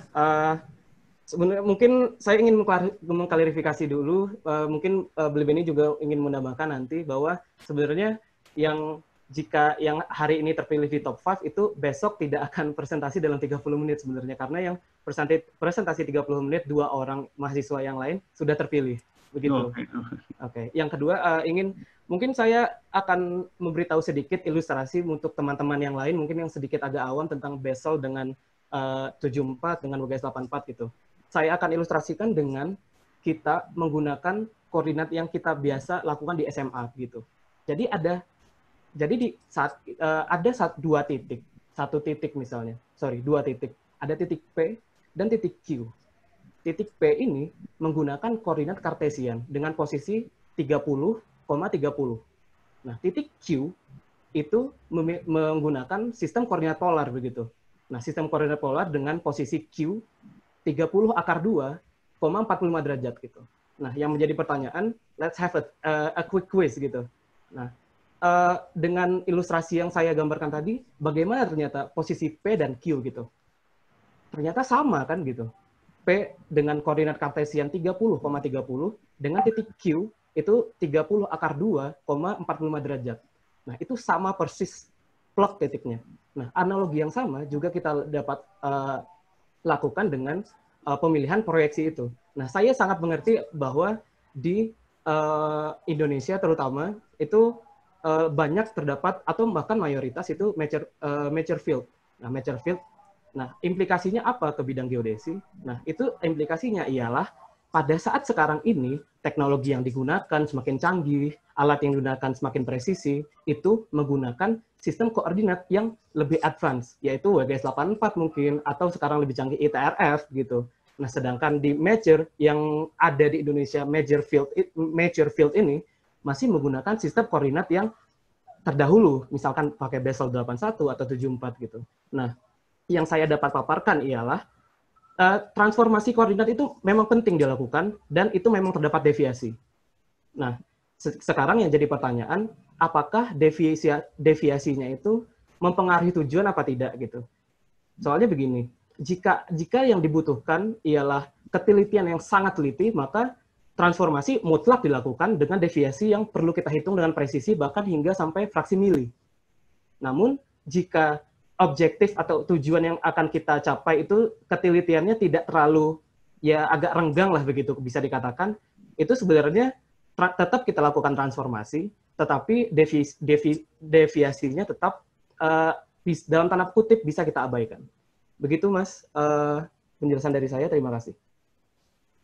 Speaker 5: Sebenarnya mungkin saya ingin mengklarifikasi dulu. Mungkin Beli Beni juga ingin menambahkan nanti bahwa sebenarnya jika yang hari ini terpilih di top 5 itu besok tidak akan presentasi dalam 30 menit sebenarnya, karena yang presentasi 30 menit 2 orang mahasiswa yang lain sudah terpilih. Begitu. Oke. Yang kedua, mungkin saya akan memberitahu sedikit ilustrasi untuk teman-teman yang lain, mungkin yang sedikit agak awam tentang Bessel dengan 74, dengan WGS84 gitu. Saya akan ilustrasikan dengan kita menggunakan koordinat yang kita biasa lakukan di SMA gitu. Jadi ada dua titik, dua titik. Ada titik P dan titik Q. Titik P ini menggunakan koordinat Kartesian dengan posisi 30,30. Nah, titik Q itu menggunakan sistem koordinat polar begitu. Nah, sistem koordinat polar dengan posisi Q 30 akar 2, 45 derajat gitu. Nah, yang menjadi pertanyaan, let's have a quick quiz gitu. Nah, dengan ilustrasi yang saya gambarkan tadi, bagaimana ternyata posisi P dan Q gitu? Ternyata sama kan gitu. P dengan koordinat Kartesian 30,30 dengan titik Q itu 30 akar 2,45 derajat. Nah, itu sama persis plot titiknya. Nah, analogi yang sama juga kita dapat lakukan dengan pemilihan proyeksi itu. Nah, saya sangat mengerti bahwa di Indonesia terutama itu banyak terdapat atau bahkan mayoritas itu mature field. Nah, mature field. Nah, implikasinya apa ke bidang geodesi? Nah, itu implikasinya ialah pada saat sekarang ini teknologi yang digunakan semakin canggih, alat yang digunakan semakin presisi, itu menggunakan sistem koordinat yang lebih advance, yaitu WGS84 mungkin, atau sekarang lebih canggih ITRF gitu. Nah, sedangkan di major yang ada di Indonesia, major field ini masih menggunakan sistem koordinat yang terdahulu, misalkan pakai Bessel 81 atau 74 gitu. Nah, yang saya dapat paparkan ialah transformasi koordinat itu memang penting dilakukan dan itu memang terdapat deviasi. Nah, sekarang yang jadi pertanyaan, apakah deviasinya itu mempengaruhi tujuan apa tidak gitu? Soalnya begini, jika yang dibutuhkan ialah ketelitian yang sangat teliti, maka transformasi mutlak dilakukan dengan deviasi yang perlu kita hitung dengan presisi bahkan hingga sampai fraksi mili. Namun, jika objektif atau tujuan yang akan kita capai itu ketelitiannya tidak terlalu, ya agak renggang lah begitu bisa dikatakan, itu sebenarnya tetap kita lakukan transformasi, tetapi deviasinya tetap dalam tanda kutip bisa kita abaikan. Begitu Mas, penjelasan dari saya, terima kasih.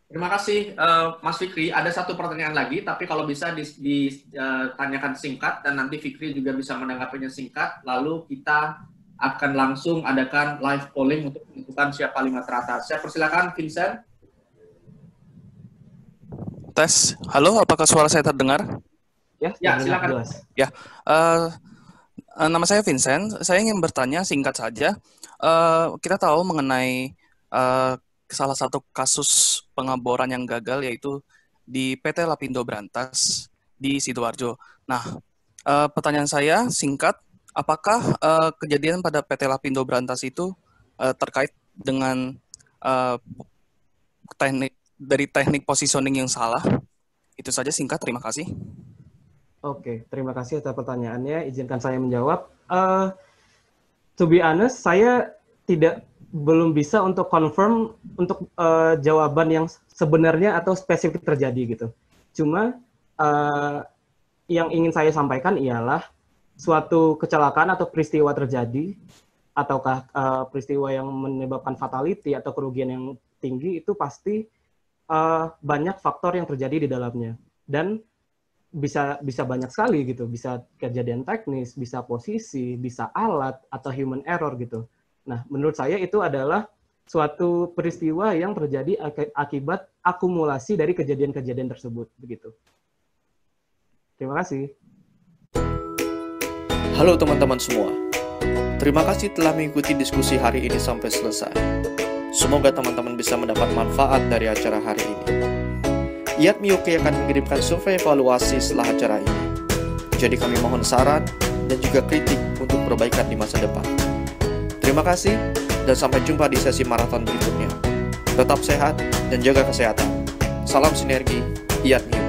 Speaker 2: Terima kasih Mas Fikri. Ada satu pertanyaan lagi, tapi kalau bisa ditanyakan singkat dan nanti Fikri juga bisa menanggapinya singkat, lalu kita akan langsung adakan live polling untuk menentukan siapa 5 teratas. Saya persilakan Vincent.
Speaker 11: Tes, halo, apakah suara saya terdengar?
Speaker 2: Ya, silakan.
Speaker 11: Ya, nama saya Vincent. Saya ingin bertanya singkat saja. Kita tahu mengenai salah satu kasus pengeboran yang gagal, yaitu di PT Lapindo Brantas di Sidoarjo. Nah, pertanyaan saya singkat, apakah kejadian pada PT Lapindo Brantas itu terkait dengan teknik positioning yang salah? Itu saja singkat, terima kasih.
Speaker 5: Oke, terima kasih atas pertanyaannya. Izinkan saya menjawab. To be honest, saya belum bisa untuk confirm untuk jawaban yang sebenarnya atau spesifik terjadi gitu. Cuma yang ingin saya sampaikan ialah suatu kecelakaan atau peristiwa terjadi, ataukah peristiwa yang menyebabkan fatality atau kerugian yang tinggi, itu pasti banyak faktor yang terjadi di dalamnya. Dan bisa banyak sekali gitu, bisa kejadian teknis, bisa posisi, bisa alat, atau human error gitu. Nah, menurut saya itu adalah suatu peristiwa yang terjadi akibat akumulasi dari kejadian-kejadian tersebut begitu. Terima kasih.
Speaker 8: Halo teman-teman semua. Terima kasih telah mengikuti diskusi hari ini sampai selesai. Semoga teman-teman bisa mendapat manfaat dari acara hari ini. IATMI UK akan mengirimkan survei evaluasi setelah acara ini. Jadi kami mohon saran dan juga kritik untuk perbaikan di masa depan. Terima kasih dan sampai jumpa di sesi maraton berikutnya. Tetap sehat dan jaga kesehatan. Salam sinergi, IATMI UK.